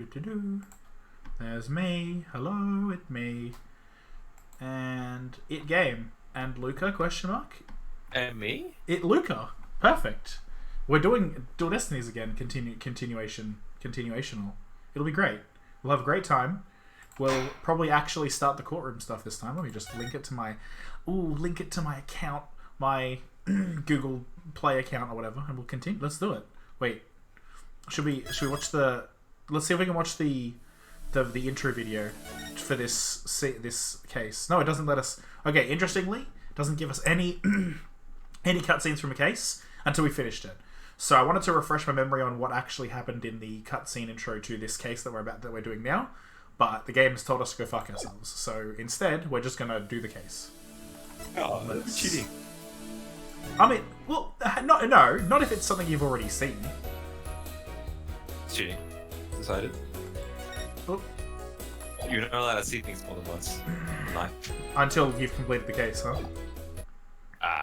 Do-do-do. There's me. Hello, it's me. And it game. And Luca, question mark? And me? It Luca. Perfect. We're doing Destinies again, continuational. It'll be great. We'll have a great time. We'll probably actually start the courtroom stuff this time. Let me just link it to my account, my Google Play account or whatever, and we'll continue. Let's do it. Wait. Should we watch the... Let's see if we can watch the intro video for this case. No, it doesn't let us... Okay, interestingly, it doesn't give us any any cutscenes from a case until we finished it. So I wanted to refresh my memory on what actually happened in the cutscene intro to this case that we're doing now, but the game has told us to go fuck ourselves. So instead, we're just gonna do the case. Oh, that's cheating. I mean, well, not if it's something you've already seen. It's cheating. Decided. Oh. You're not allowed to see things more than once. Until you've completed the case, huh?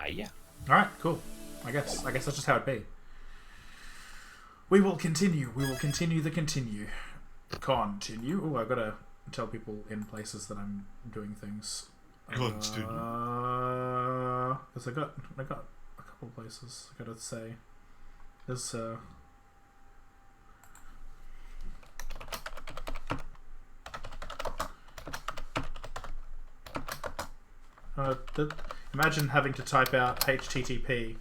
Yeah. Alright, cool. I guess that's just how it be. We will continue. We will continue the continue. Continue. Oh, I've got to tell people in places that I'm doing things. Because I got a couple places I gotta say. There's imagine having to type out HTTP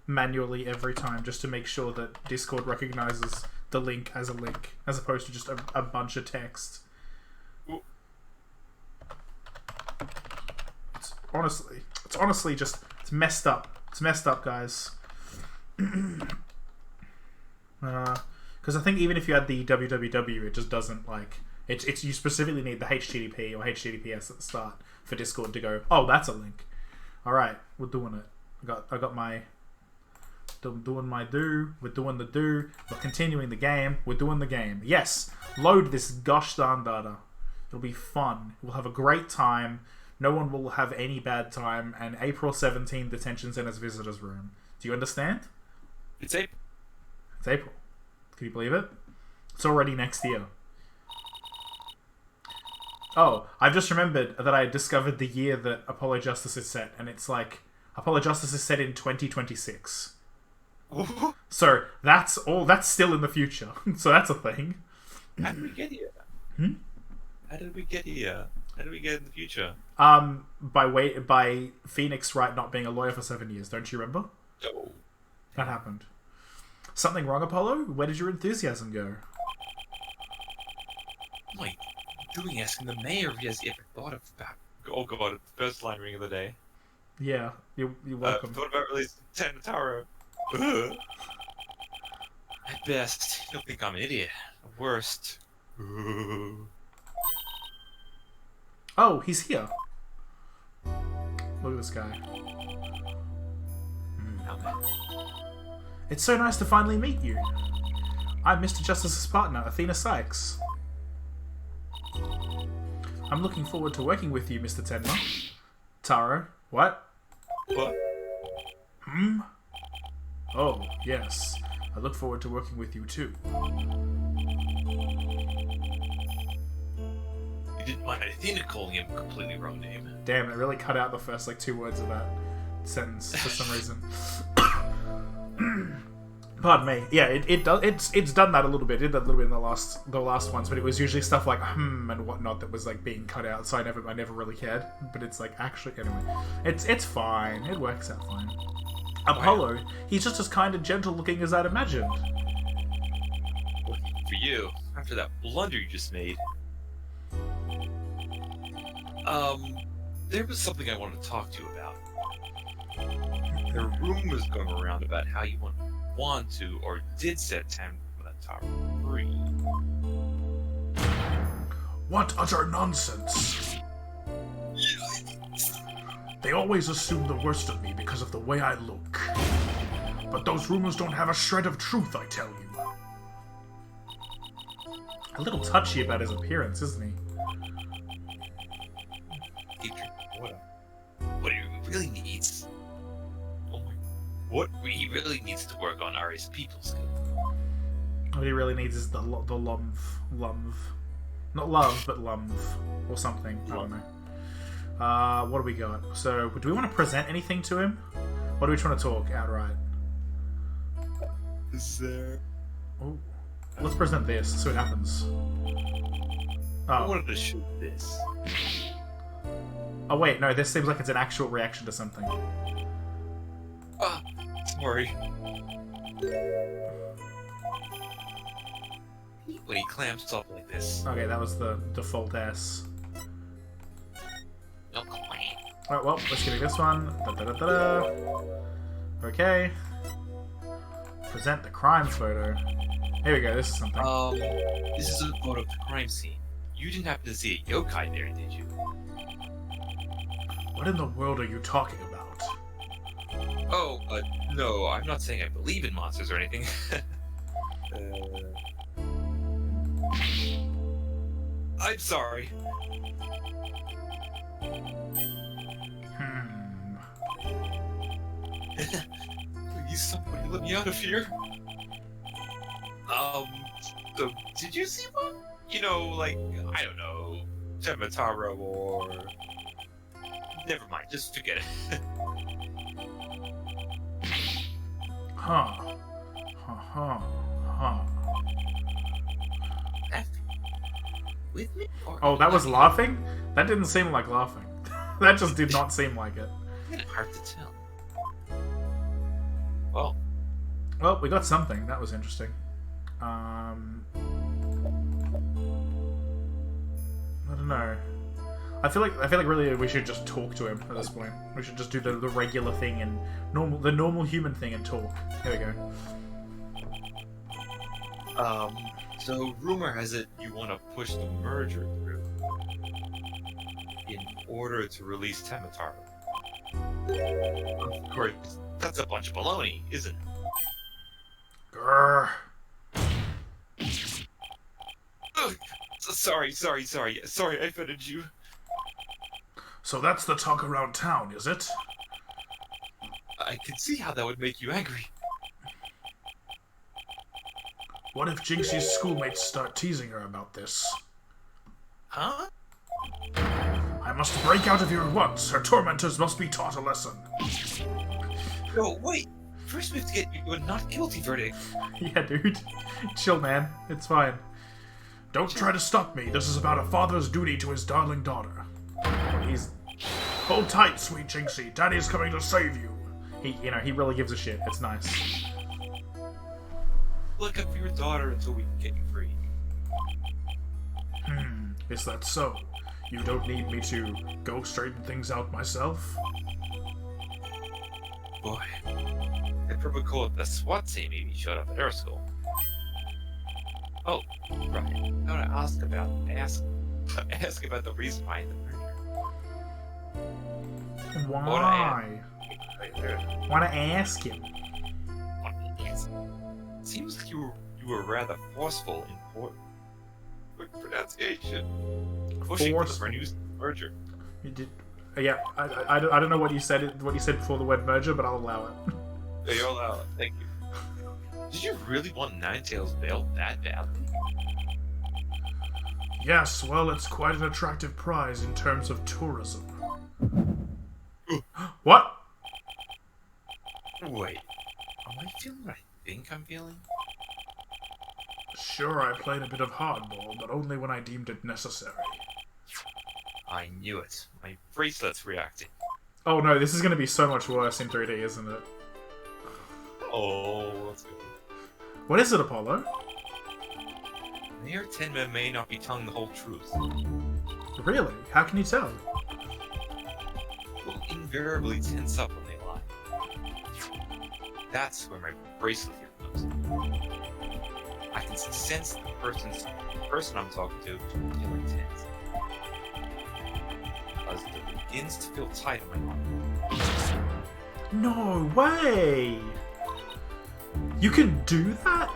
manually every time just to make sure that Discord recognizes the link as a link, as opposed to just a bunch of text. It's honestly just, it's messed up. It's messed up, guys. Because I think even if you had the www, it just doesn't, like... It's you specifically need the HTTP or HTTPS at the start for Discord to go, oh, that's a link. Alright, we're doing it. I got my... doing my do. We're doing the do. We're continuing the game. We're doing the game. Yes! Load this gosh darn data. It'll be fun. We'll have a great time. No one will have any bad time. And April 17, detention center's visitors room. Do you understand? It's April. It's April. Can you believe it? It's already next year. Oh, I've just remembered that I discovered the year that Apollo Justice is set, and it's like, Apollo Justice is set in 2026. So, that's still in the future. So that's a thing. How did we get here? How did we get here? How did we get in the future? By Phoenix Wright not being a lawyer for 7 years, don't you remember? Oh. That happened. Something wrong, Apollo? Where did your enthusiasm go? Wait. Doing asking the mayor if he has ever thought of that. Oh god, it's the first line ring of the day. Yeah, you're welcome. Thought about releasing Taro. At best, he'll think I'm an idiot. At worst. Oh, he's here. Look at this guy. It's so nice to finally meet you. I'm Mr. Justice's partner, Athena Sykes. I'm looking forward to working with you, Mr. Tenma. Taro. What? What? Oh, yes. I look forward to working with you, too. You didn't mind Athena calling him a completely wrong name. Damn, it really cut out the first, 2 words of that sentence for some reason. Pardon me. Yeah, it's done that a little bit. It did that a little bit in the last ones, but it was usually stuff like and whatnot that was being cut out. So I never really cared. But it's actually anyway, it's fine. It works out fine. Apollo, he's just as kind and gentle looking as I'd imagined. For you, after that blunder you just made. There was something I wanted to talk to you about. There are rumors going around about how you want to or did set Pt3 free. What utter nonsense! They always assume the worst of me because of the way I look. But those rumors don't have a shred of truth, I tell you. A little touchy about his appearance, isn't he? What he really needs... What he really needs to work on are his people skills. What he really needs is the lumv. Not love, but lumv. Or something. I don't know. What do we got? So, do we want to present anything to him? Or do we try to talk outright? Is there... Oh. Let's present this, see what happens. I Oh. wanted to shoot this. Oh wait, no, this seems like it's an actual reaction to something. Ah, sorry. When he clamps up like this. Okay, that was the default S. No clamp. Alright, well, let's give me this one. Da-da-da-da-da. Okay. Present the crime photo. Here we go, this is something. This is a photo of the crime scene. You didn't happen to see a yokai there, did you? What in the world are you talking about? Oh, no, I'm not saying I believe in monsters or anything. I'm sorry. Please, somebody let me out of here. So, did you see one? You know, like, I don't know, Temataro or... Never mind, just forget it. Huh. Huh. With me? Oh, that was laughing? That didn't seem like laughing. That just did not seem like it. It's hard to tell. Well, Well, we got something. That was interesting. I don't know. I feel like really we should just talk to him at this point. We should just do the regular thing and the normal human thing and talk. Here we go. So rumor has it you want to push the merger through in order to release Temataro. Of course, that's a bunch of baloney, isn't it? Grr. Ugh. Sorry, I offended you. So that's the talk around town, is it? I can see how that would make you angry. What if Jinxie's schoolmates start teasing her about this? Huh? I must break out of here at once. Her tormentors must be taught a lesson. No, wait. First we have to get you a not guilty verdict. Yeah, dude. Chill, man. It's fine. Don't try to stop me. This is about a father's duty to his darling daughter. He's... Hold tight, sweet Jinxie. Daddy's coming to save you. He really gives a shit. It's nice. Look up for your daughter until we can get you free. Is that so? You don't need me to go straighten things out myself? Boy, I probably called the SWAT team if you showed up at our school. Oh, right. I want to ask about the reason behind the murder. Why? Want to ask him? Seems like you were rather forceful in pronunciation. Pushing for the renewed merger. You did. Yeah, I don't know what you said. What you said before the word merger, but I'll allow it. Yeah, you'll allow it. Thank you. Did you really want Ninetales bailed that badly? Yes, well, it's quite an attractive prize in terms of tourism. What? Wait, am I feeling what I think I'm feeling? Sure, I played a bit of hardball, but only when I deemed it necessary. I knew it. My bracelet's reacting. Oh no, this is going to be so much worse in 3D, isn't it? Oh, let's go. What is it, Apollo? Mayor Tenma may not be telling the whole truth. Really? How can you tell? Will invariably tense up when they lie. That's where my bracelet here comes in. I can sense the person I'm talking to feeling tense. As it begins to feel tight on my arm. No way! You can do that?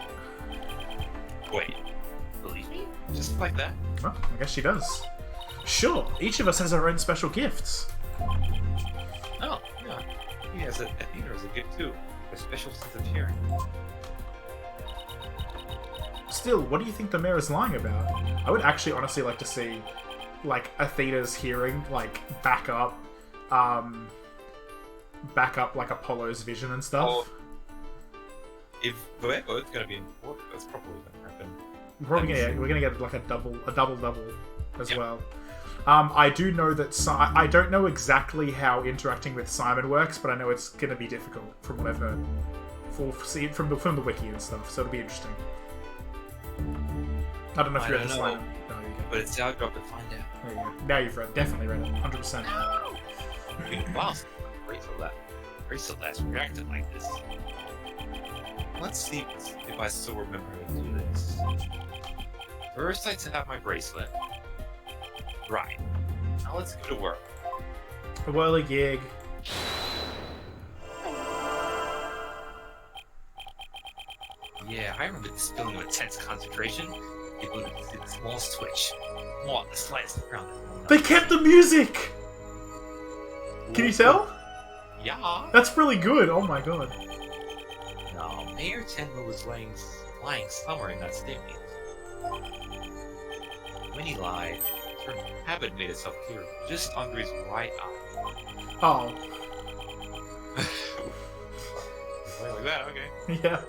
Wait, believe me? Just like that? Well, I guess she does. Sure, each of us has our own special gifts. Oh, yeah. He has Athena as a gift too. A special sense of hearing. still, what do you think the mayor is lying about? I would actually honestly like to see, like, Athena's hearing, like, back up like Apollo's vision and stuff. Oh, if we're both gonna be in court, that's probably gonna happen. We're gonna get like a double as well. I do know that I don't know exactly how interacting with Simon works, but I know it's gonna be difficult from what I've heard. From the wiki and stuff, so it'll be interesting. I don't know if you read the Simon. No, you but it's our job to find out. There you go. Now you've definitely read it, 100%. Wow, Rachel has reacted like this. Let's see if I still remember how to do this. First, I tap my bracelet. Right. Now let's go to work. A whirly gig. Yeah, I remember this feeling of intense concentration. It was a small switch. What? The slightest around it. They kept the music! Can you tell? Yeah. That's really good. Oh my god. No, Mayor Tenma was lying somewhere in that statement. When he lied, her habit made itself clear just under his right eye. Oh. Like that, okay. Yeah.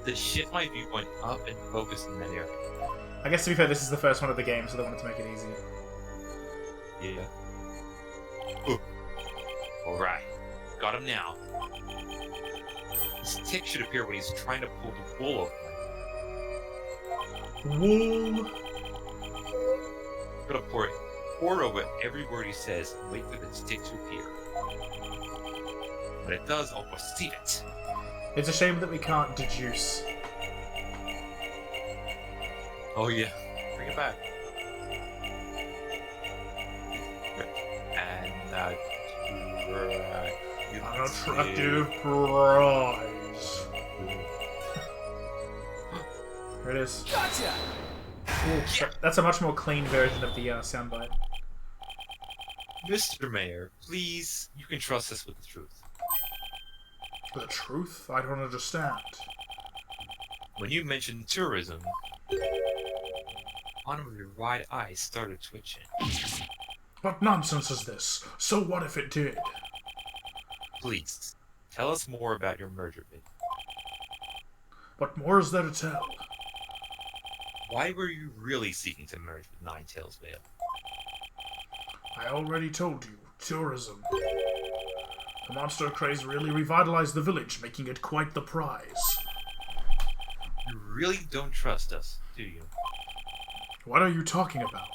To shift my viewpoint up and focus in that area. I guess to be fair, this is the first one of the game, so they wanted to make it easy. Yeah. Alright. Got him now. This tick should appear when he's trying to pull the wool over my Wool. I'm gonna pour over every word he says and wait for the stick to appear. When it does, I'll perceive it. It's a shame that we can't deduce. Oh yeah, bring it back. And An attractive prize. Here it is. Gotcha! Ooh, that's a much more clean version of the soundbite. Mr. Mayor, please, you can trust us with the truth. The truth? I don't understand. When you mentioned tourism, one of your right eyes started twitching. What nonsense is this? So what if it did? Please, tell us more about your merger bid. What more is there to tell? Why were you really seeking to merge with Nine Tails Vale? I already told you. Tourism. The monster craze really revitalized the village, making it quite the prize. You really don't trust us, do you? What are you talking about?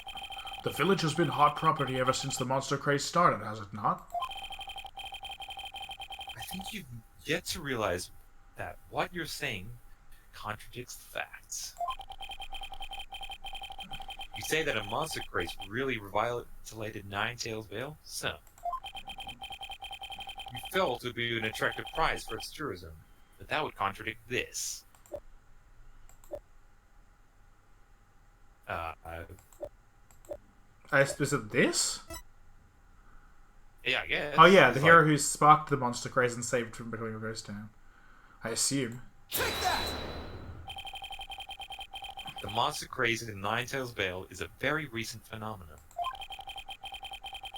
The village has been hot property ever since the monster craze started, has it not? I think you've yet to realize that what you're saying contradicts the facts. You say that a monster craze really revitalized Nine Tails Vale? So, you felt it would be an attractive prize for its tourism, but that would contradict this. Is it this? Yeah, I guess. Oh yeah, the It's hero like- who sparked the monster craze and saved from becoming a ghost town. I assume. Take that! The monster craze in Nine Tails Vale is a very recent phenomenon.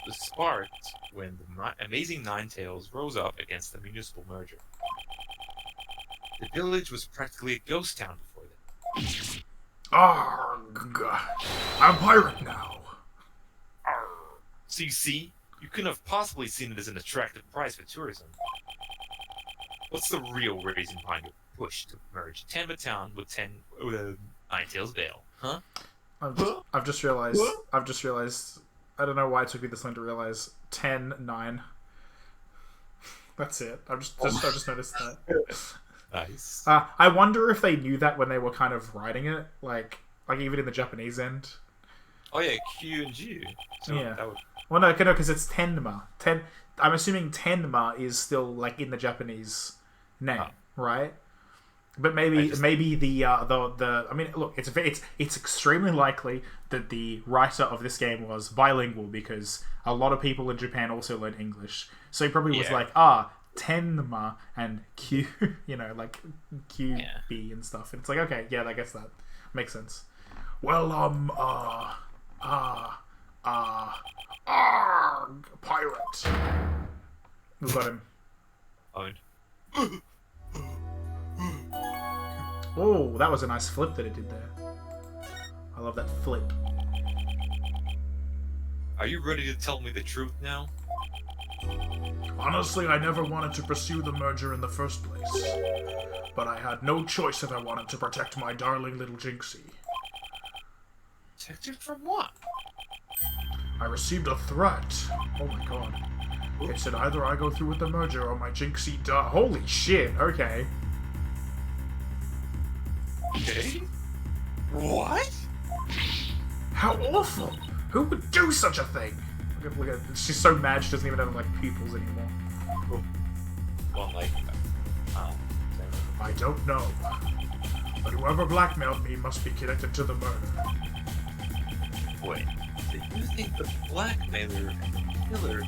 It was sparked when the amazing Nine Tails rose up against the municipal merger. The village was practically a ghost town before then. Arrgh! I'm a pirate now. So you see, you couldn't have possibly seen it as an attractive prize for tourism. What's the real reason behind your push to merge Tenma Town with Nine Tails Vale, huh? I've just realized. I don't know why it took me this long to realize. 10, 9. That's it. I just noticed that. Nice. I wonder if they knew that when they were kind of writing it, like even in the Japanese end. Oh yeah, Q and G. So Yeah. that would... Well, no, because it's Tenma. I'm assuming Tenma is still like in the Japanese name, right? But maybe the I mean, look, it's extremely likely that the writer of this game was bilingual because a lot of people in Japan also learn English. So he probably was like, Tenma and Q, like QB and stuff. And it's like, okay, yeah, I guess that. makes sense. Well, pirate. We got him. Owned. Oh, that was a nice flip that it did there. I love that flip. Are you ready to tell me the truth now? Honestly, I never wanted to pursue the merger in the first place. But I had no choice if I wanted to protect my darling little Jinxie. Protected from what? I received a threat. Oh my god. It said either I go through with the merger or my Jinxie die. Holy shit, okay. Okay. What? How awful! Who would do such a thing? Look at, she's so mad she doesn't even have, like, pupils anymore. Well, like... I don't know. But whoever blackmailed me must be connected to the murder. Wait. Do you think the blackmailer and the killer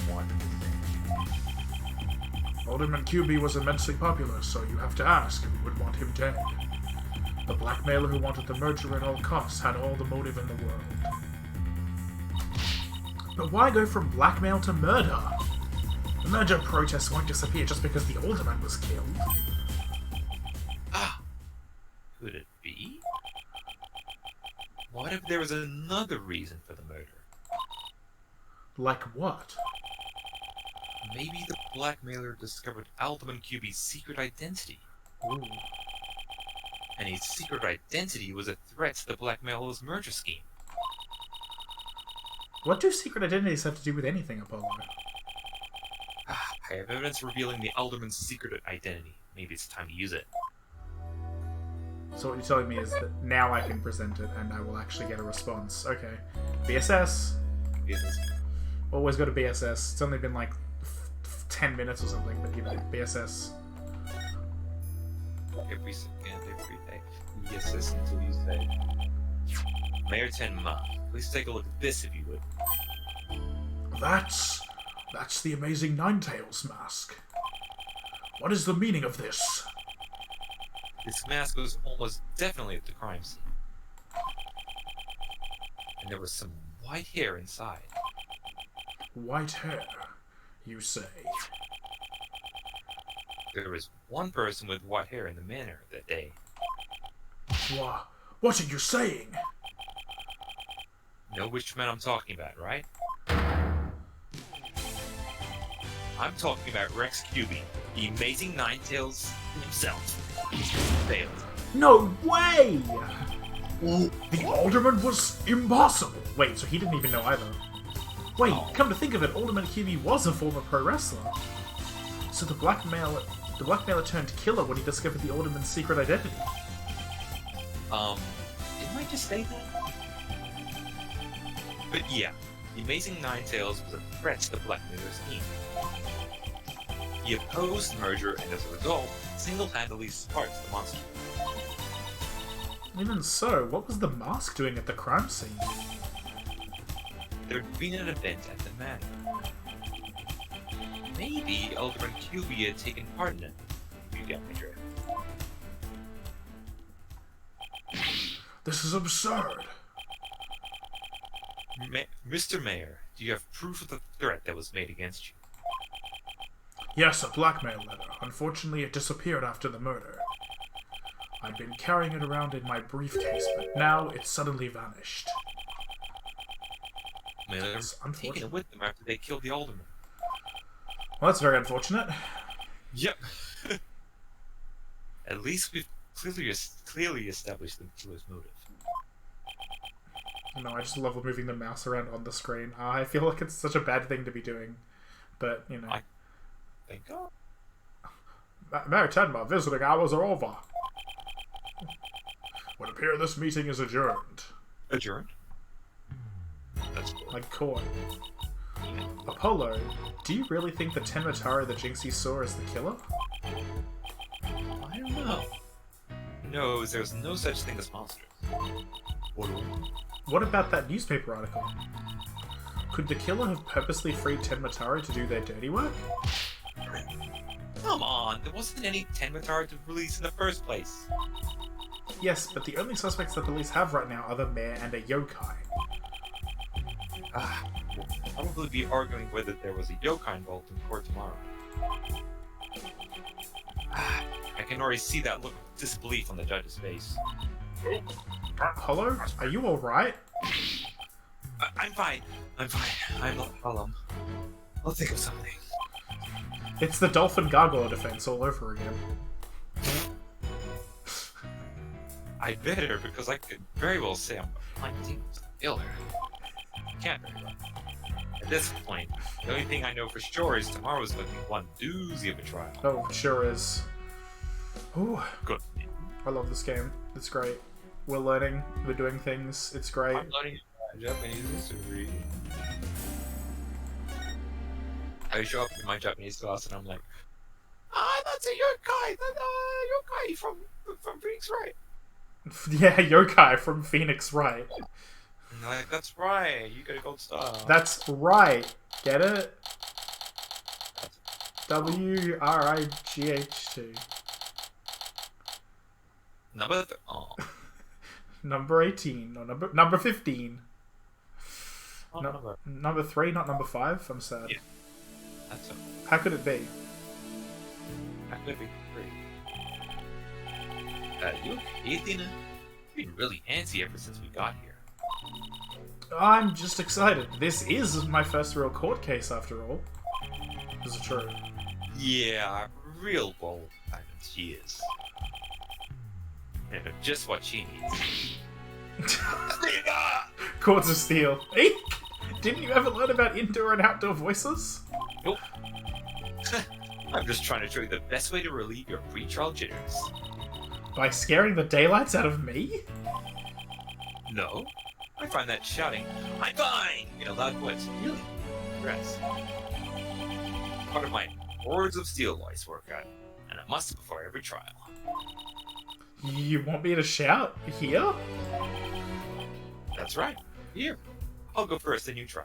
wanted the same? Alderman QB was immensely popular, so you have to ask who would want him dead. The blackmailer who wanted the merger at all costs had all the motive in the world. But why go from blackmail to murder? The merger protests won't disappear just because the alderman was killed. Ah! Could it be? What if there was another reason for the murder? Like what? Maybe the blackmailer discovered Alderman QB's secret identity. Ooh. And his secret identity was a threat to the blackmailer's merger scheme. What do secret identities have to do with anything, Apollo? Ah, I have evidence revealing the Alderman's secret identity. Maybe it's time to use it. So what you're telling me is that now I can present it and I will actually get a response. Okay. BSS. Yes. Always go to BSS. It's only been like 10 minutes or something, but you know, BSS. Every second, every day. Yes, until you say. Mayor Tenma, please take a look at this if you would. That's the amazing Ninetales mask. What is the meaning of this? This mask was almost definitely at the crime scene. And there was some white hair inside. White hair, you say? There was one person with white hair in the manor that day. What are you saying? Know which man I'm talking about, right? I'm talking about Rex QB, the amazing Ninetales himself. He's failed. No way! The Alderman was impossible. Wait, so he didn't even know either. Wait, come to think of it, Alderman QB was a former pro wrestler. So the blackmailer turned killer when he discovered the Alderman's secret identity. Didn't I just say that? But yeah, the amazing Ninetales was a threat to the blackmailer's scheme. He opposed the merger and as a result, single-handedly sparked the monster. Even so, what was the mask doing at the crime scene? There'd been an event at the manor. Maybe Alderman QB had taken part in it, if you get my drift. This is absurd. Mr. Mayor, do you have proof of the threat that was made against you? Yes, a blackmail letter. Unfortunately, it disappeared after the murder. I'd been carrying it around in my briefcase, but now it's suddenly vanished. Miller taken it with them after they killed the alderman. Well, that's very unfortunate. Yep. At least we've clearly established the killer's motive. No, I just love moving the mouse around on the screen. I feel like it's such a bad thing to be doing. But, you know. Thank God. Mayor Tenma, visiting hours are over. Would appear this meeting is adjourned. Adjourned? That's cool. Like court. Apollo, do you really think the Tenmatara that Jinxie saw is the killer? I don't know. No, there's no such thing as monsters. What about that newspaper article? Could the killer have purposely freed Tenmatara to do their dirty work? Come on, there wasn't any Tenmatara to release in the first place. Yes, but the only suspects the police have right now are the mayor and a yokai. We'll probably be arguing whether there was a yokai involved in court tomorrow. I can already see that look of disbelief on the judge's face. Hello? Are you alright? I'm fine. I'll think of something. It's the dolphin gargoyle defense all over again. I better, because I could very well say I'm playing team with failure. Can't very well. At this point, the only thing I know for sure is tomorrow's looking one doozy of a trial. Oh, it sure is. Ooh, Good. I love this game. It's great. We're learning. We're doing things. It's great. I'm learning Japanese history. I show up in my Japanese class and I'm like, that's a yokai! Yokai from Phoenix Wright. Yeah, yokai from Phoenix Wright. And they're like, that's right, you got a gold star. That's right. Get it? WRIGH2. Number 18, or number 15. Number 3, not number 5? I'm sad. Yeah. That's a... How could it be? How could it be 3? You okay, Tina? You've been really antsy ever since we got here. I'm just excited. This is my first real court case, after all. Is it true? Yeah, real bold kind of she is. And just what she needs. Chords of Steel. Eek! Didn't you ever learn about indoor and outdoor voices? Nope. I'm just trying to show you the best way to relieve your pre-trial jitters. By scaring the daylights out of me? No. I find that shouting, "I'm fine!" in a loud voice really impress. Part of my Chords of Steel voice workout, and a must before every trial. You want me to shout here? That's right. Here. I'll go first, then you try.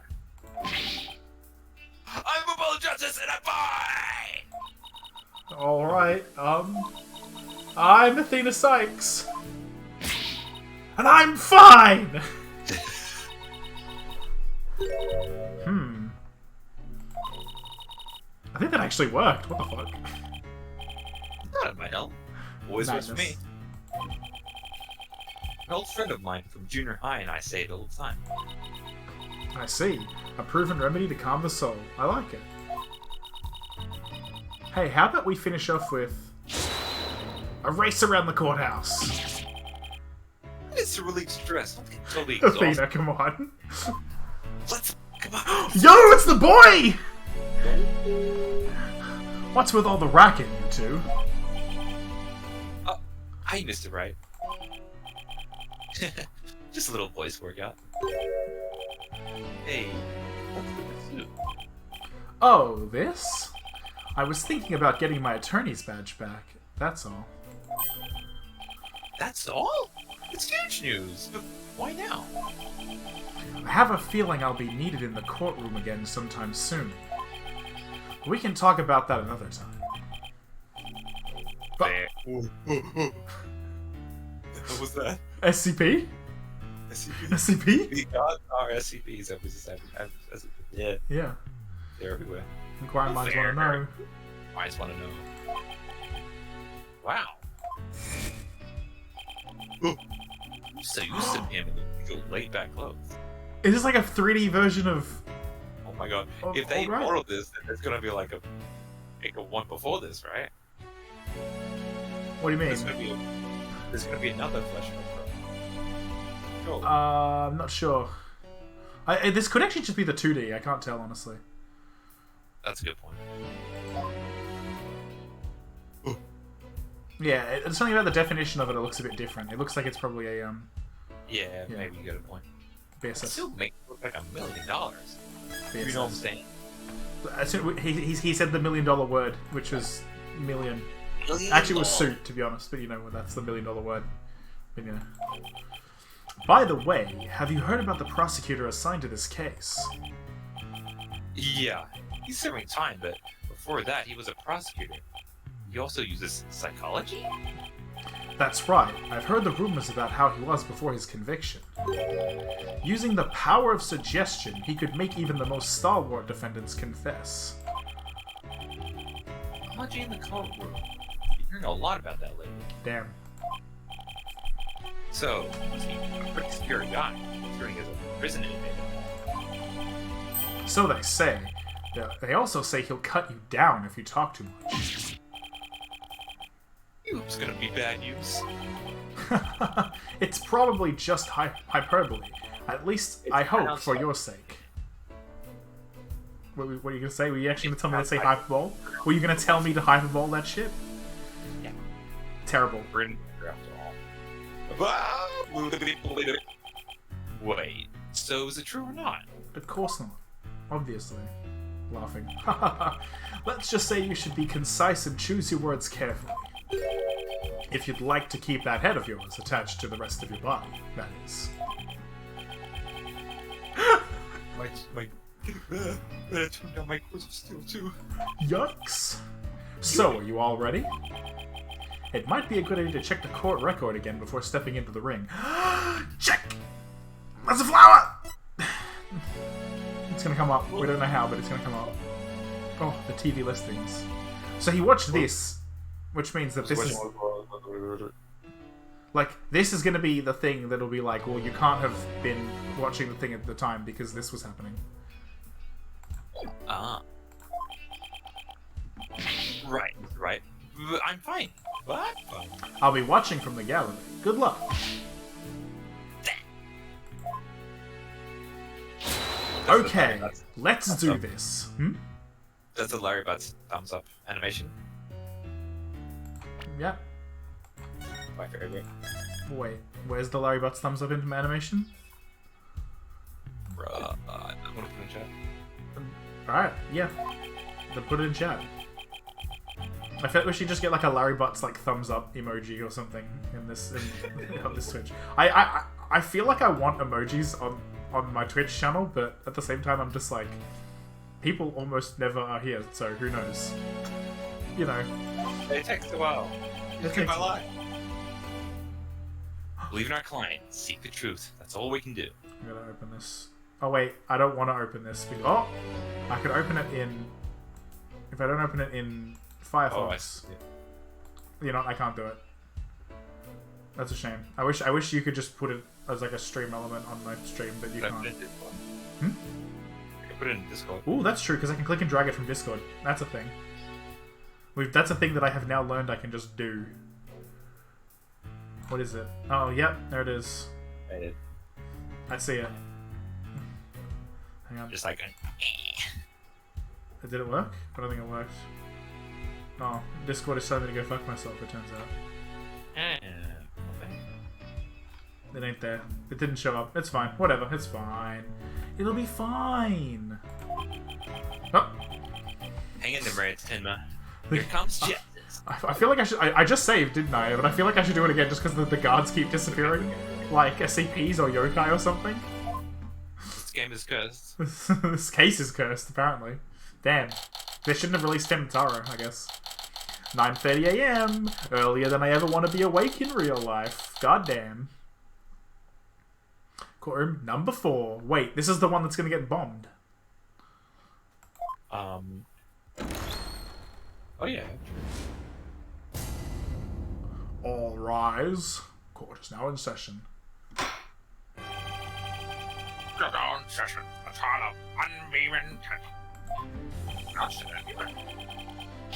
I'm a bold justice and I'm fine! Alright, I'm Athena Sykes. And I'm fine! I think that actually worked. What the fuck? Not at my help. Always was Madness. me. An old friend of mine from junior high and I say it all the time. I see. A proven remedy to calm the soul. I like it. Hey, how about we finish off with a race around the courthouse? It's to relieve stress. Don't get totally exhausted. Athena, come on. Come on. Yo, it's the boy! What's with all the racket, you two? Hi, Mr. Wright. Just a little voice workout. Hey, what's with you? Oh, this? I was thinking about getting my attorney's badge back. That's all. That's all? It's huge news. But why now? I have a feeling I'll be needed in the courtroom again sometime soon. We can talk about that another time. But what was that? SCP? SCP? SCP? We got our SCPs. Yeah, Yeah. they're everywhere. Inquiring minds want to know. I just want to know. Wow. I'm so used to him in your laid-back clothes. Is this like a 3D version of... Oh my god. Oh, If they alright. model this, then it's gonna be like a one before this, right? What do you mean? There's gonna be another Flesh Pro. Sure. I'm not sure. This could actually just be the 2D. I can't tell, honestly. That's a good point. Yeah, it's something about the definition of it. It looks a bit different. It looks like it's probably a Yeah, maybe you get a point. It BSS. still makes it look like $1 million. BSS. You know what I'm saying? He said the $1 million word, which was million. Actually, it was suit, to be honest. But you know, that's the $1 million word. But, you know. By the way, have you heard about the prosecutor assigned to this case? Yeah, he's serving time, but before that, he was a prosecutor. He also uses psychology? That's right. I've heard the rumors about how he was before his conviction. Using the power of suggestion, he could make even the most stalwart defendants confess. Haji in the courtroom. You're hearing a lot about that lately. Damn. So, he's a pretty scary guy, considering he's a prison inmate. So they say. They also say he'll cut you down if you talk too much. It's gonna be bad news. It's probably just hyperbole. At least I hope for your sake. What are you gonna say? Were you actually gonna tell me to say hyperbole? Were you gonna tell me to hyperbole that shit? Yeah. Terrible. Wait, so is it true or not? Of course not. Obviously. Laughing. Let's just say you should be concise and choose your words carefully. If you'd like to keep that head of yours attached to the rest of your body, that is. I turned down my course of steel too. Yikes! So, are you all ready? It might be a good idea to check the court record again before stepping into the ring. Check! There's a flower! It's gonna come up. We don't know how, but it's gonna come up. Oh, the TV listings. So he watched this, which means that this is... Like, this is gonna be the thing that'll be like, well, you can't have been watching the thing at the time because this was happening. Ah. Right. I'm fine. What? I'll be watching from the gallery. Good luck. Okay, let's do this. That's a Larry Butts thumbs up animation. Yeah. My favorite. Wait, where's the Larry Butts thumbs up into animation? I want to put it in chat. Alright, yeah. Then put it in chat. I feel like we should just get like a Larry Butts like thumbs up emoji or something in this on this Twitch. I feel like I want emojis on my Twitch channel, but at the same time I'm just like, people almost never are here, so who knows? You know. It takes a while. It Take my life. Believe in our client. Seek the truth. That's all we can do. I'm gonna open this. Oh wait, I don't want to open this. Because, oh! I could open it in... If I don't open it in Firefox... You know what, I can't do it. That's a shame. I wish you could just put it as like a stream element on my stream, but you can't. I can put it in Discord. Ooh, that's true, because I can click and drag it from Discord. That's a thing. That's a thing that I have now learned I can just do. What is it? Oh, yep, there it is. I see it. Hang on. Just like Did it work? I don't think it worked. Oh, Discord is telling me to go fuck myself, it turns out. It ain't there. It didn't show up. It's fine. Whatever. It's fine. It'll be fine. Oh. Hang in there, Red Tinma. Here comes justice. I feel like I should... I just saved, didn't I? But I feel like I should do it again just because the guards keep disappearing. Like SCPs or yokai or something. This game is cursed. This case is cursed, apparently. Damn. They shouldn't have released Temtaro, I guess. 9:30 AM. Earlier than I ever want to be awake in real life. Goddamn. Courtroom number 4. Wait, this is the one that's going to get bombed. Oh yeah. All rise. Court is now in session. Court on session. A trial of unbeaten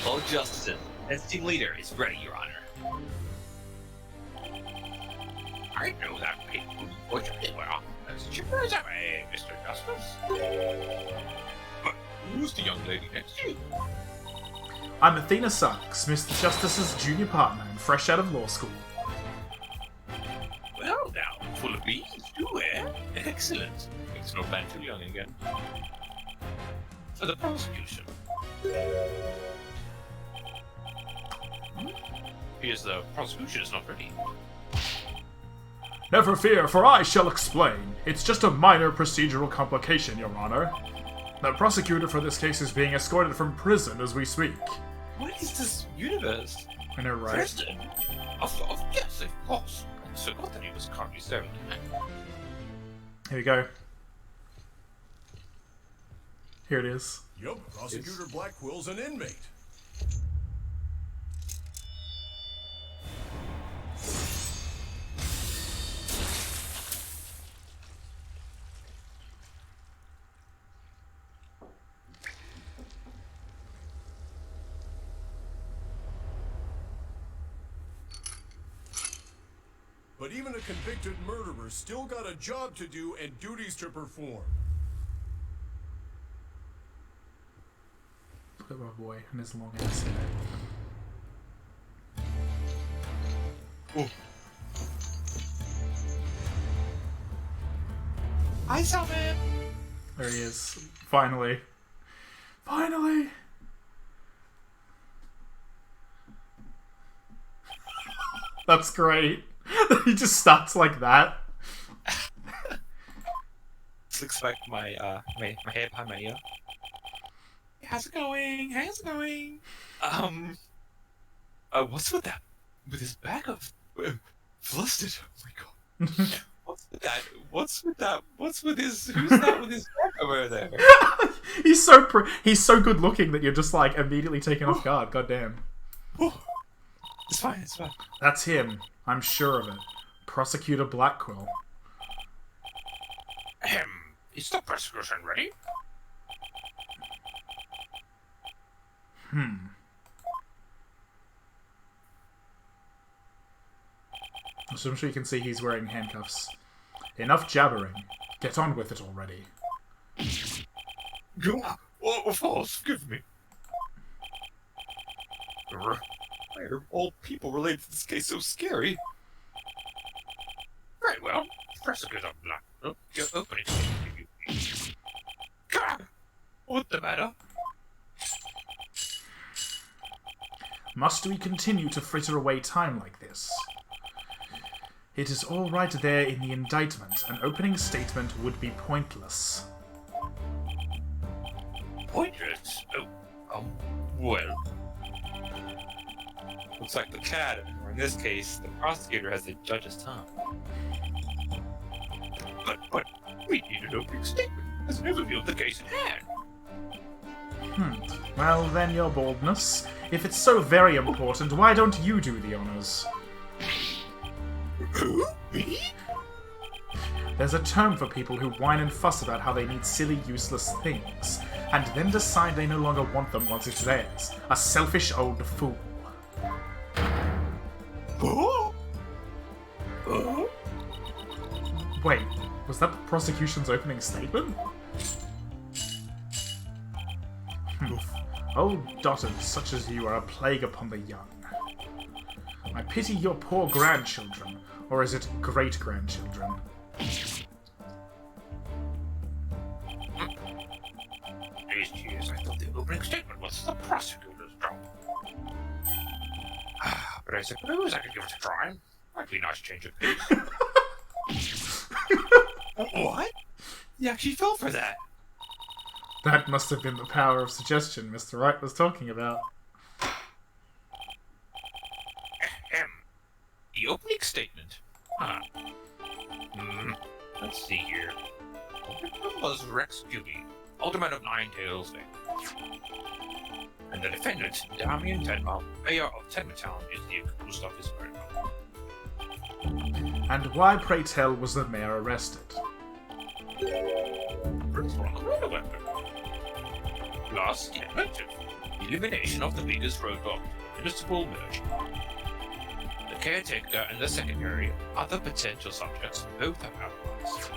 All justice. As team leader is ready, Your Honor. I know that people unfortunately were off as chipper as ever, Mr. Justice. But who's the young lady next to you? I'm Athena Sachs, Mr. Justice's junior partner, and fresh out of law school. Well, now, full of beans, too, eh? Excellent. It's no plan too young again. For the prosecution. Here's the prosecution is not ready. Never fear, for I shall explain. It's just a minor procedural complication, Your Honor. The prosecutor for this case is being escorted from prison as we speak. What is this universe? I know, right? Preston? Yes, of course. I forgot that he was currently serving tonight. Here we go. Here it is. Yup, Prosecutor Blackwill's an inmate. But even a convicted murderer still got a job to do and duties to perform. Look at my boy and his long ass head. Oh. Hi, Salman! There he is. Finally. Finally! That's great. He just starts like that. This looks like my hair behind my ear. How's it going? How's it going? What's with that? With his back up, flustered. Oh my god. What's with that? What's with that? What's with his? Who's that with his back over there? He's so good looking that you're just like immediately taken off guard. Goddamn. It's fine. It's fine. That's him. I'm sure of it. Prosecutor Blackquill. Is the prosecution ready? So I'm sure you can see he's wearing handcuffs. Enough jabbering. Get on with it already. Oh, false, forgive me. Why are all people related to this case so scary? Very well. Prosecutor Black. Your opening. What the matter? Must we continue to fritter away time like this? It is all right there in the indictment. An opening statement would be pointless. Pointless? Well. Looks like the cat, or in this case, the prosecutor has the judge's tongue. But we need an opening statement as an overview of the case at hand. Well then, your boldness. If it's so very important, why don't you do the honors? Who? Me? There's a term for people who whine and fuss about how they need silly, useless things, and then decide they no longer want them once it's theirs. A selfish old fool. Oh? Oh? Wait, was that the prosecution's opening statement? Old dotards such as you are a plague upon the young. I pity your poor grandchildren, or is it great-grandchildren? These years, I thought the opening statement was the prosecutor's job. But I suppose I could give it a try. Might be a nice change of pace. What? You actually fell for that? That must have been the power of suggestion Mr. Wright was talking about. The opening statement. Let's see here. The victim was Rex Judy, Alderman of Nine Tails Vale. And the defendant, Damian Tenma, Mayor of Tenmatown, is the accused of his murder. And why, pray tell, was the mayor arrested? For a murder weapon. Plus, the motive, the elimination of the biggest roadblock, municipal merge. The caretaker and the secretary, other potential subjects, both have alibis.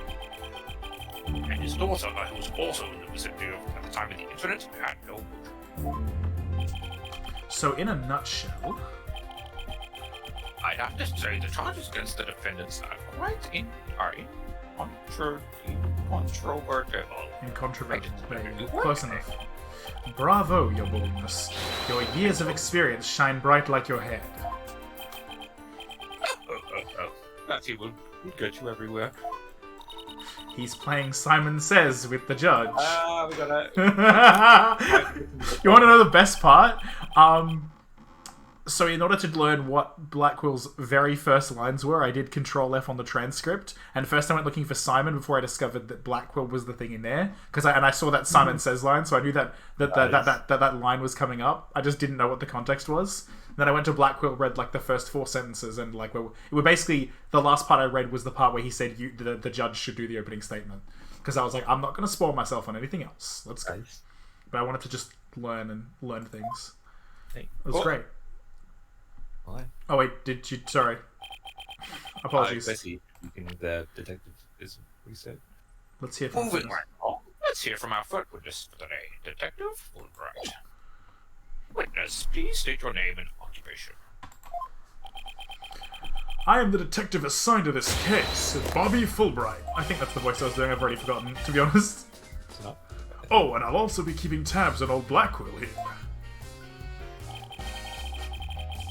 And his daughter, who was also in the vicinity at the time of the incident, had no motive. So, in a nutshell... I'd have to say the charges against the defendants are quite incontrovertible. Incontrovertible. Close enough. Bravo, your boldness. Your years of experience shine bright like your head. That he would get you everywhere. He's playing Simon Says with the judge. We got it. You want to know the best part? So in order to learn what Blackwill's very first lines were, I did Control F on the transcript, and first I went looking for Simon before I discovered that Blackquill was the thing in there. I saw that Simon Says line, so I knew that line was coming up. I just didn't know what the context was. Then I went to Blackquill, read like the first 4 sentences, and like it were basically the last part I read was the part where he said the judge should do the opening statement. Because I was like, I'm not going to spoil myself on anything else. Let's go. Nice. But I wanted to just learn things. Hey. It was great. Why? Oh wait, did you? Sorry. Apologies. Bessie, the detective is what he said. Let's hear from Moving right along. Let's hear from our first witness for today, Detective Fulbright. Witness, please state your name and occupation. I am the detective assigned to this case, Bobby Fulbright. I think that's the voice I was doing. I've already forgotten, to be honest. It's not. Oh, and I'll also be keeping tabs on old Blackquill here.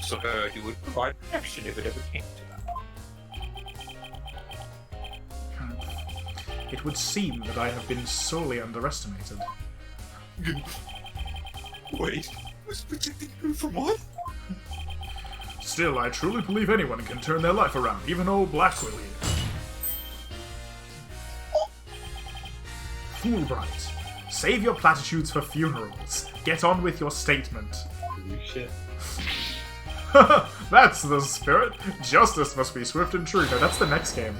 So you would provide protection if it ever came to that. It would seem that I have been sorely underestimated. Wait, who's protecting you from what? Still, I truly believe anyone can turn their life around, even old Blackquill here. Fulbright, save your platitudes for funerals. Get on with your statement. Holy shit. That's the spirit. Justice must be swift and true. No, that's the next game.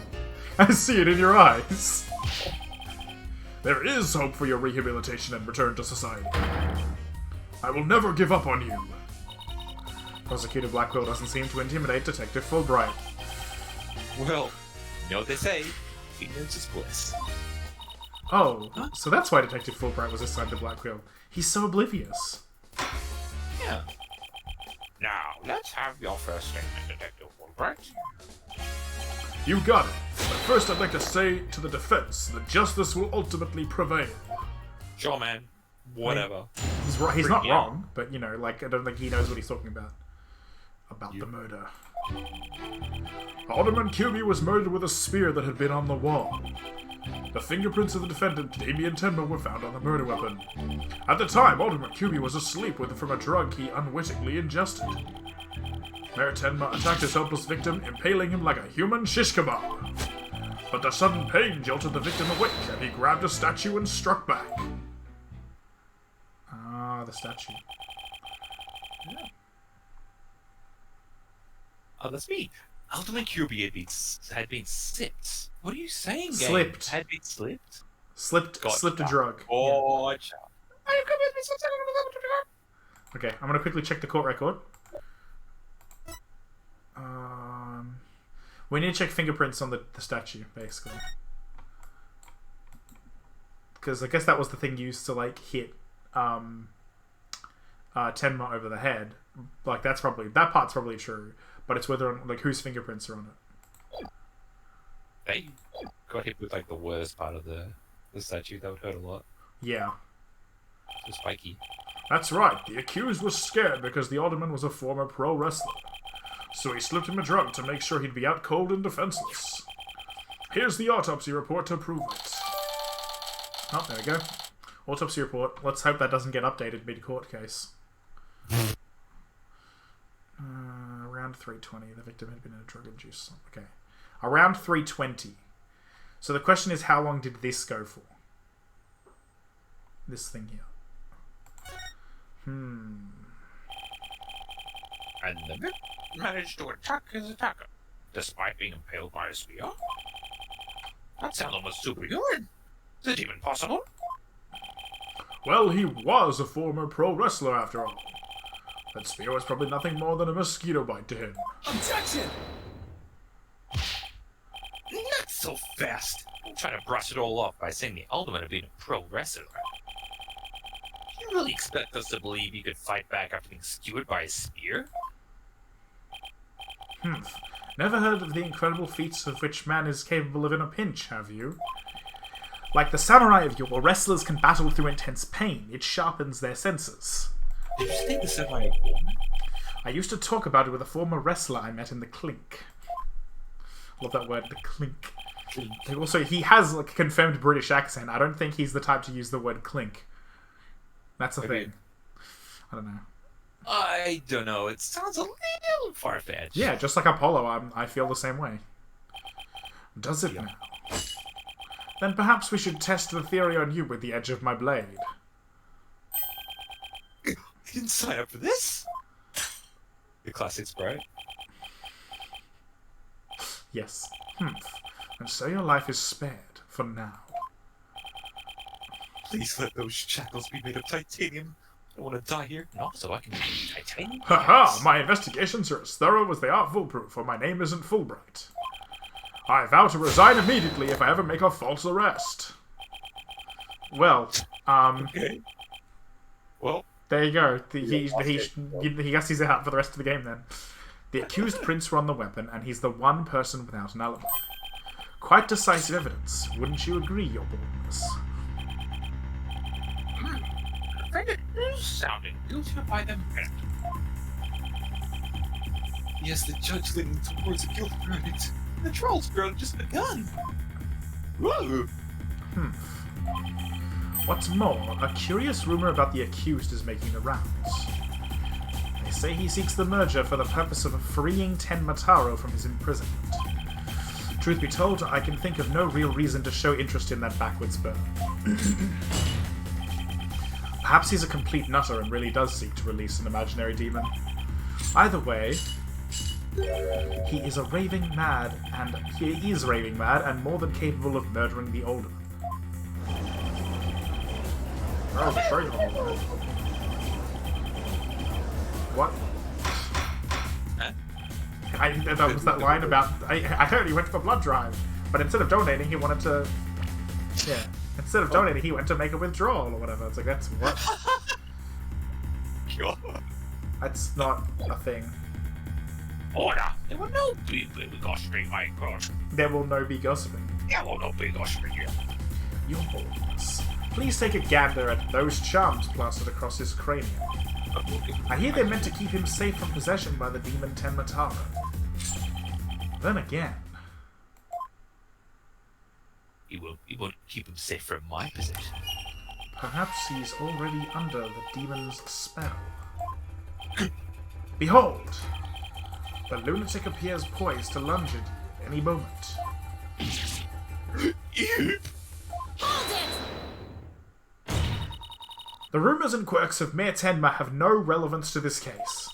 I see it in your eyes. There is hope for your rehabilitation and return to society. I will never give up on you. Prosecutor Blackquill doesn't seem to intimidate Detective Fulbright. Well, you know what they say. Ignorance is bliss. Oh, so that's why Detective Fulbright was assigned to Blackquill. He's so oblivious. Yeah. Now, let's have your first statement, Detective Fulbright. You got it. But first I'd like to say to the defense that justice will ultimately prevail. Sure, man. Whatever. He's right. He's not Yeah. wrong, but you know, like I don't think he knows what he's talking about. About the murder. Alderman Kilby was murdered with a spear that had been on the wall. The fingerprints of the defendant, Damien Tenma, were found on the murder weapon. At the time, Alderman Kilby was asleep from a drug he unwittingly ingested. Mayor Tenma attacked his helpless victim, impaling him like a human shish kebab. But the sudden pain jolted the victim awake, and he grabbed a statue and struck back. Ah, the statue. Oh, that's me. Ultimate QB had been slipped. What are you saying, game? Slipped. Had been slipped? Slipped a drug. Gotcha. Okay, I'm gonna quickly check the court record. We need to check fingerprints on the statue, basically. Because I guess that was the thing used to, like, hit Tenma over the head. Like, that part's probably true. But it's whether, like, whose fingerprints are on it. They got hit with, like, the worst part of the statue. That would hurt a lot. Yeah. So spiky. That's right. The accused was scared because the alderman was a former pro wrestler. So he slipped him a drug to make sure he'd be out cold and defenseless. Here's the autopsy report to prove it. Oh, there we go. Autopsy report. Let's hope that doesn't get updated mid-court case. Around 3:20. The victim had been in a drug-induced... Okay. Around 3:20. So the question is, how long did this go for? This thing here. And the victim managed to attack his attacker, despite being impaled by a spear? That sounds almost superhuman. Is it even possible? Well, he was a former pro wrestler after all. That spear was probably nothing more than a mosquito bite to him. Objection! Not so fast. I'm trying to brush it all off by saying the alderman had been a pro wrestler. You really expect us to believe he could fight back after being skewered by a spear? Never heard of the incredible feats of which man is capable of in a pinch, have you? Like the samurai of yore, wrestlers can battle through intense pain. It sharpens their senses. Did you say the samurai woman? I used to talk about it with a former wrestler I met in the clink. Love that word, the clink. Also, he has like a confirmed British accent. I don't think he's the type to use the word clink. That's the thing. I don't know. I don't know. It sounds a little far-fetched. Yeah, just like Apollo, I feel the same way. Does it now? Then perhaps we should test the theory on you with the edge of my blade. You didn't sign up for this? The classic sprite. Yes. And so your life is spared, for now. Please let those shackles be made of titanium. I want to die here, and also I can use titanium. Haha! My investigations are as thorough as they are foolproof, for my name isn't Fulbright. I vow to resign immediately if I ever make a false arrest. Well, Okay. Well, there you go. He guess he's out for the rest of the game then. The accused prints were on the weapon, and he's the one person without an alibi. Quite decisive evidence, wouldn't you agree, Your Boldness? The defendant is sounding guilty by the minute. yes, the judge leaning towards a guilt verdict. The trial's barely just begun. Whoa! What's more, a curious rumor about the accused is making the rounds. They say he seeks the merger for the purpose of freeing Ten Mataro from his imprisonment. Truth be told, I can think of no real reason to show interest in that backwards burn. Perhaps he's a complete nutter and really does seek to release an imaginary demon. Either way, he is raving mad and more than capable of murdering the Alderman. Oh, very horrible. What? Huh? That was that line about... I heard he went for blood drive, but instead of donating, he wanted to... Yeah. Instead of donating, he went to make a withdrawal or whatever. It's like, that's what? God. That's not a thing. Order! There will no be gossiping, my God. There will no be gossiping. There will not be gossiping here. Your Boldness. Please take a gander at those charms plastered across his cranium. I hear they're meant to keep him safe from possession by the demon Ten Mataro. Then again... He won't keep him safe from my possession. Perhaps he's already under the demon's spell. Behold! The lunatic appears poised to lunge at you any moment. The rumours and quirks of Mayor Tenma have no relevance to this case.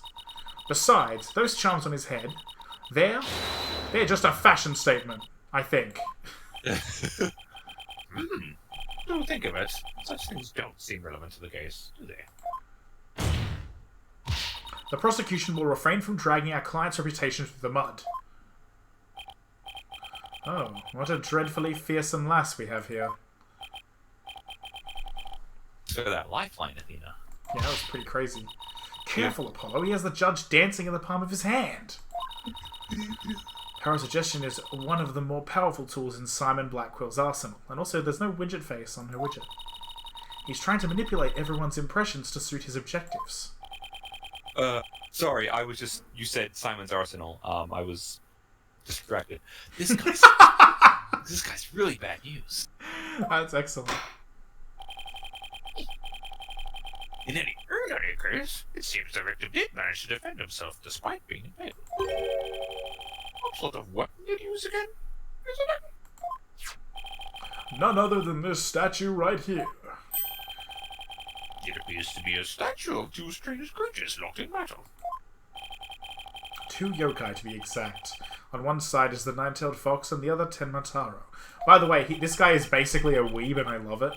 Besides, those charms on his head, they're just a fashion statement, I think. Don't think of it. Such things don't seem relevant to the case, do they? The prosecution will refrain from dragging our client's reputation through the mud. Oh, what a dreadfully fearsome lass we have here. So that lifeline, Athena. Yeah, that was pretty crazy. Careful, Apollo, he has the judge dancing in the palm of his hand. Power suggestion is one of the more powerful tools in Simon Blackquill's arsenal, and also there's no widget face on her widget. He's trying to manipulate everyone's impressions to suit his objectives. Sorry, I was just... You said Simon's Arsenal. I was distracted. This guy's... this guy's really bad news. That's excellent. In any... In any case, it seems the victim did manage to defend himself despite being impaled. What sort of weapon did he use again? Isn't it? None other than this statue right here. It appears to be a statue of two strange creatures locked in metal. 2 yokai to be exact. On one side is the nine-tailed fox and the other Ten Mataro. By the way, this guy is basically a weeb and I love it.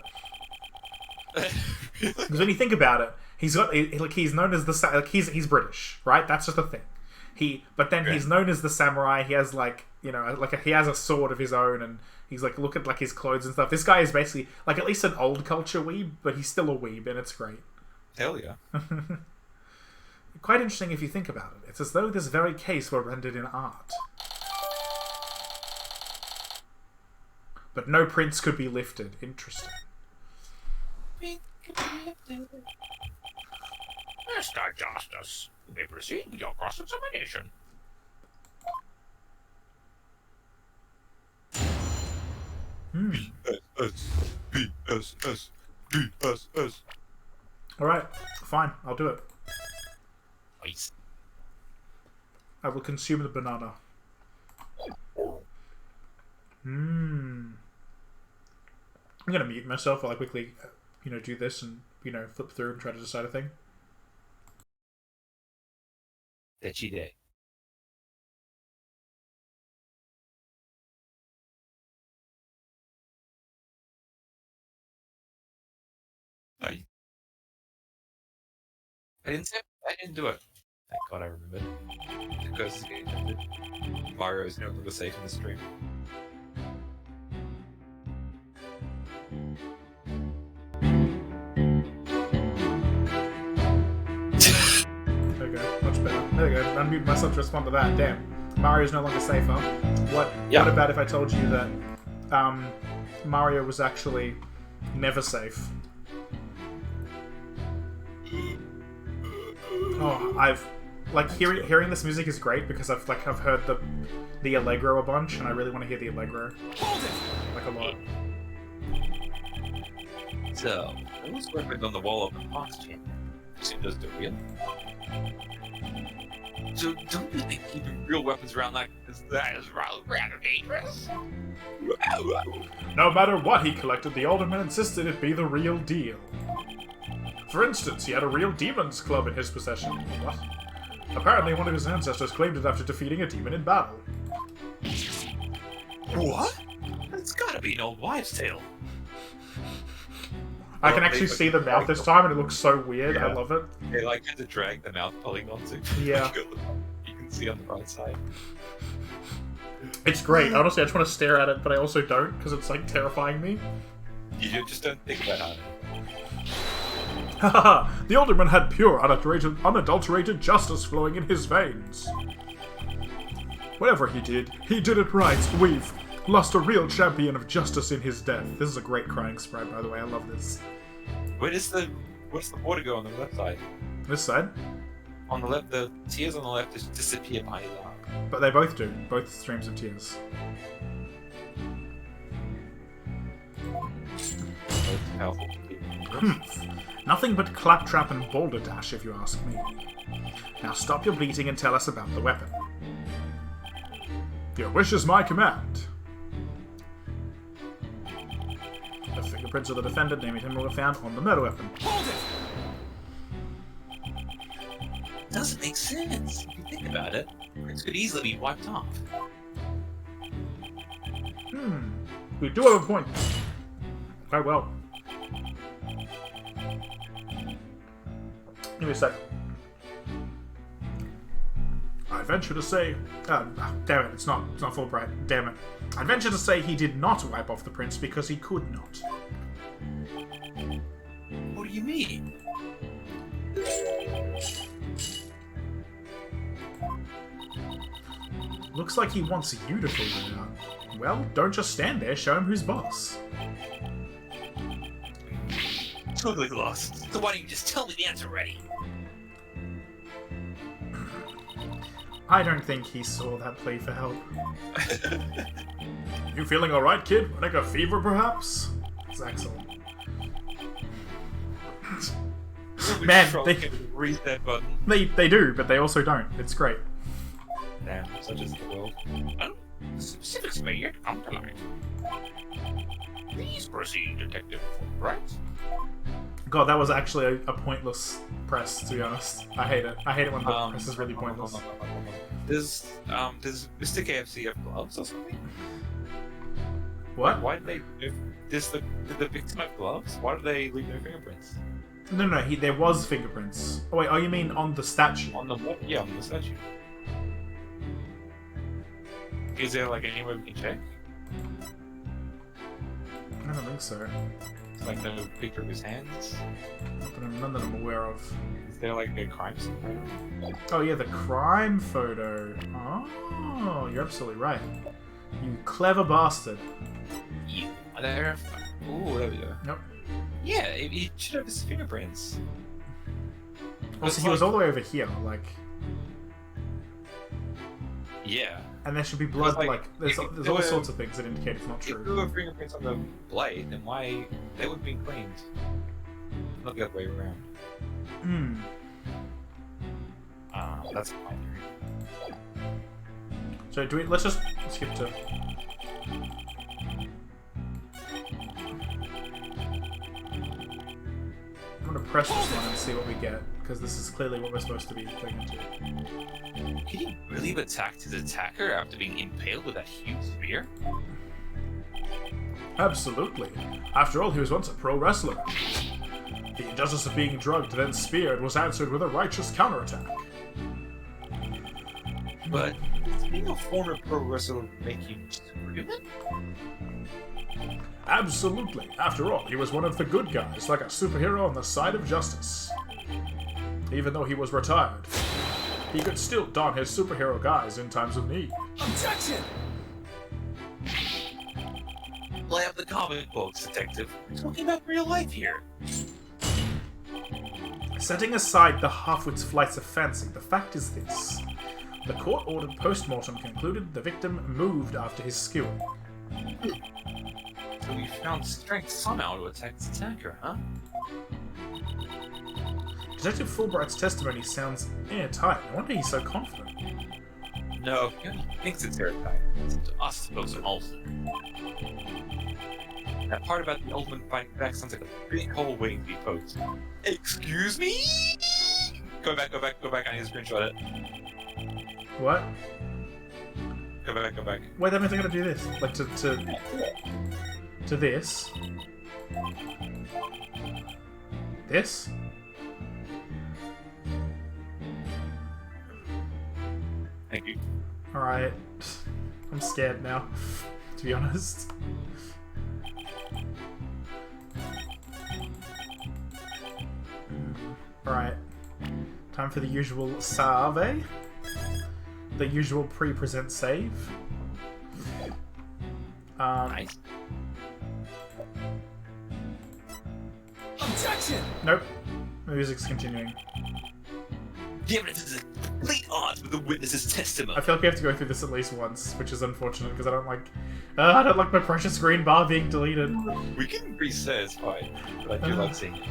Because when you think about it, he's known as the he's British, right? That's just a thing. But then he's known as the samurai. He has he has a sword of his own, and he's like, look at like his clothes and stuff. This guy is basically like at least an old culture weeb, but he's still a weeb, and it's great. Hell yeah. Quite interesting if you think about it. It's as though this very case were rendered in art. But no prints could be lifted. Interesting. Mr. Justice, you may proceed with your cross-examination. B-S-S-B-S-S-B-S-S. Alright, fine, I'll do it. Ice. I will consume the banana. I'm gonna mute myself while I quickly, do this and, flip through and try to decide a thing. Tetchy day. I didn't do it. Thank God I remembered. Because Mario is no longer safe in the stream. There we go, much better. There we go, unmute myself to respond to that. Damn. Mario's no longer safe, huh? What about if I told you that Mario was actually never safe? Oh, I've hearing this music is great because I've heard the Allegro a bunch and I really want to hear the Allegro. Like a lot. So, who's weapons on the wall of the box chamber? She does the real. So don't you think keeping real weapons around that is rather dangerous? No matter what he collected, the alderman insisted it be the real deal. For instance, he had a real demon's club in his possession. What? Apparently one of his ancestors claimed it after defeating a demon in battle. What? It's gotta be an old wives' tale. I can actually see the mouth this time and it looks so weird. Yeah. I love it. They had to drag the mouth polygons. Yeah. You can see on the right side. It's great. Honestly, I just want to stare at it, but I also don't because it's terrifying me. You just don't think about it. Haha, the alderman had pure, unadulterated justice flowing in his veins. Whatever he did it right. We've lost a real champion of justice in his death. This is a great crying sprite, by the way. I love this. Where's the water go on the left side? This side? On the left, the tears on the left just disappear behind his arm. But they both do. Both streams of tears. Most powerful people. Nothing but claptrap and boulder dash, if you ask me. Now stop your bleating and tell us about the weapon. Your wish is my command. The fingerprints of the defendant named him were found on the murder weapon. Doesn't make sense. If you think about it, prints could easily be wiped off. We do have a point. Quite well. Give me a sec. I venture to say... damn it, it's not Fulbright. Damn it. I venture to say he did not wipe off the prints because he could not. What do you mean? Looks like he wants you to figure it out. Well, don't just stand there, show him who's boss. Totally lost. So why don't you just tell me the answer already? I don't think he saw that plea for help. You feeling alright, kid? Running a fever, perhaps? It's excellent. Man, they reset button. They do, but they also don't. It's great. Damn, such is the world. The specifics may yet come to light. Please proceed, Detective Fulbright. God, that was actually a pointless press, to be honest. I hate it. I hate it when the press is really pointless. Does Mr. KFC have gloves or something? What? Why did they? Did the victim have gloves? Why did they leave no fingerprints? No, there was fingerprints. Oh wait, you mean on the statue? On the what? Yeah, on the statue. Is there any way we can check? I don't think so. It's no picture of his hands. None that I'm aware of. Is there a crime scene photo? Oh yeah, the crime photo. Oh, you're absolutely right. You clever bastard. Yeah. There. Ooh, there we go. Yep. Yeah, he should have his fingerprints. Also, he was all the way over here, Yeah. And there should be blood, there's all were, sorts of things that indicate it's not true. If there were fingerprints on the blade, then why they would have been cleaned? Not the other way around. That's fine. So do we? Let's just skip to. I'm gonna press this one and see what we get, because this is clearly what we're supposed to be going into. Can he really have attacked his attacker after being impaled with that huge spear? Absolutely. After all, he was once a pro wrestler. The injustice of being drugged, then speared, was answered with a righteous counterattack. But does being a former pro wrestler make you superhuman? Absolutely. After all, he was one of the good guys, like a superhero on the side of justice. Even though he was retired, he could still don his superhero guise in times of need. Objection! Play up the comic books, detective. We're talking about real life here. Setting aside the half-wit's flights of fancy, the fact is this. The court-ordered post-mortem concluded the victim moved after his skewer. So we found strength somehow to attack his attacker, huh? Detective Fulbright's testimony sounds airtight. No wonder he's so confident. No, he only thinks it's airtight. It's up to us to build some holes. That part about the ultimate fighting back sounds like a big hole waiting to be poked. Excuse me? Go back, I need to screenshot it. What? Go back. Wait, that means I gotta do this. Like, to this. This? Thank you. Alright. I'm scared now, to be honest. Alright. Time for the usual survey. The usual pre-present save. Nice. Objection! Nope. The music's continuing. The evidence is at complete odds with the witness's testimony. I feel like we have to go through this at least once, which is unfortunate because I don't like my precious green bar being deleted. We can reset, it's fine. But I do like seeing it.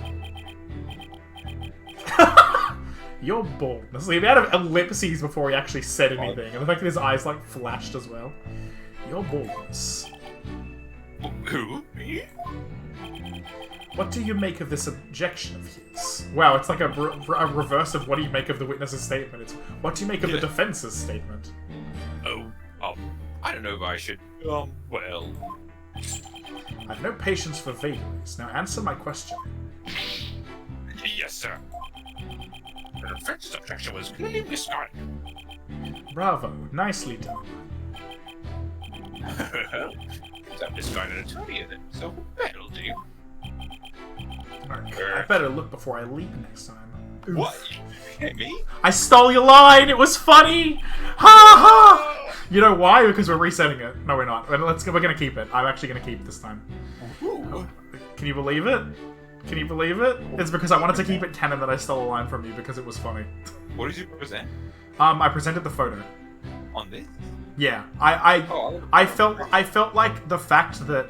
Your boldness. The amount of ellipses before he actually said anything, and the fact that his eyes like flashed as well. Your boldness. Who? Me? What do you make of this objection of his? Wow, it's like a reverse of what do you make of the witness's statement. It's what do you make of the defense's statement? Oh, I don't know if I should. Well. I've no patience for vagaries. Now answer my question. Yes, sir. The defense's objection was clearly misguided. Bravo. Nicely done. It's a misguided attorney in it, so that'll do. Alright, I better look before I leap next time. Oof. What? Hey, me? I stole your line! It was funny! Ha ha! You know why? Because we're resetting it. No, we're not. We're gonna keep it. I'm actually gonna keep it this time. Ooh. Can you believe it? Can you believe it? It's because I wanted to keep it canon that I stole a line from you because it was funny. What did you present? I presented the photo. On this? Yeah, I felt like the fact that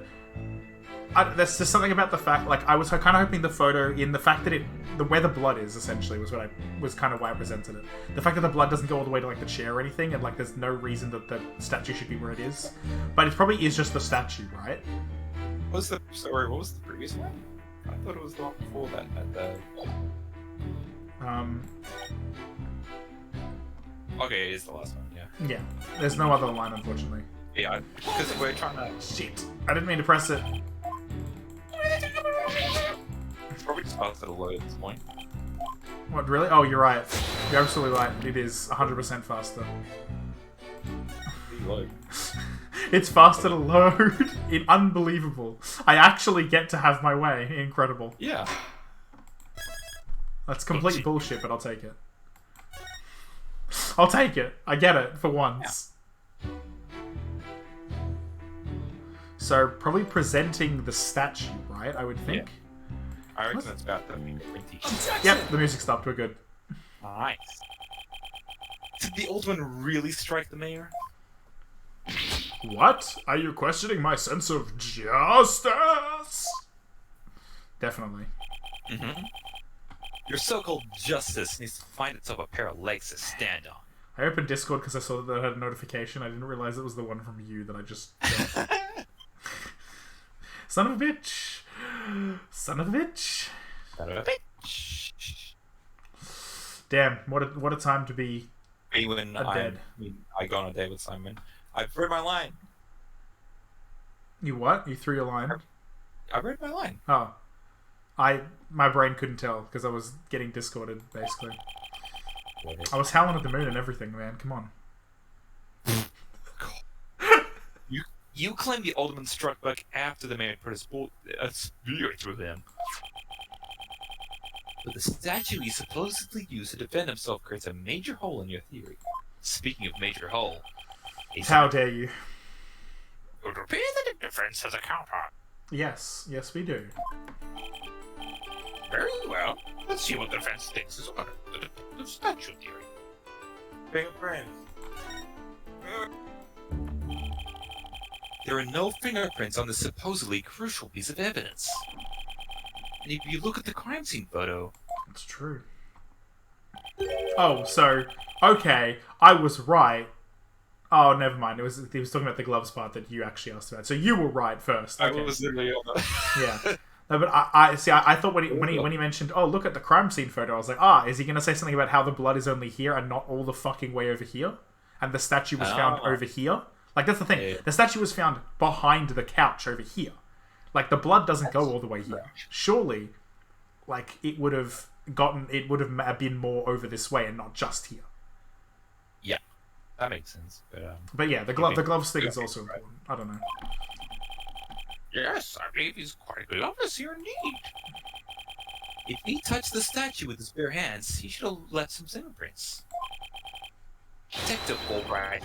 there's just something about the fact, like I was kind of hoping the photo in the fact that where the blood is essentially was kind of why I presented it. The fact that the blood doesn't go all the way to like the chair or anything, and like there's no reason that the statue should be where it is, but it probably is just the statue, right? What was the previous one? I thought it was the one before that. Okay, it is the last one. Yeah. Yeah. There's no other line, unfortunately. Yeah, because we're trying to. Shit! I didn't mean to press it. It's probably just faster to load at this point. What, really? Oh, you're right. You're absolutely right. It is 100% faster. Load. It's faster to load. Unbelievable. I actually get to have my way. Incredible. Yeah. That's complete bullshit, but I'll take it. I'll take it. I get it for once. Yeah. So, probably presenting the statue, right? I would think. Yeah. I reckon that's about the 20. Yep, the music stopped. We're good. Nice. Did the old one really strike the mayor? What? Are you questioning my sense of justice? Definitely. Mm-hmm. Your so-called justice needs to find itself a pair of legs to stand on. I opened Discord because I saw that I had a notification. I didn't realize it was the one from you that I just... Son of a bitch! Son of a bitch! Son of a bitch! Damn, what a time to be When dead. I go on a date with Simon, I've read my line. You what? You threw your line? I read my line. Oh. My brain couldn't tell because I was getting discorded, basically. I was howling at the moon and everything, man. Come on. You claim the alderman struck back after the man put a spear through him. But the statue he supposedly used to defend himself creates a major hole in your theory. Speaking of major hole... How dare you? It would appear that the defense has a counter. Yes, we do. Very well. Let's see what the defense thinks is about the statue theory. Fingerprints. There are no fingerprints on this supposedly crucial piece of evidence. And if you look at the crime scene photo... It's true. Oh, so... Okay, I was right. Oh, never mind. He was talking about the gloves part that you actually asked about. So you were right first. Okay. I was literally on that. Yeah. No, but I thought when he mentioned, oh, look at the crime scene photo, I was like, is he going to say something about how the blood is only here and not all the fucking way over here? And the statue was found over here? Like, that's the thing. Yeah. The statue was found behind the couch over here. Like, the blood doesn't go all the way here. Surely, like, it would have been more over this way and not just here. Yeah, that makes sense. But yeah, the gloves thing is also important. I don't know. Yes, I believe he's quite a good officer indeed. If he touched the statue with his bare hands, he should have left some fingerprints. Detective Fulbright,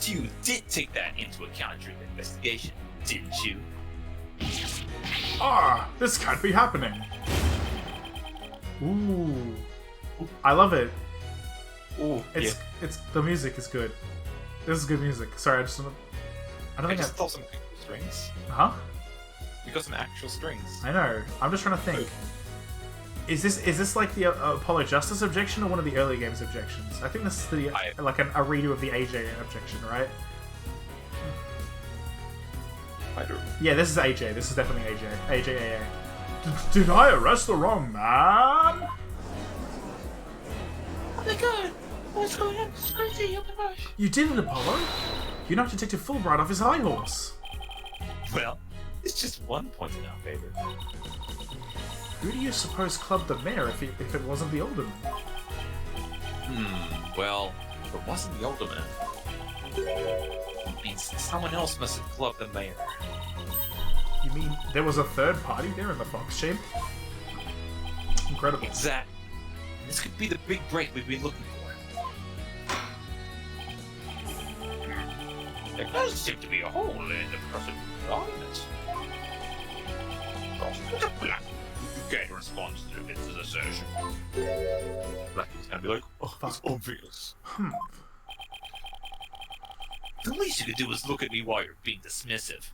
you did take that into account during the investigation, didn't you? This can't be happening. Ooh, I love it. Ooh, it's the music is good. This is good music. Sorry, I don't think I saw some actual strings. Huh? You got some actual strings. I know. I'm just trying to think. Is this like the Apollo Justice objection or one of the early games objections? I think this is the a redo of the AJ objection, right? I don't. Yeah, this is AJ. This is definitely AJ. AJAA. Did I arrest the wrong man? Oh my god! What's going on? It's crazy. Oh my gosh. You did it, Apollo. You knocked Detective Fulbright off his high horse. Well, it's just one point in our favor. Who do you suppose clubbed the mayor if it wasn't the alderman? Well, if it wasn't the alderman, it means someone else must have clubbed the mayor. You mean there was a third party there in the Fox chamber? Incredible. Exactly. This could be the big break we've been looking for. There does seem to be a hole in the prosecution documents. Prosecutor Black, you can't respond to the defense's assertion. Blackie's gonna be like, it's obvious. The least you could do is look at me while you're being dismissive.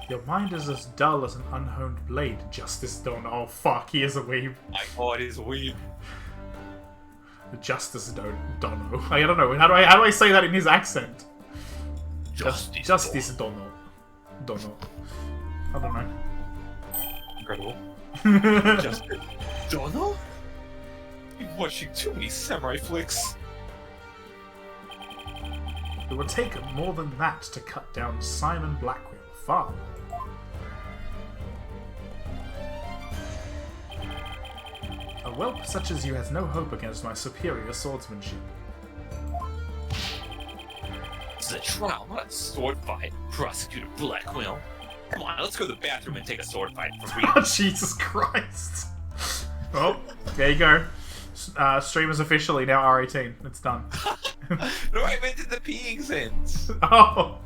Your mind is as dull as an unhoned blade, Justice Don. Oh fuck, he is a weeb. My god, he's a weeb. Justice Dono. I don't know. How do I say that in his accent? Justice Dono. I don't know. Incredible. Justice Dono? You're watching too many samurai flicks. It would take more than that to cut down Simon Blackquill. Far. A whelp such as you has no hope against my superior swordsmanship. This is a trial, not a sword fight, Prosecutor Blackquill. Come on, let's go to the bathroom and take a sword fight for real. Oh, Jesus Christ. Well, there you go. Stream is officially now R18. It's done. No, I meant in the peeing sense. Oh.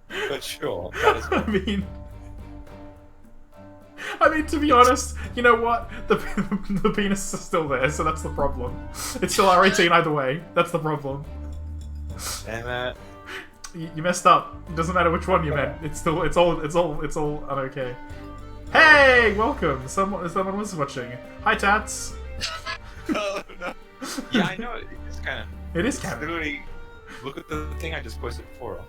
But sure, that is good. I mean, to be honest, you know what? The penis is still there, so that's the problem. It's still R18 either way. That's the problem. Damn it. You messed up. It doesn't matter which one you meant. It's all okay. Hey, welcome. Someone was watching. Hi, Tats. Oh no. Yeah, I know. It's kind of. It is It's canon. literally. Look at the thing I just posted before.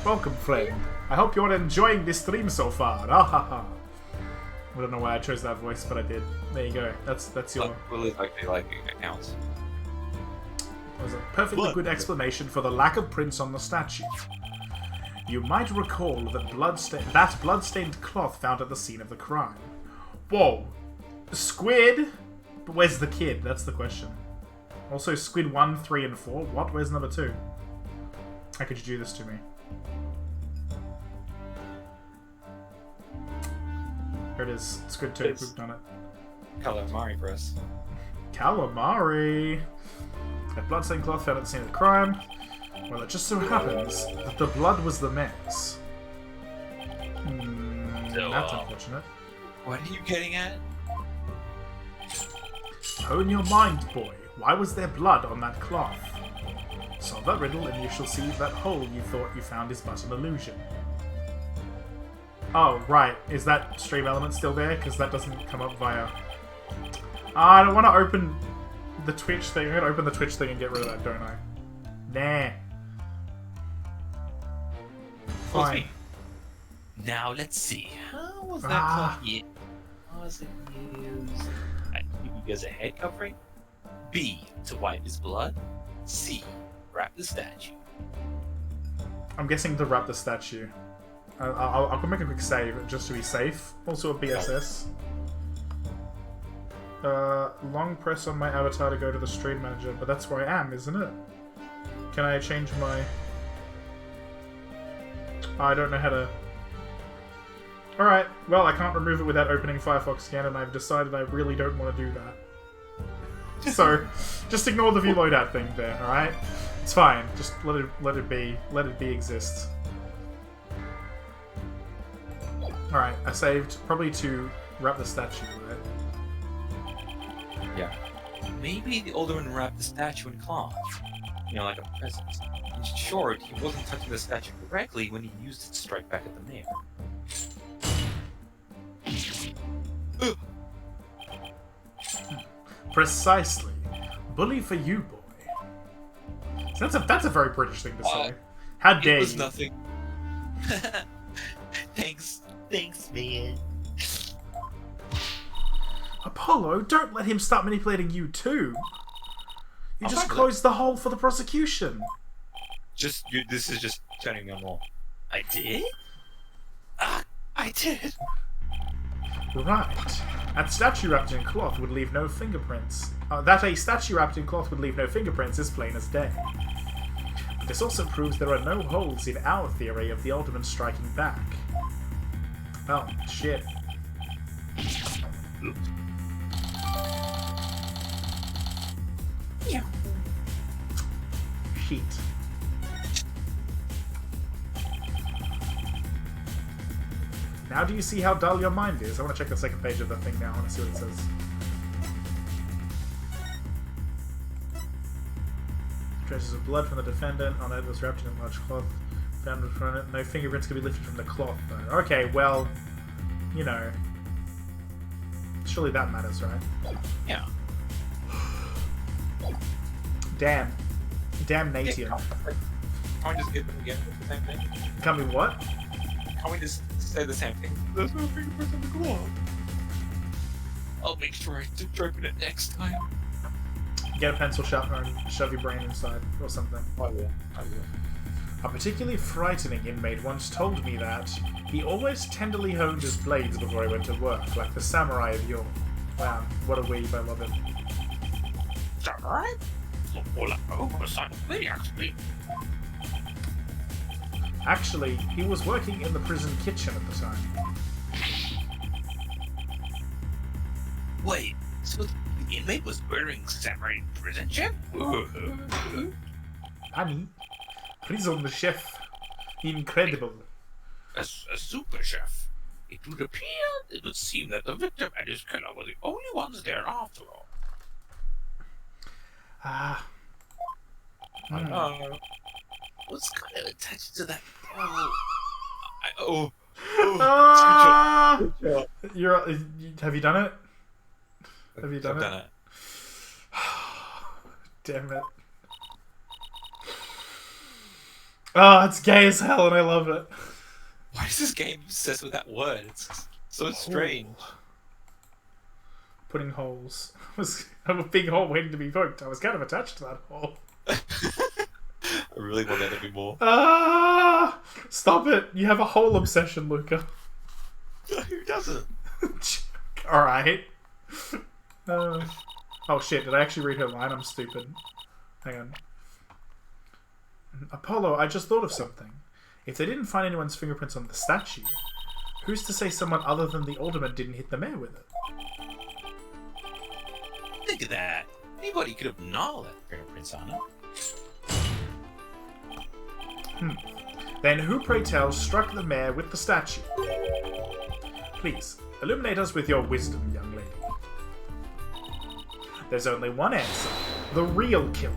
Welcome, friend. I hope you're enjoying this stream so far. Ah, ha, ha. I don't know why I chose that voice, but I did. There you go. That's your. Blackquill is like they like accounts. Was a perfectly Blood. good explanation for the lack of prints on the statue. You might recall that blood-stained cloth found at the scene of the crime. Whoa, Squid. But where's the kid? That's the question. Also, Squid 1, 3, and 4. What? Where's number 2? How could you do this to me? Here it is. Squid 2. We've done it. Calamari press. Calamari. A bloodstained cloth found at the scene of the crime. Well, it just so happens that the blood was the mess. That's unfortunate. What are you getting at? Hone your mind, boy. Why was there blood on that cloth? Solve that riddle and you shall see that hole you thought you found is but an illusion. Oh, right. Is that stream element still there? Because that doesn't come up via... I don't want to open the Twitch thing. I'm going to open the Twitch thing and get rid of that, don't I? Nah. Fine. Now let's see. How was that Ah. cloth used? Was it used? As a head covering? B. To wipe his blood? C. Wrap the statue. I'm guessing to wrap the statue. I'll make a quick save just to be safe. Also a BSS. Long press on my avatar to go to the stream manager, but that's where I am, isn't it? Can I change my... I don't know how to... Alright, well, I can't remove it without opening Firefox again, and I've decided I really don't want to do that. So, just ignore the view loadout thing there, alright? It's fine. Just let it be. Let it be exist. Alright, I saved probably to wrap the statue, right? Yeah. Maybe the alderman wrapped the statue in cloth. You know, like a present. In short, he wasn't touching the statue correctly when he used it to strike back at the mayor. Precisely. Bully for you, boy. So that's a very British thing to say. How dare It was you? nothing. Thanks, man. Apollo, don't let him start manipulating you too. You I'll just find closed the hole for the prosecution. This is just turning me on more. I did? I did. Right. A statue wrapped in cloth would leave no fingerprints. That a statue wrapped in cloth would leave no fingerprints is plain as day. But this also proves there are no holes in our theory of the alderman striking back. Oh, shit. Yeah. Shit. Now do you see how dull your mind is? I want to check the second page of the thing now. I want to see what it says. Traces of blood from the defendant on it was wrapped in a large cloth. Found in front of it. No fingerprints could be lifted from the cloth, though. Okay, well, you know. Surely that matters, right? Yeah. Damn. Damnation. Can't we just get them again with the same thing? Can't be what? Can't we just say the same thing? There's no fingerprints on the glove. I'll make sure I open it next time. Get a pencil sharpener and shove your brain inside, or something. I will. A particularly frightening inmate once told me that he always tenderly honed his blades before he went to work, like the samurai of yore. Wow, what a weeb, I love it. Samurai? Well, oversight of me, actually. Actually, he was working in the prison kitchen at the time. Wait, so the inmate was wearing samurai prison chef? Honey, prison chef. Incredible. As a super chef, it would seem that the victim and his killer were the only ones there after all. Ah. What's kind of attached to that bro? Ah! Screenshot. Have you done it? Have you I've done done it? it. Damn it. Oh, it's gay as hell and I love it. Why is this game obsessed with that word? It's so strange. Putting holes. I'm a big hole waiting to be poked. I was kind of attached to that hole. I really want there to be more. Ah! Stop it. You have a hole obsession, Luca. Who doesn't? Alright. Oh shit, did I actually read her line? I'm stupid. Hang on. Apollo, I just thought of something. If they didn't find anyone's fingerprints on the statue, who's to say someone other than the alderman didn't hit the mayor with it? Think of that. Anybody could have gnawed that fingerprints on it. Then who, pray tell, struck the mayor with the statue? Please, illuminate us with your wisdom, young lady. There's only one answer. The real killer.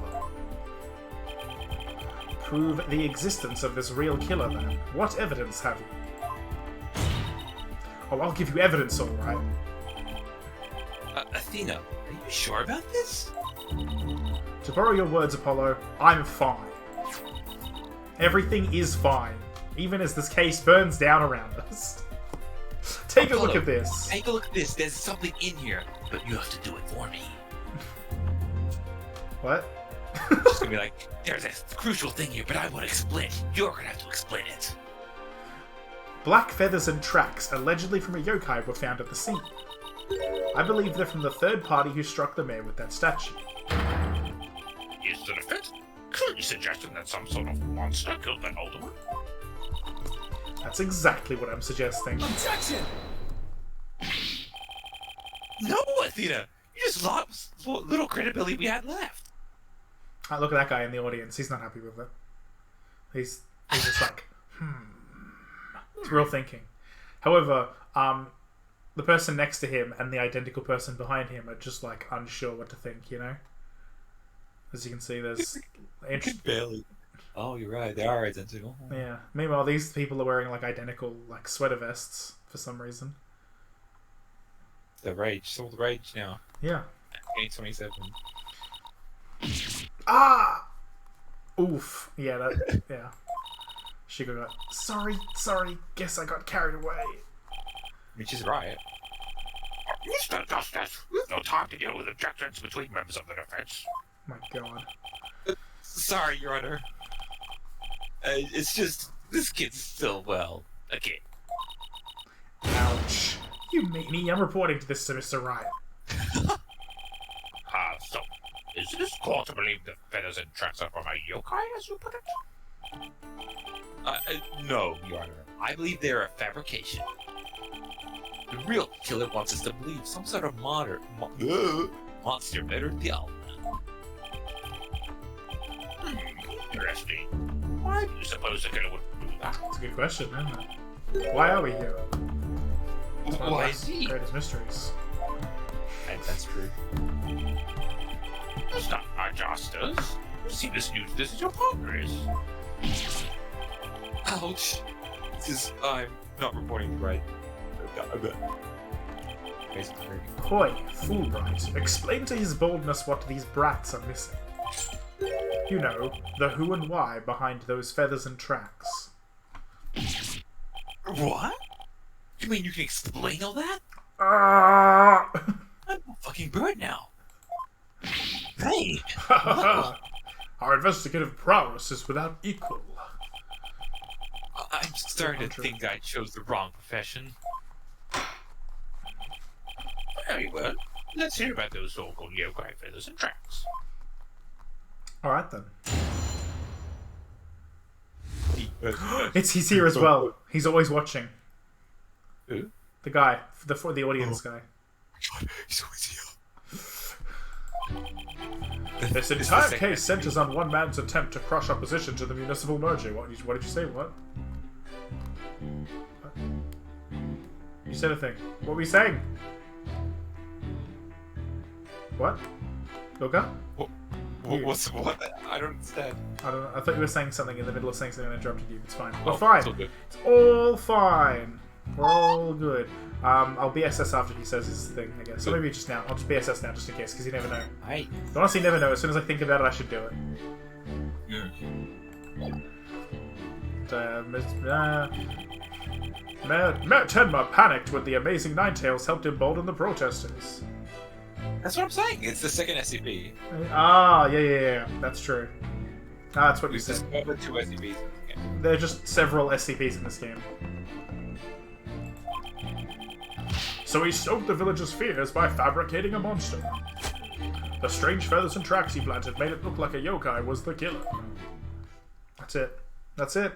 Prove the existence of this real killer, then. What evidence have you? Oh, I'll give you evidence, alright. Athena, are you sure about this? To borrow your words, Apollo, I'm fine. Everything is fine, even as this case burns down around us. Take a look at this. Take a look at this. There's something in here, but you have to do it for me. What? Just gonna be like, there's a crucial thing here, but I won't explain it. You're gonna have to explain it. Black feathers and tracks, allegedly from a yokai, were found at the scene. I believe they're from the third party who struck the mayor with that statue. Is the defense clearly suggesting that some sort of monster killed that alderman? That's exactly what I'm suggesting. Objection! No, Athena! You just lost what little credibility we had left. Look at that guy in the audience. He's not happy with it. He's just like, It's real thinking. However, the person next to him and the identical person behind him are just like unsure what to think, you know? As you can see, there's... Barely. Oh, you're right. They are identical. Yeah. Meanwhile, these people are wearing like identical like sweater vests for some reason. The rage. Still the rage now. Yeah. 827. Ah! Oof. Yeah, that... Yeah. She got... Sorry. Guess I got carried away. Which is right. Mr. Justice, we've no time to deal with objections between members of the defense. My god. Sorry, Your Honor. It's just, this kid's still, well, a kid. Ouch. You meanie. I'm reporting to this to Mr. Ryan. So, is this court to believe the feathers and tracks are from a yokai, as you put it? No, Your Honor. I believe they're a fabrication. The real killer wants us to believe some sort of monster murdered the alderman. Interesting. Why do you suppose the killer would do that? That's a good question, isn't it? Why are we here? It's one of Why life's is he? greatest mysteries. That's true. It's not my justice. You seem as new to this as your partner is. Ouch. I'm not reporting right. Hoy, Fulbright, explain to his boldness what these brats are missing. You know, the who and why behind those feathers and tracks. What? You mean you can explain all that? Ah! I'm a fucking bird now. Hey! Our investigative prowess is without equal. I'm starting to think I chose the wrong profession. Very well. Let's hear about those so-called yokai feathers and tracks. Alright then. He's here as well. He's always watching. Who? The guy. The audience guy. He's always here. This entire case centers on one man's attempt to crush opposition to the municipal merger. What did you say? What? You said a thing. What were you saying? What? Luca? What? I don't understand. I don't know. I thought you were saying something in the middle of saying something and I interrupted you. It's fine. We're Oh, fine. it's all good. It's all fine. We're all good. I'll BSS after he says his thing, I guess. So maybe just now. I'll just BSS now just in case, because you never know. Hey. I honestly never know. As soon as I think about it, I should do it. Mayor Tenma panicked when the amazing Ninetales helped embolden the protesters. That's what I'm saying. It's the second SCP. Ah, yeah. That's true. Ah, that's what you We've said. discovered 2 SCPs. There are just several SCPs in this game. So he stoked the villagers' fears by fabricating a monster. The strange feathers and tracks he planted made it look like a yokai was the killer. That's it. That's it.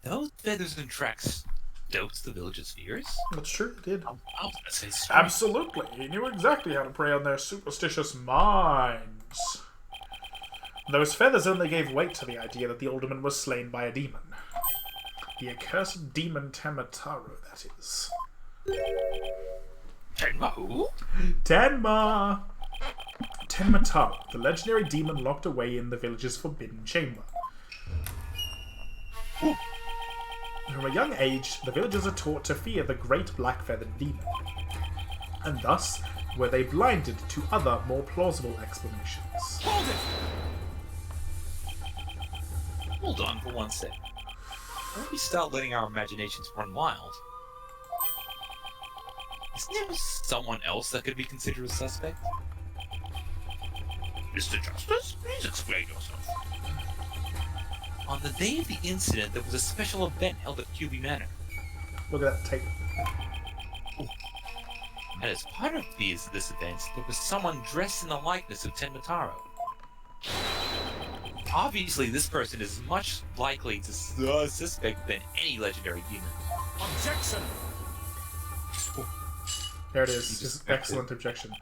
Those feathers and tracks stoked the villagers' fears? That's true, he did. I was gonna say so. Absolutely. He knew exactly how to prey on their superstitious minds. Those feathers only gave weight to the idea that the alderman was slain by a demon. The accursed demon Temataro, that is. Tenma who? Tenma! Tenmataro, the legendary demon locked away in the village's forbidden chamber. From a young age, the villagers are taught to fear the great black-feathered demon. And thus, were they blinded to other, more plausible explanations. Hold it! Hold on for one sec. Why don't we start letting our imaginations run wild? Isn't there someone else that could be considered a suspect? Mr. Justice, please explain yourself. On the day of the incident, there was a special event held at QB Manor. Look at that tape. And as part of this event, there was someone dressed in the likeness of Tenmataro. Obviously, this person is much likely to suspect than any legendary demon. Objection! There it is. His excellent objection.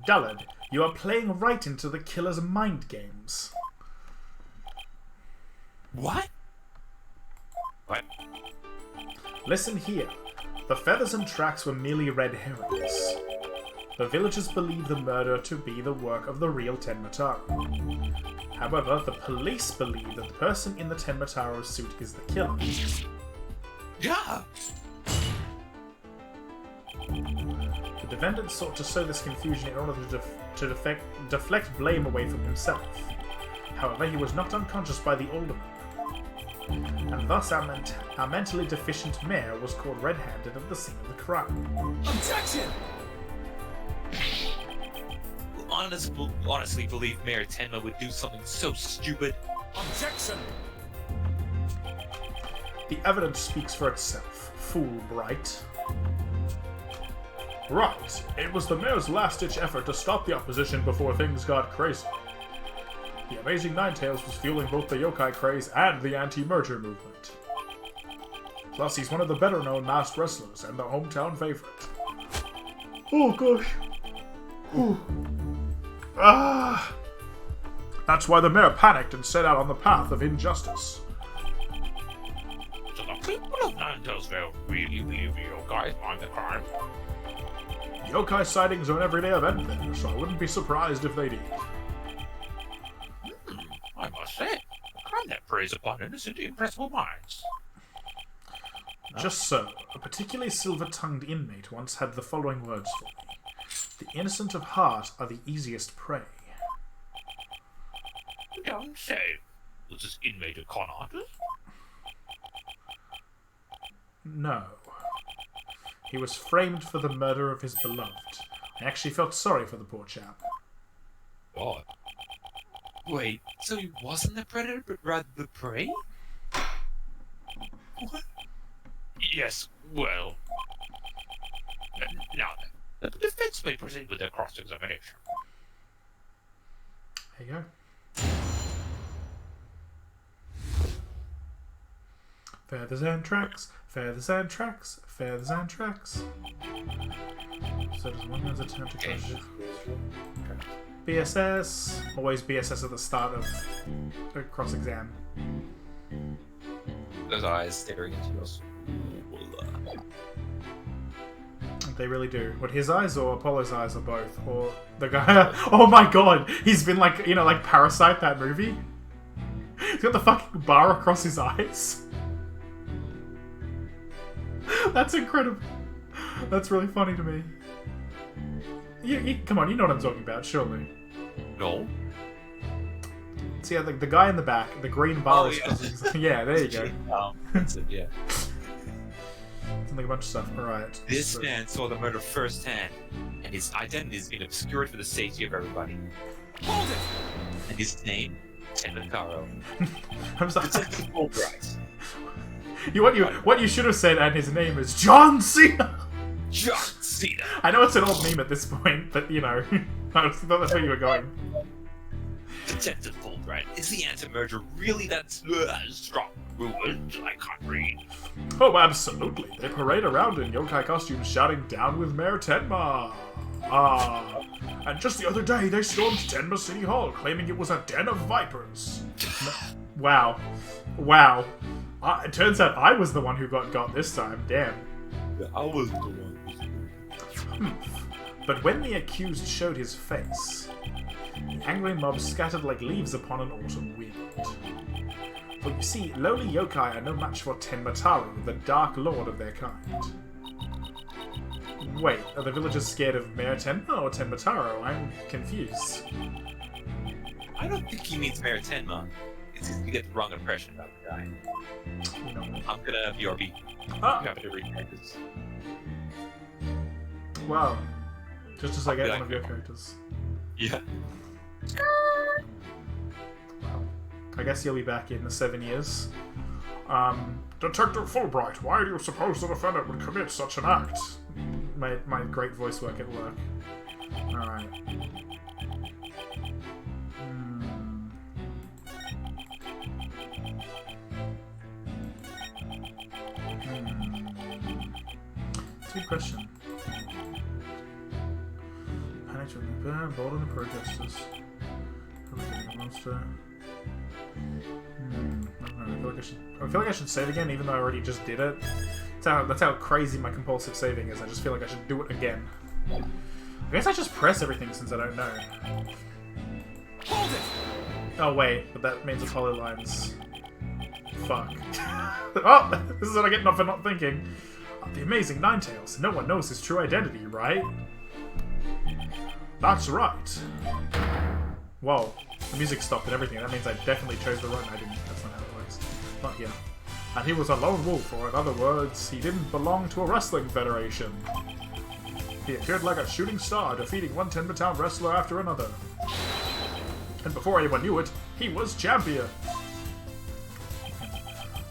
Dullard, you are playing right into the killer's mind games. What? What? Listen here. The feathers and tracks were merely red herrings. The villagers believe the murder to be the work of the real Tenmataro. However, the police believe that the person in the Tenmataro suit is the killer. Yeah! The defendant sought to sow this confusion in order to deflect blame away from himself. However, he was knocked unconscious by the alderman. And thus our mentally deficient mayor was caught red-handed at the scene of the crime. Objection! Honestly believe Mayor Tenma would do something so stupid. Objection! The evidence speaks for itself, fool bright. Right, it was the mayor's last-ditch effort to stop the opposition before things got crazy. The amazing Ninetales was fueling both the yokai craze and the anti-merger movement. Plus, he's one of the better-known masked wrestlers and the hometown favorite. Oh gosh. That's why the mayor panicked and set out on the path of injustice. So the people of Ninetales really believe the yokai behind the crime? Yokai sightings are an everyday event there, so I wouldn't be surprised if they did. I must say, a crime that preys upon innocent, impressible minds. Just so, a particularly silver-tongued inmate once had the following words for me. The innocent of heart are the easiest prey. You don't say. Was this inmate a con artist? No. He was framed for the murder of his beloved. I actually felt sorry for the poor chap. God. Wait, so he wasn't the predator, but rather the prey? What? Yes, well. Now then, the defense may proceed with their cross-examination. There you go. Feathers and tracks, feathers and tracks, feathers and tracks. So does one man's attempt to crush it? BSS. Always BSS at the start of a cross-exam. Those eyes staring into us. They really do. What, his eyes or Apollo's eyes or both? Or the guy... Oh my god! He's been like, you know, like Parasite, that movie? He's got the fucking bar across his eyes. That's incredible. That's really funny to me. Come on, you know what I'm talking about, surely. No. See, the guy in the back, the green bar is... Yeah, there you go. That's it, yeah. Something, a bunch of stuff. Alright. This man saw the murder firsthand, and his identity has been obscured for the safety of everybody. Hold it! And his name, Tenmataro. I'm sorry. Detective Fulbright. What you should have said, and his name is John Cena! John Cena! I know it's an old meme at this point, but, you know, I thought that's where you were going. Detective Fulbright, is the anti-merger really that strong? I can't read. Oh, absolutely. They parade around in yokai costumes shouting, "Down with Mayor Tenma!" And just the other day, they stormed Tenma City Hall, claiming it was a den of vipers. Wow. Wow. It turns out I was the one who got this time. Damn. I was the one. But when the accused showed his face, the angry mob scattered like leaves upon an autumn wind. For you see, lowly yokai are no match for Tenmataro, the dark lord of their kind. Wait, are the villagers scared of Mayor Tenma or Tenmataro? I'm confused. I don't think he means Mayor Tenma. It's easy to get the wrong impression about the guy. No. I'm gonna BRB. Ah! You have to read this. Wow. Just as I get one of your characters. Yeah. I guess you'll be back in 7 years. Detective Fulbright, why do you suppose the defendant would commit such an act? My great voice work at work. Alright. It's a good question. Panic to the bold on the protesters. Monster. I feel like I should save again, even though I already just did it. That's how crazy my compulsive saving is. I just feel like I should do it again. I guess I just press everything since I don't know. Hold it! Oh wait, but that means the polylines. Fuck. Oh, this is what I get for not thinking. The amazing Ninetales. No one knows his true identity, right? That's right. Whoa. The music stopped and everything. That means I definitely chose the right. I didn't. That's not how it works. But yeah. And he was a lone wolf, or in other words, he didn't belong to a wrestling federation. He appeared like a shooting star, defeating one Tenma wrestler after another. And before anyone knew it, he was champion.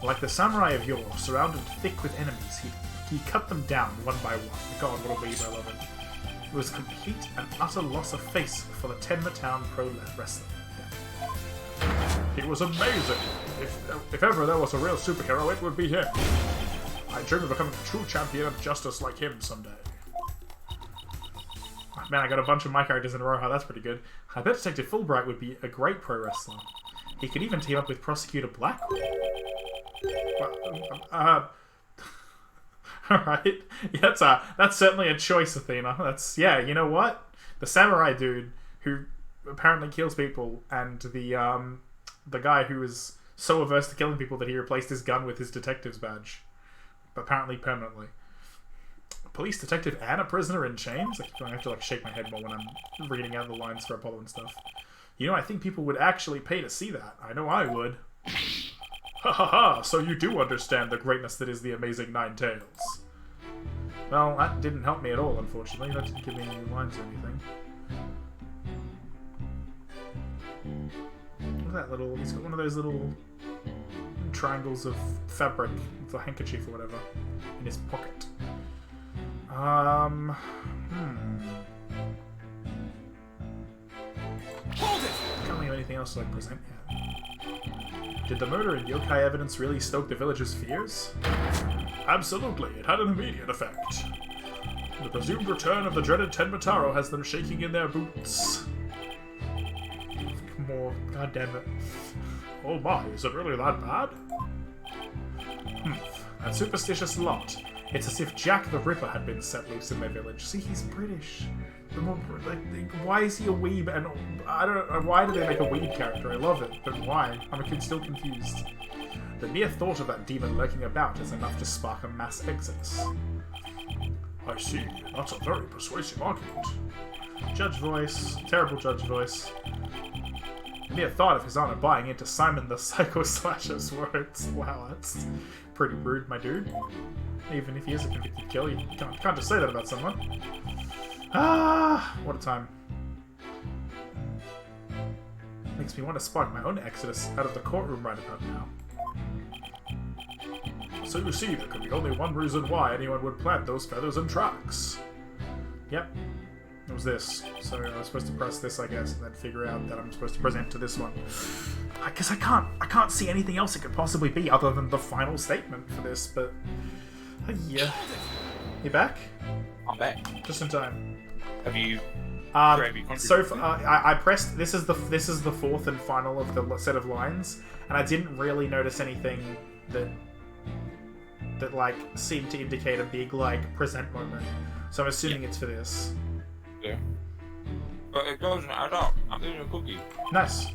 Like the samurai of yore, surrounded thick with enemies, he cut them down one by one. God, what a weeb, I love it. It was complete and utter loss of face for the Tenma pro wrestler. It was amazing. If ever there was a real superhero, it would be him. I dream of becoming a true champion of justice like him someday. Oh, man, I got a bunch of my characters in a row. That's pretty good. I bet Detective Fulbright would be a great pro wrestler. He could even team up with Prosecutor Blackquill. Alright. Yeah, that's certainly a choice, Athena. Yeah, you know what? The samurai dude who apparently kills people, and the guy who is so averse to killing people that he replaced his gun with his detective's badge. Apparently permanently. Police detective and a prisoner in chains? I have to like shake my head more when I'm reading out the lines for Apollo and stuff. You know, I think people would actually pay to see that. I know I would. Ha ha ha, so you do understand the greatness that is the amazing Ninetales. Well, that didn't help me at all, unfortunately. That didn't give me any lines or anything. What's that little... He's got one of those little triangles of fabric with a handkerchief or whatever in his pocket. Hold it! Can't think of anything else to like present yet. Did the murder and yokai evidence really stoke the villagers' fears? Absolutely, it had an immediate effect. The presumed return of the dreaded Tenma has them shaking in their boots. More, god damn it. Oh my, is it really that bad? That superstitious lot. It's as if Jack the Ripper had been set loose in their village. See, he's British. The more, why is he a weeb? And I don't know, why do they make a weeb character? I love it, but why? I'm still confused. The mere thought of that demon lurking about is enough to spark a mass exodus. I see. That's a very persuasive argument. Judge voice. Terrible judge voice. The mere thought of His Honor buying into Simon the Psycho Slasher's words. Wow, that's pretty rude, my dude. Even if he is a convicted killer, you can't just say that about someone. Ah, what a time. Makes me want to spark my own exodus out of the courtroom right about now. So you see, there could be only one reason why anyone would plant those feathers and tracks. Yep. It was this. So I was supposed to press this, I guess, and then figure out that I'm supposed to present to this one. Because I can't see anything else it could possibly be other than the final statement for this, but... yeah. You back? I'm back. Just in time. Have you... so far, I pressed... This is the fourth and final of the set of lines, and I didn't really notice anything that like seemed to indicate a big like present moment. So I'm assuming it's for this. Yeah. But it doesn't add up. I'm eating a cookie. Nice.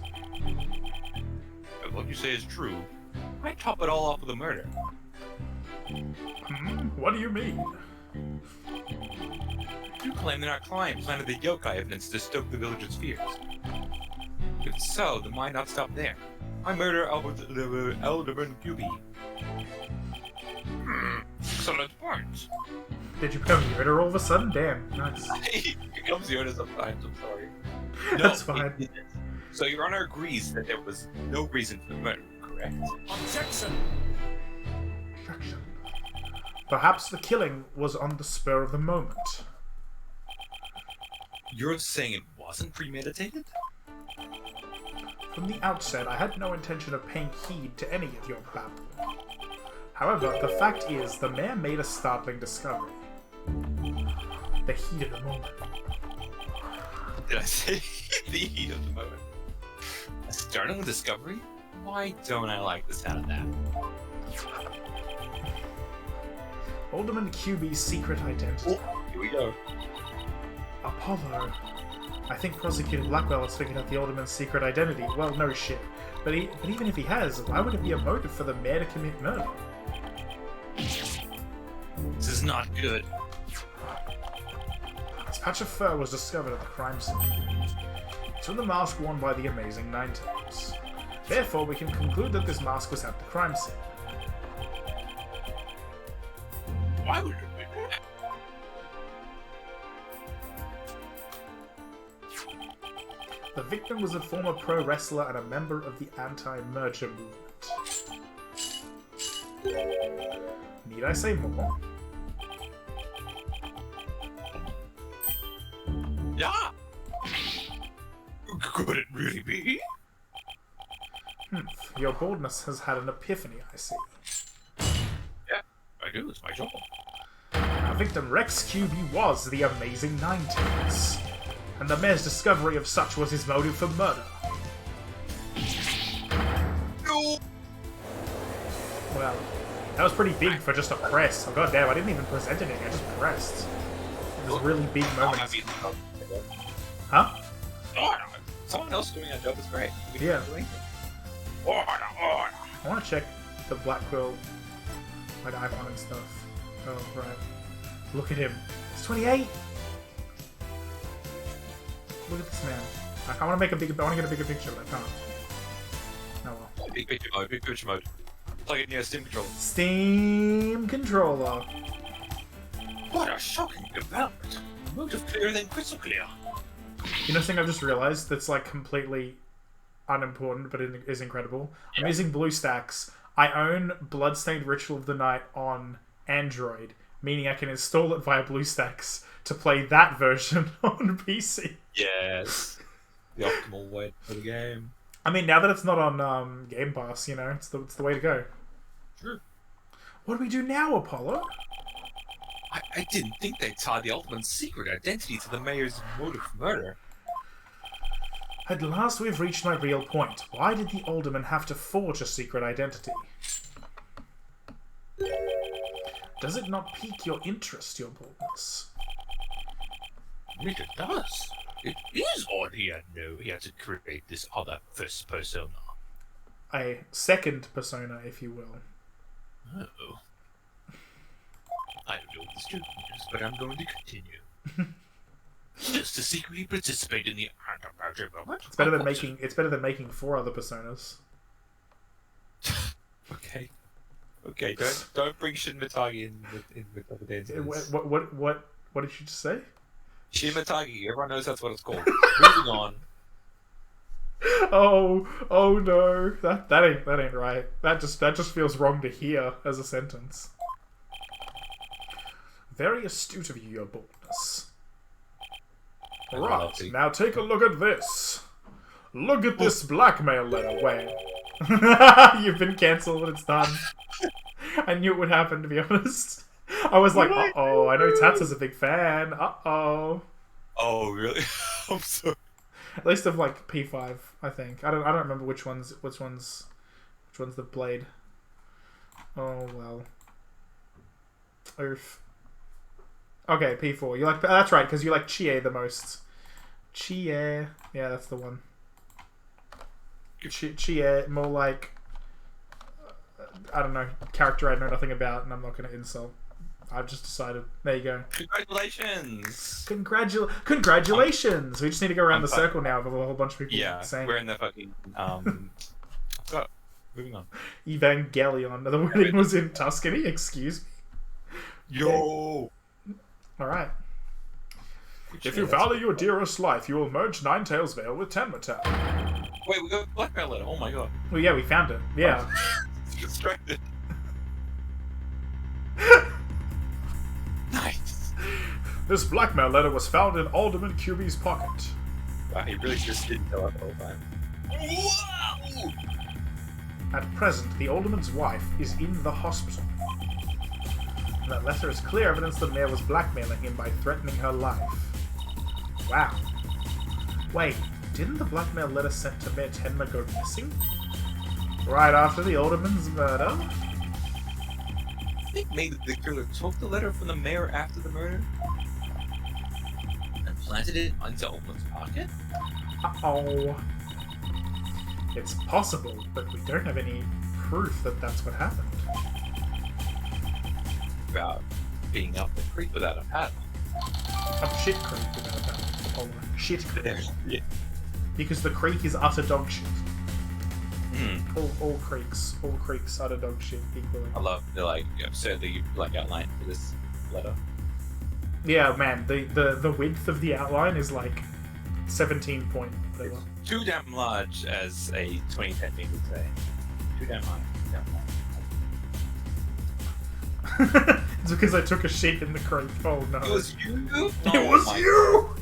If what you say is true, I top it all off with a murder. What do you mean? You claim that our client planted the yokai evidence to stoke the village's fears. If so, then why not stop there? I murder Alderman QB. Excellent point. Did you become Yoda all of a sudden? Damn, nice. He becomes Yoda sometimes, I'm sorry. No, That's fine. So Your Honor agrees that there was no reason for the murder, correct? Objection! Objection. Perhaps the killing was on the spur of the moment. You're saying it wasn't premeditated? From the outset, I had no intention of paying heed to any of your babble. However, the fact is, the mayor made a startling discovery. The heat of the moment. Did I say the heat of the moment? A startling discovery? Why don't I like the sound of that? Alderman QB's secret identity. Oh, here we go. Apollo. I think Prosecutor Blackquill has figured out the Alderman's secret identity. Well, no shit. But even if he has, why would it be a motive for the mayor to commit murder? This is not good. This patch of fur was discovered at the crime scene. It's from the mask worn by the amazing Ninetales. Therefore, we can conclude that this mask was at the crime scene. Why would it be that? The victim was a former pro wrestler and a member of the anti-merger movement. Need I say more? Yeah. Could it really be? Your boldness has had an epiphany, I see. Yeah, I do. It's my job. Our victim Rex QB was the amazing Ninetales, and the mayor's discovery of such was his motive for murder. No. Well, that was pretty big for just a press. Oh god damn, I didn't even present anything, I just pressed. It was a really big moment. Huh? Order. Someone else doing a job is great. We Yeah. can't do anything. Order. I want to check the Blackquill, like icon and stuff. Oh, right. Look at him. He's 28! Look at this man. I want to make a bigger. I want to get a bigger picture, but I can't. Oh well. Big picture mode. Big picture mode. Plug in your Steam controller. Steam controller. What a shocking development. Motive clearer than crystal clear. You know, something I've just realized that's like completely unimportant, but it is incredible. I'm using BlueStacks. I own Bloodstained Ritual of the Night on Android, meaning I can install it via BlueStacks to play that version on PC. Yes. The optimal way for the game. I mean, now that it's not on Game Pass, you know, it's the way to go. Sure. What do we do now, Apollo? I didn't think they tied the Ultimate's secret identity to the mayor's motive for murder. At last we've reached my real point. Why did the Alderman have to forge a secret identity? Does it not pique your interest, your boldness? It does. It is odd he had to create this other first persona. A second persona, if you will. Oh. I don't know what this joke means, but I'm going to continue. Just to secretly participate in the moment. It's better than making 4 other personas. Okay. Okay, don't bring Shin Mitagi in with other dancers. What did you just say? Shin Mitagi, everyone knows that's what it's called. Moving on. Oh no, that ain't right. That just feels wrong to hear as a sentence. Very astute of you, your boldness. Right, now take a look at this. Look at this blackmail letter. Wait. You've been cancelled, it's done. I knew it would happen, to be honest. I was like, uh-oh, I know Tats is a big fan. Uh-oh. Oh, really? I'm sorry. At least of like P5, I think. I don't remember which ones they've played. Oh well. Oof. Okay, P4. You like that's right, because you like Chie the most. Chie, yeah, that's the one. Chie, more like I don't know, character I know nothing about, and I'm not going to insult. I've just decided. There you go. Congratulations! Congratulations! We just need to go around the circle now with a whole bunch of people saying. We're in the fucking so, moving on. Evangelion. The wedding was in Tuscany. Excuse me. Yo. All right. If you value your dearest life, you will merge Ninetales Vale with Tenma. Wait, we got Blackquill letter. Oh my god. Well, yeah, we found it. Yeah. Distracted. Nice. This blackmail letter was found in Alderman QB's pocket. Wow, he really just didn't tell us the whole time. Whoa! At present, the Alderman's wife is in the hospital. That letter is clear evidence the mayor was blackmailing him by threatening her life. Wow. Wait, didn't the blackmail letter sent to Mayor Tenma go missing? Right after the Alderman's murder? I think maybe the killer took the letter from the mayor after the murder and planted it into Alderman's pocket? Uh-oh. It's possible, but we don't have any proof that that's what happened. About being up the creek without a paddle. Up shit creek without a paddle. Oh, shit creek. Yeah. Because the creek is utter dog shit. Mm. All creeks utter dog shit equally. I love the absurdly outline for this letter. Yeah, man, the width of the outline is like 17 point whatever. It's too damn large, as a 2010 would say. Too damn large. It's because I took a shit in the creek. Oh no. It was you? It was you!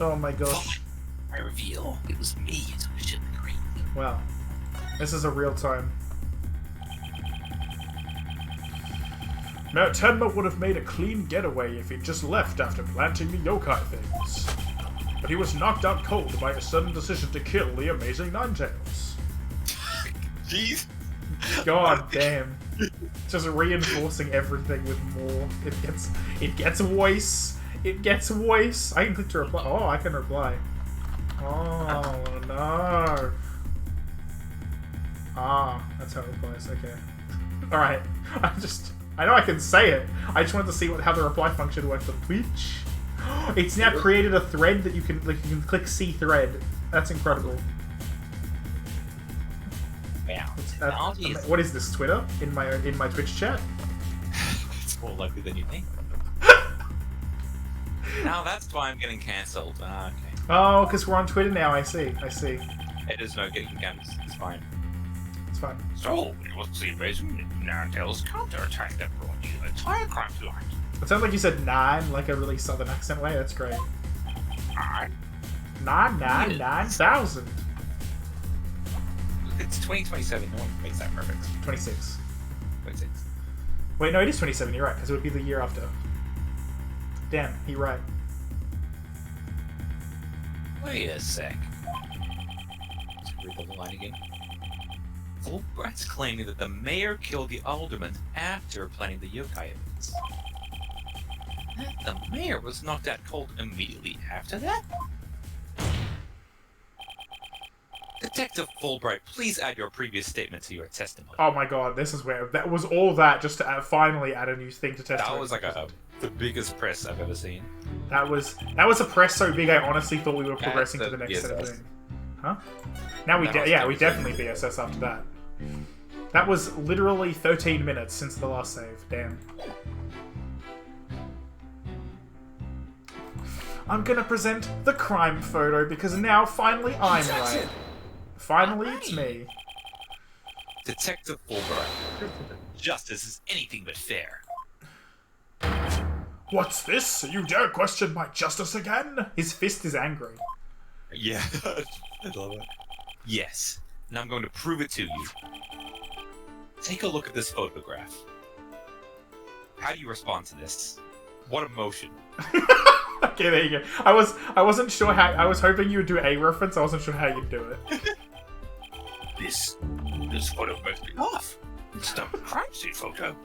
Oh my gosh. I reveal it was me who took a shit in the creek. Wow. This is a real time. Mayor Tenma would have made a clean getaway if he'd just left after planting the yokai things. But he was knocked out cold by a sudden decision to kill the amazing Ninetales. Jeez. God damn. Just reinforcing everything with more. It gets voice. It gets voice. I can click to reply. Oh, I can reply. Oh no. Ah, that's how it replies. Okay. Alright. I know I can say it. I just wanted to see how the reply function works on Twitch. It's now created a thread that you can click see thread. That's incredible. Wow. What is this, Twitter? In my Twitch chat? It's more likely than you think. Now that's why I'm getting cancelled. Okay. Oh, because we're on Twitter now. I see. It is no getting cancelled. It's fine. It's fine. So, it was the amazing Ninetales counterattack that brought you the entire crime to light. It sounds like you said nine, like a really southern accent way. That's great. 9,000. It's 2027. No one makes that perfect. 26. 26. Wait, no, it is 27. You're right, because it would be the year after. Damn, you're right. Wait a sec. Let's read the line again. Fulbright's claiming that the mayor killed the alderman after planting the yokai evidence. The mayor was knocked out cold immediately after that? Detective Fulbright, please add your previous statement to your testimony. Oh my god, this is where that was all that just to finally add a new thing to testimony. That was like the biggest press I've ever seen. That was a press so big I honestly thought we were progressing to the next set of thing. Huh? Now we definitely BSS after that. That was literally 13 minutes since the last save. Damn. I'm gonna present the crime photo because now finally I'm right. Finally, it's me. Detective Fulbright, justice is anything but fair. What's this? You dare question my justice again? His fist is angry. Yeah, I love it. Yes, and I'm going to prove it to you. Take a look at this photograph. How do you respond to this? What emotion? Okay, there you go. I wasn't sure how. I was hoping you would do a reference. I wasn't sure how you'd do it. This photo must be off. It's not a crime scene photo.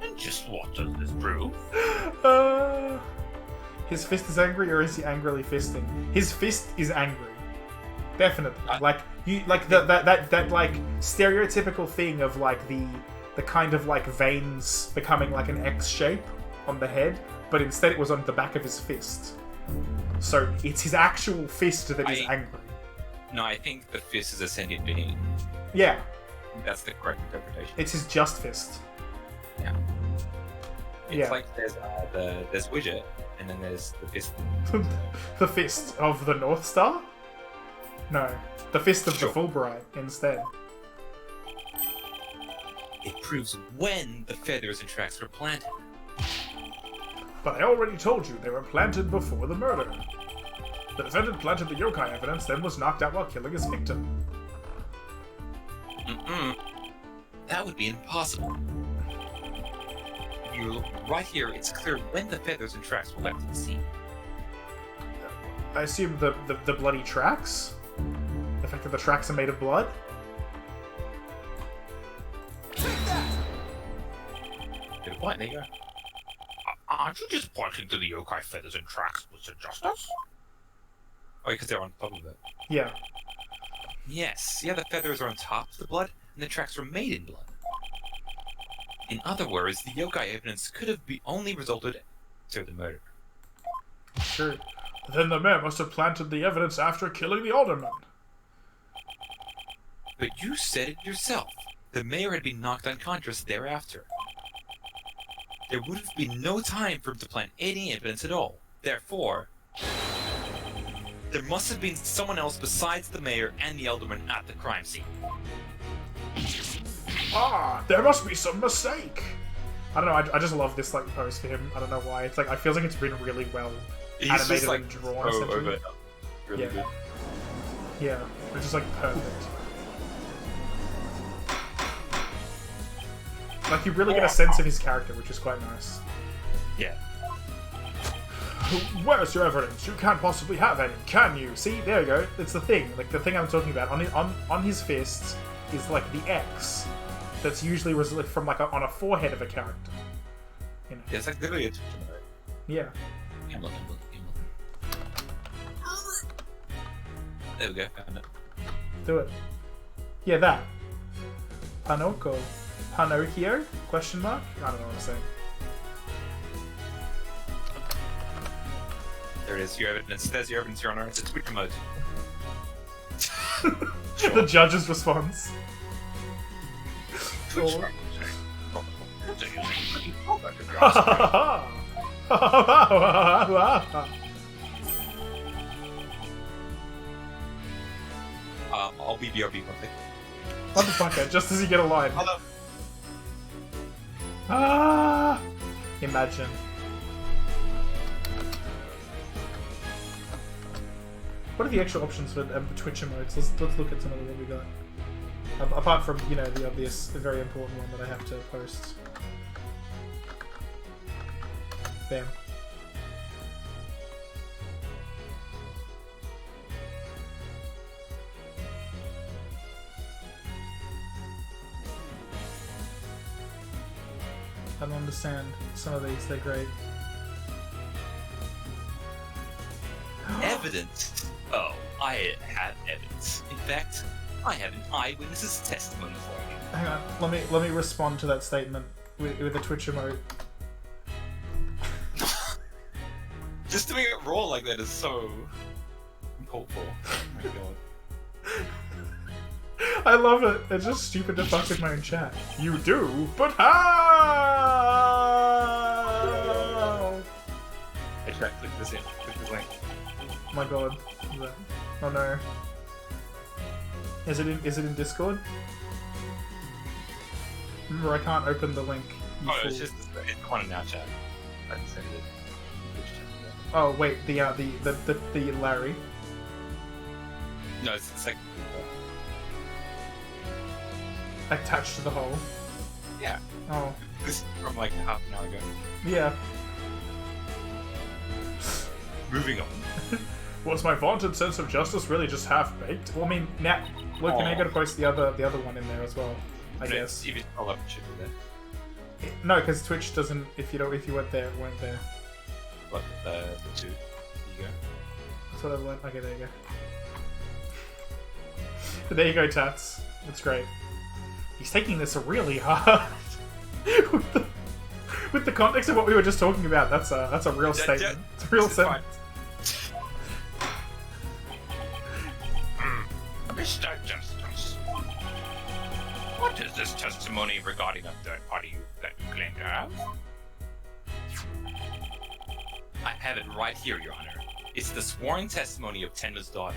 And just what does this prove? His fist is angry, or is he angrily fisting? His fist is angry. Definitely. Like that like stereotypical thing of like the kind of like veins becoming like an X shape on the head, but instead it was on the back of his fist. So it's his actual fist that is angry. No, I think the fist is a sentient being. Yeah. That's the correct interpretation. It's his just fist. Yeah. It's like there's Widget, and then there's the fist. The fist of the North Star? No. The fist of Sure. the Fulbright instead. It proves when the feathers and tracks were planted. But I already told you they were planted before the murder. The defendant planted the yokai evidence, then was knocked out while killing his victim. That would be impossible. If you look right here, it's clear when the feathers and tracks were left at the scene. I assume the bloody tracks? The fact that the tracks are made of blood? Good point, there you go. Aren't you just pointing to the yokai feathers and tracks with justice? Oh, because they're on top of it. Yeah. Yes, the feathers are on top of the blood, and the tracks were made in blood. In other words, the yokai evidence could have only resulted through the murder. Sure. Then the mayor must have planted the evidence after killing the alderman. But you said it yourself. The mayor had been knocked unconscious thereafter. There would have been no time for him to plant any evidence at all. Therefore, there must have been someone else besides the mayor and the alderman at the crime scene. There must be some mistake. I don't know, I just love this like pose for him. I don't know why. It's like I feel like it's been really well animated just, like, and drawn. so essentially. over really good. Yeah, it's just like perfect. Like you really get a sense of his character, which is quite nice. Yeah. Where's your evidence? You can't possibly have any, can you? See, there you go. It's the thing. Like the thing I'm talking about. On his fists is like the X that's usually from like on a forehead of a character. You know? Yeah, it's like literally a touch of it. Yeah. I'm looking. There we go. Found it. Do it. Yeah, that. Panoko. Pinocchio? Question mark? I don't know what I'm saying. There it is. Your evidence. There's your evidence, Your Honor. It's a Twitch mode. The judge's response. Cool. I'll be BRB one thing. Motherfucker, just as you get a line. Hello. Imagine. What are the extra options for Twitch emotes? Let's look at some of what we got. Apart from, you know, the obvious, the very important one that I have to post. Bam. I don't understand some of these. They're great. Evidence? Oh, I have evidence. In fact, I have an eyewitness's testimony for you. Hang on, let me respond to that statement with a Twitch emote. Just doing it raw like that is so hopeful. Oh my god. I love it. It's just stupid to fuck with my own chat. You do, but how? I tried to click this in. Click this link. Oh my god. Oh no. Is it in Discord? Remember, I can't open the link. you Oh, it's fool. just it's the one in our chat. I can send it. Oh wait, the Larry. No, it's the second. Attached to the hole. Yeah. Oh. This is from like half an hour ago. Yeah. Moving on. Was my vaunted sense of justice really just half-baked? Well, I mean, now, Luke and I gotta post the other one in there as well, I guess. If you scroll up, it should be there. No, because Twitch doesn't, if you weren't there, it weren't there. What, the two? Here you go. That's what I've learned. Okay, there you go. There you go, Tats. That's great. He's taking this really hard. with the context of what we were just talking about, that's a real statement. It's a real sentence. Mr. Justice, what is this testimony regarding a third party that you claim to have? I have it right here, Your Honor. It's the sworn testimony of Tenma's daughter.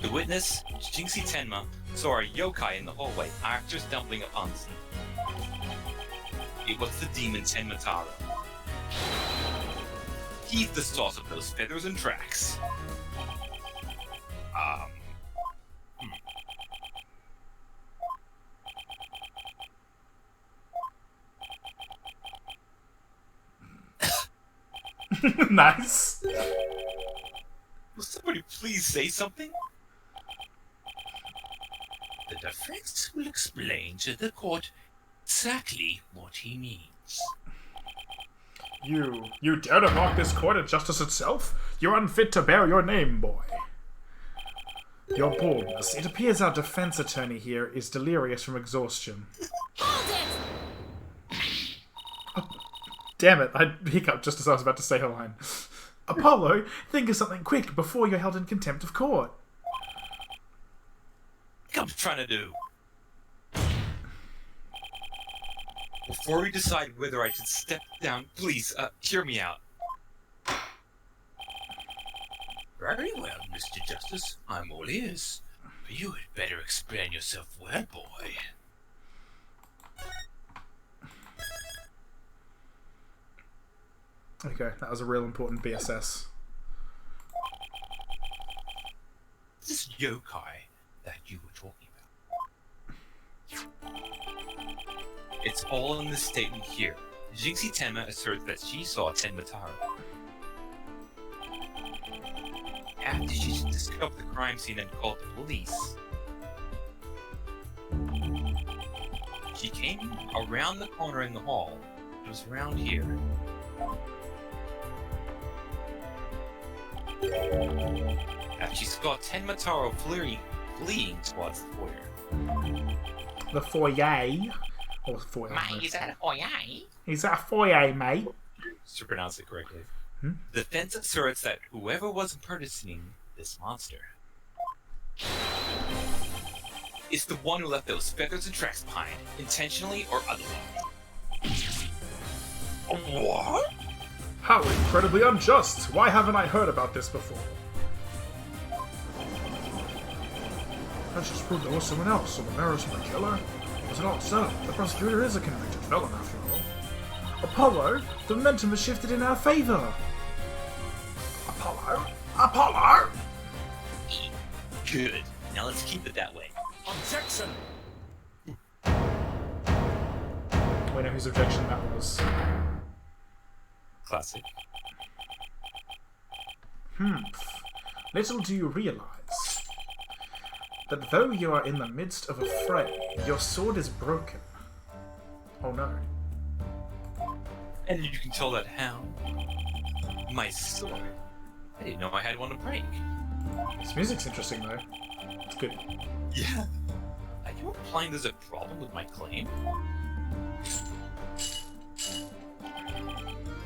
The witness, Jinxie Tenma, saw a yokai in the hallway after stumbling upon the scene. It was the demon Tenma Taro. He's the source of those feathers and tracks. Nice. Will somebody please say something? The defense will explain to the court exactly what he means. You dare to mock this court and justice itself? You're unfit to bear your name, boy. Your boldness. It appears our defense attorney here is delirious from exhaustion. Hold it! Damn it, I hiccuped just as I was about to say her line. Apollo, think of something quick before you're held in contempt of court. What I'm trying to do. Before we decide whether I should step down, please, hear me out. Very well, Mr. Justice. I'm all ears. But you had better explain yourself well, boy. Okay, that was a real important BSS. This yokai that you were talking about. It's all in this statement here. Jinxie Tenma asserts that she saw Tenma Taro. After she discovered the crime scene and called the police, she came around the corner in the hall. It was around here. After she saw Tenma Taro fleeing towards the foyer. The foyer. Or foyer. Mate, is that a foyer? Is that a foyer, mate? To pronounce it correctly. The defense asserts that whoever was impersonating this monster is the one who left those feathers and tracks behind, intentionally or otherwise. What? How incredibly unjust! Why haven't I heard about this before? That just proved there was someone else, someone else from the killer. Was it all so? The prosecutor is a convicted felon after all. Apollo, the momentum has shifted in our favor. Apollo? Apollo! Good. Now let's keep it that way. Objection! We know whose objection that was. Classic. Little do you realize that though you are in the midst of a fray, your sword is broken. Oh no. And you can tell that how? My sword. I didn't know I had one to break. This music's interesting though. It's good. Yeah. Are you implying there's a problem with my claim?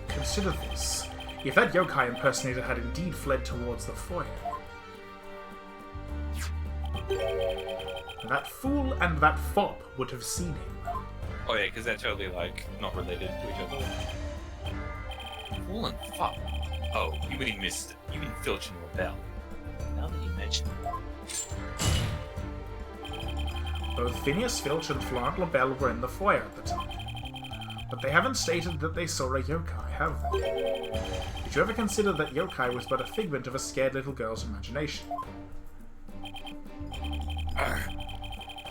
Consider this. If that yokai impersonator had indeed fled towards the foyer, that fool and that fop would have seen him. Oh yeah, because they're totally, like, not related to each other. Fool and fuck. Oh, you mean Filch and Rebel. Now that you mention it. Both Phineas Filch and Florent LaBelle were in the foyer at the time. But they haven't stated that they saw a yokai, have they? Did you ever consider that yokai was but a figment of a scared little girl's imagination?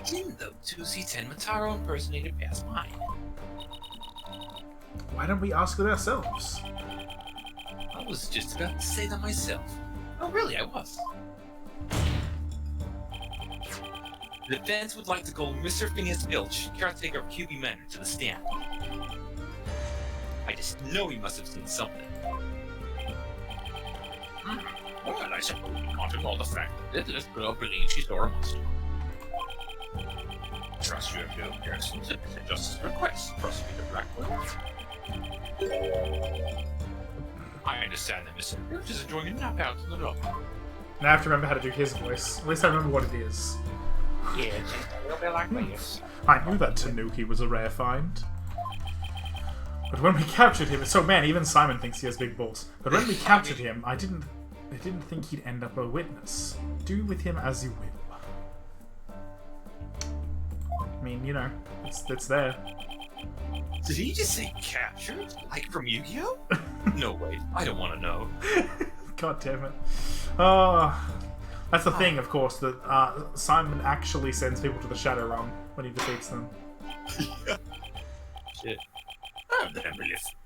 Didn't those two see Tenmataro impersonated past mine? Why don't we ask it ourselves? I was just about to say that myself. Oh, really, I was. The defense would like to call Mr. Phineas Filch, caretaker of QB Manor, to the stand. I just know he must have seen something. Well, I suppose we can't ignore the fact that this girl believes she saw a monster. Trust you have no person to visit justice request, Prosecutor Blackquill. I understand that Mr. Filch is enjoying a nap out in the lobby. Now I have to remember how to do his voice. At least I remember what it is. Yes, a little bit like this. I knew that Tanuki was a rare find. But when we captured him, so man, even Simon thinks he has big balls. But when we captured him, I didn't think he'd end up a witness. Do with him as you will. I mean, you know, it's there. Did he just say captured? Like from Yu-Gi-Oh? No, wait, I don't want to know. God damn it. Oh, that's the thing, of course, that Simon actually sends people to the Shadow Realm when he defeats them. Shit. Oh, then,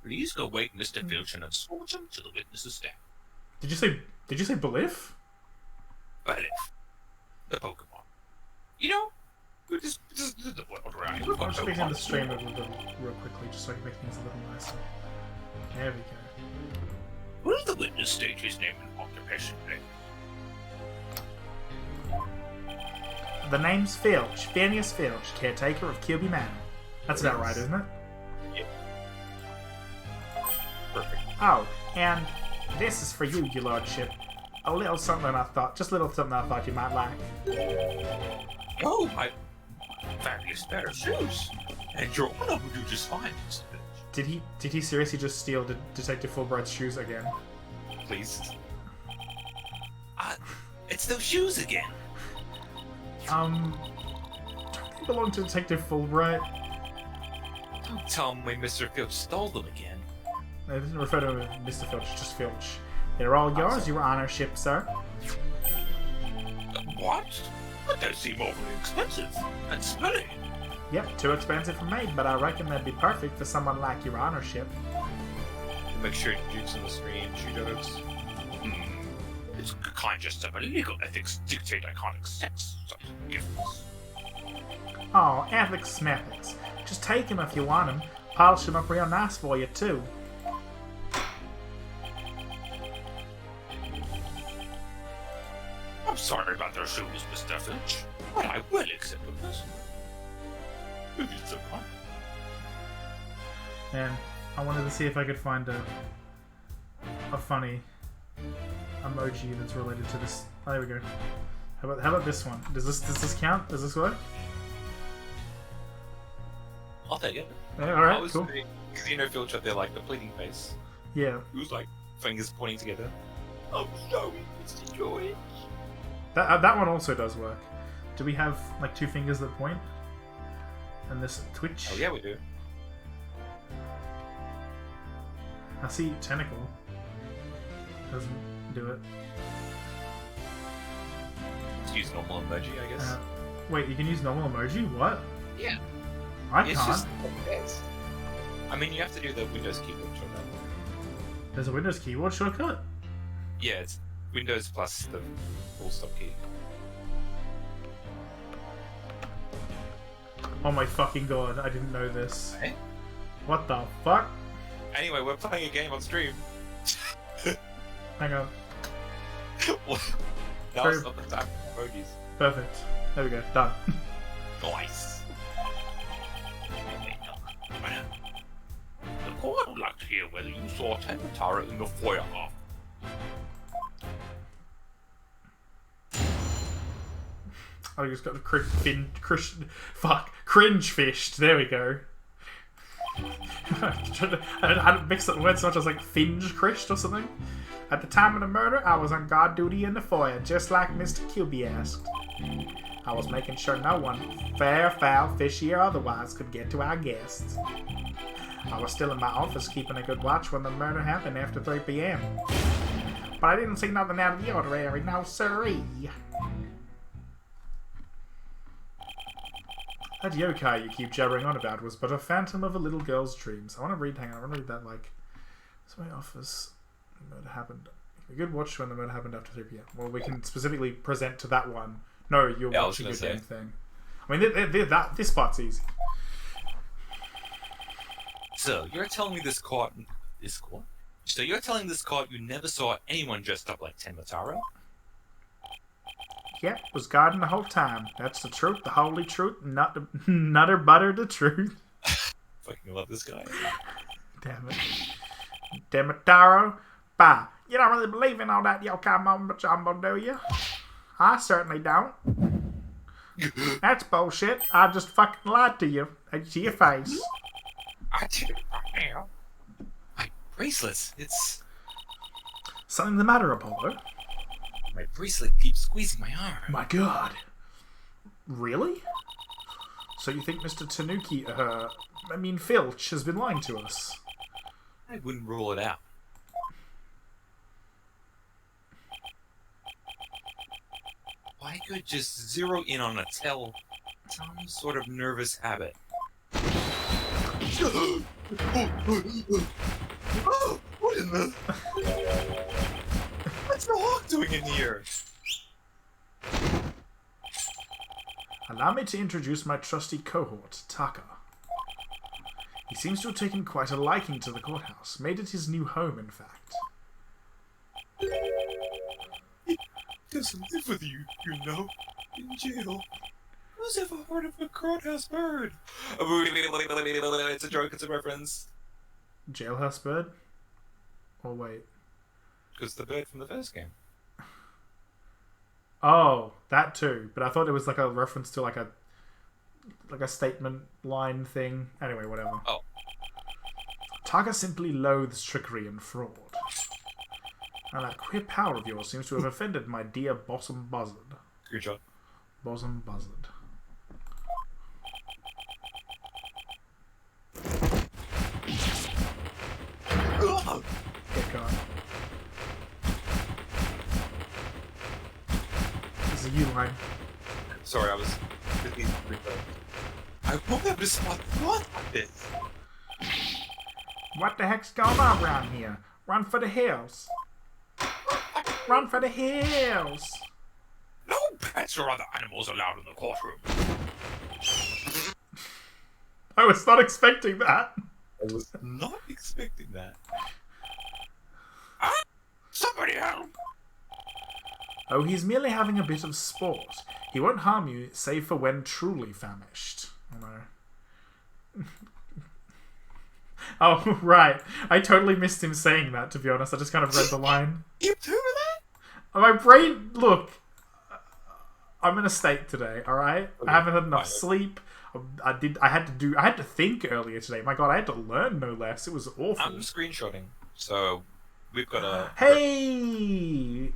please go wake Mr. Filch and escort him to the witness stand. Did you say Belief? Belief. The Pokemon. You know, this is the world around here. We've I'm got just no making the problems. stream a little real quickly, just so I can make things a little nicer. There we go. What is the witness state his name and occupation name? The name's Filch. Phineas Filch, caretaker of Kirby Manor. That's about right, isn't it? Yeah. Perfect. Oh, and this is for you, your lordship. A little something I thought you might like. Oh, my fabulous pair of shoes. And your honor will do just fine, Mr. Filch. Did he seriously just steal Detective Fulbright's shoes again? Please. It's those shoes again. Don't they belong to Detective Fulbright? Don't tell me Mr. Filch stole them again. I didn't refer to him as Mr. Filch, just Filch. They're all yours, your honorship, sir. What? But they seem overly expensive and smelly. Yep, too expensive for me, but I reckon they'd be perfect for someone like your honorship. Make sure Duke's in the stream, she does. It's kind just of illegal ethics dictate I can't accept such gifts. Oh, ethics methods. Just take him if you want him. Polish him up real nice for you, too. I'm sorry about their shoes, Mr. Filch, but I will accept a person. If it's so kind. And I wanted to see if I could find a funny emoji that's related to this. Oh, there we go. How about this one? Does this count? Does this work? I'll take it. Yeah, all right, cool. Because you know Filch up there like the pleading face. Yeah. Who's like fingers pointing together. I'm sorry, Mr. George. That one also does work. Do we have like two fingers that point? And this twitch? Oh yeah, we do. I see tentacle. Doesn't do it. Let's use normal emoji, I guess. Wait, you can use normal emoji? What? Yeah. I It's can't. just I mean, you have to do the Windows keyboard shortcut. There's a Windows keyboard shortcut? Yeah, it's Windows plus the full stop key. Oh my fucking god, I didn't know this. Hey? What the fuck? Anyway, we're playing a game on stream. Hang on. Now it's not the time for emojis. Perfect. There we go. Done. Nice. The court would like to hear whether you saw Tara in the foyer. I just got cringe fished. There we go. I hadn't mixed up the words so much. I was like finge crished or something. At the time of the murder, I was on guard duty in the foyer, just like Mr. Kilby asked. I was making sure no one, fair, foul, fishy, or otherwise, could get to our guests. I was still in my office keeping a good watch when the murder happened after 3 p.m. But I didn't see nothing out of the ordinary, no siree. That yokai you keep jabbering on about was but a phantom of a little girl's dreams. I want to read, hang on, I want to read that like, it's my office, the murder happened. A good watch when the murder happened after 3 p.m. Well, we can specifically present to that one. No, you're watching your damn thing. I mean, this part's easy. So, you're telling me So you're telling this court you never saw anyone dressed up like Tara? Yep, was guarding the whole time. That's the truth, the holy truth, not the nutter butter the truth. Fucking love this guy. Damn it. Damn it, Taro. Bah, you don't really believe in all that yokai mumbo jumbo, do you? I certainly don't. That's bullshit. I just fucking lied to you. To your face. I did it right now. My bracelets, it's... Something the matter, Apollo? My bracelet keeps squeezing my arm. My god. Really? So you think Mr. Tanuki, Filch has been lying to us? I wouldn't rule it out. I could just zero in on some sort of nervous habit. Oh, what in the... What's the hawk doing in here? Allow me to introduce my trusty cohort, Taka. He seems to have taken quite a liking to the courthouse, made it his new home, in fact. He doesn't live with you, you know, in jail. Who's ever heard of a courthouse bird? It's a joke, it's a reference. Jailhouse bird? Oh, wait. Because the bird from the first game. Oh, that too. But I thought it was like a reference to like a statement line thing. Anyway, whatever. Oh. Taka simply loathes trickery and fraud. And that queer power of yours seems to have offended my dear Bosom Buzzard. Good job. Bosom Buzzard. Get going. This is a U-line. Sorry, I was busy replaying. I won't have to spot what like this. What the heck's going on around here? Run for the hills. Run for the hills. No pets or other animals allowed in the courtroom. I was not expecting that. I was not expecting that. Somebody help! Oh, he's merely having a bit of sport. He won't harm you, save for when truly famished. Oh, no. Oh, right. I totally missed him saying that, to be honest. I just kind of read the line. You too with that? My brain... Look. I'm in a state today, alright? Okay, I haven't had enough fine. sleep. I had to think earlier today. My god, I had to learn no less. It was awful. I'm screenshotting, so we've got a... Hey!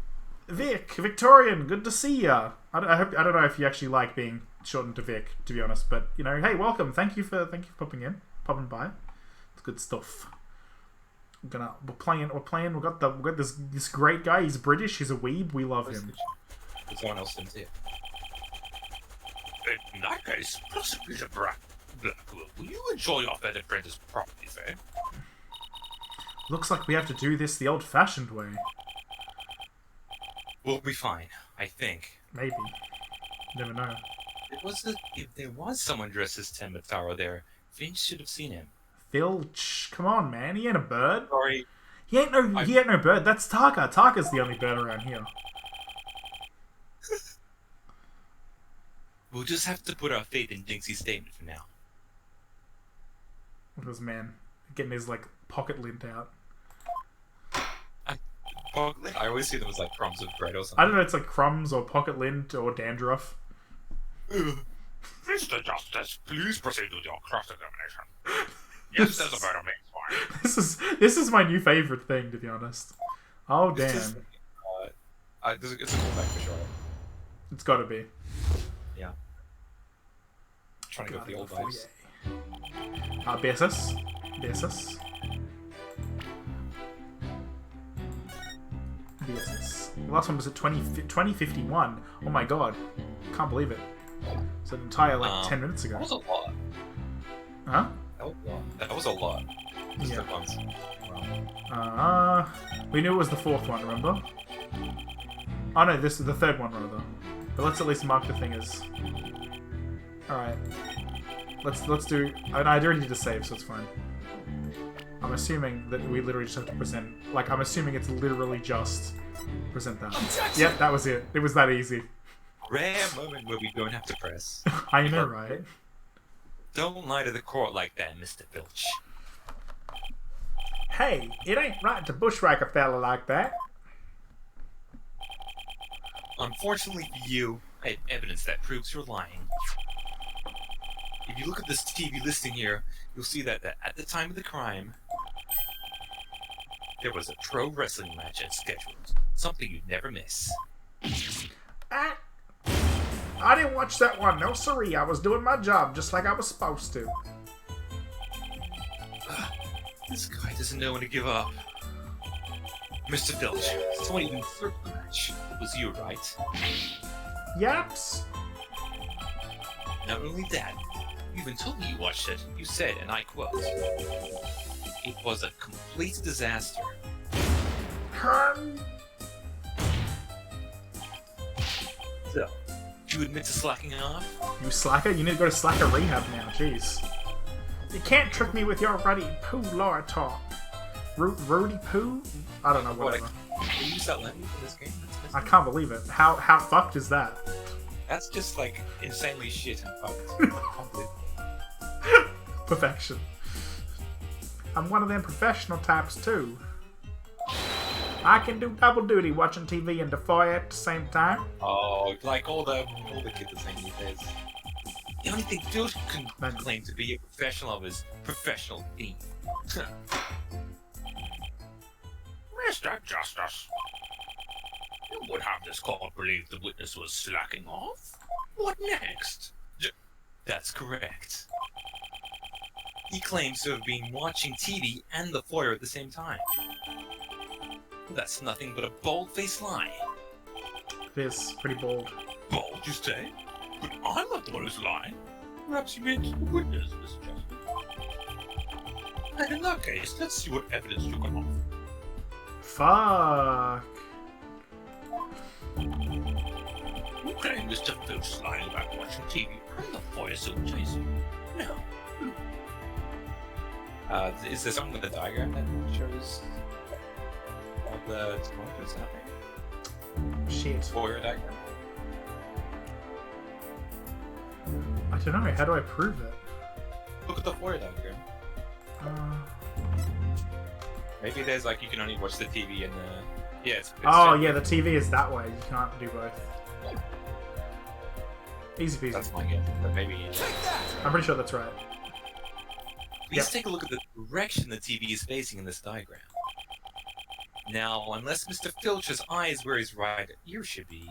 Victorian, good to see ya. I don't know if you actually like being shortened to Vic, to be honest, but you know, hey, welcome. Thank you for popping by. It's good stuff. We're playing. We've got this great guy. He's British. He's a weeb. We love him. Someone else didn't see it. In that case, Prosecutor Blackquill, will you enjoy your fed apprentice property, eh? Looks like we have to do this the old-fashioned way. We'll be fine, I think. Maybe. Never know. If there was someone dressed as Tim Mataro there, Finch should have seen him. Filch, come on, man. He ain't a bird. Sorry. He ain't no bird. That's Taka. Taka's the only bird around here. We'll just have to put our faith in Dinksy's statement for now. Look at this man getting his like pocket lint out. I always see them as like crumbs of bread or something. I don't know. It's like crumbs or pocket lint or dandruff. Mr. Justice, please proceed with your cross-examination. Yes, there's a better means fine. This is my new favorite thing, to be honest. Oh damn! It's a callback for sure. It's got to be. Yeah. Trying to go for the old vibes. Besos. Besos. The last one was at 2051. Oh my god. Can't believe it. It's an entire, 10 minutes ago. That was a lot. Huh? That was a lot. Just Yeah. at once. We knew it was the fourth one, remember? Oh no, this is the third one, rather. But let's at least mark the thing as... Alright. Let's do... I already did a save, so it's fine. I'm assuming that we literally just have to present... Like, I'm assuming it's literally just... Present that. Yep, that was it. It was that easy. Rare moment where we don't have to press. I know, right? Don't lie to the court like that, Mr. Filch. Hey, it ain't right to bushwhack a fella like that. Unfortunately for you, I have evidence that proves you're lying. If you look at this TV listing here, you'll see that at the time of the crime, there was a pro wrestling match scheduled. Something you'd never miss. I didn't watch that one, no siree. I was doing my job just like I was supposed to. This guy doesn't know when to give up. Mr. Filch, someone even flirt the match. It was you, right? Yaps. Not only that, you even told me you watched it. You said, and I quote, "It was a complete disaster." So, do you admit to slacking off? You slacker? You need to go to slacker rehab now, jeez. You can't trick me with your ruddy poo Laura talk. Rudy poo? I don't know, whatever. Can you use that language in this game? I can't believe it. How fucked is that? That's just like insanely shit and fucked. Perfection. I'm one of them professional types too. I can do double duty watching TV and the foyer at the same time. Oh, like all the kids are saying these days. The only thing Filch can claim to be a professional of is professional being. Mr. Justice, you would have this court believe the witness was slacking off? What next? That's correct. He claims to have been watching TV and the foyer at the same time. That's nothing but a bold-faced lie. It is pretty bold. Bold, you say? But I'm not the one who's lying. Perhaps you meant the witness, Mr. Justice. And in that case, let's see what evidence you can offer. Fuck. You claim Mr. Filch lying about watching TV and the foyer simultaneously. No. Is there something with the diagram that shows all the tomatoes happening? Shit. Foyer diagram? I don't know. How do I prove it? Look at the foyer diagram. Maybe there's like you can only watch the TV and the... Yeah, it's oh, yeah, the TV is that way. You can't do both. Easy peasy. That's my guess. But maybe... I'm pretty sure that's right. Please take a look at the direction the TV is facing in this diagram. Now, unless Mr. Filch's eye is where his right ear should be,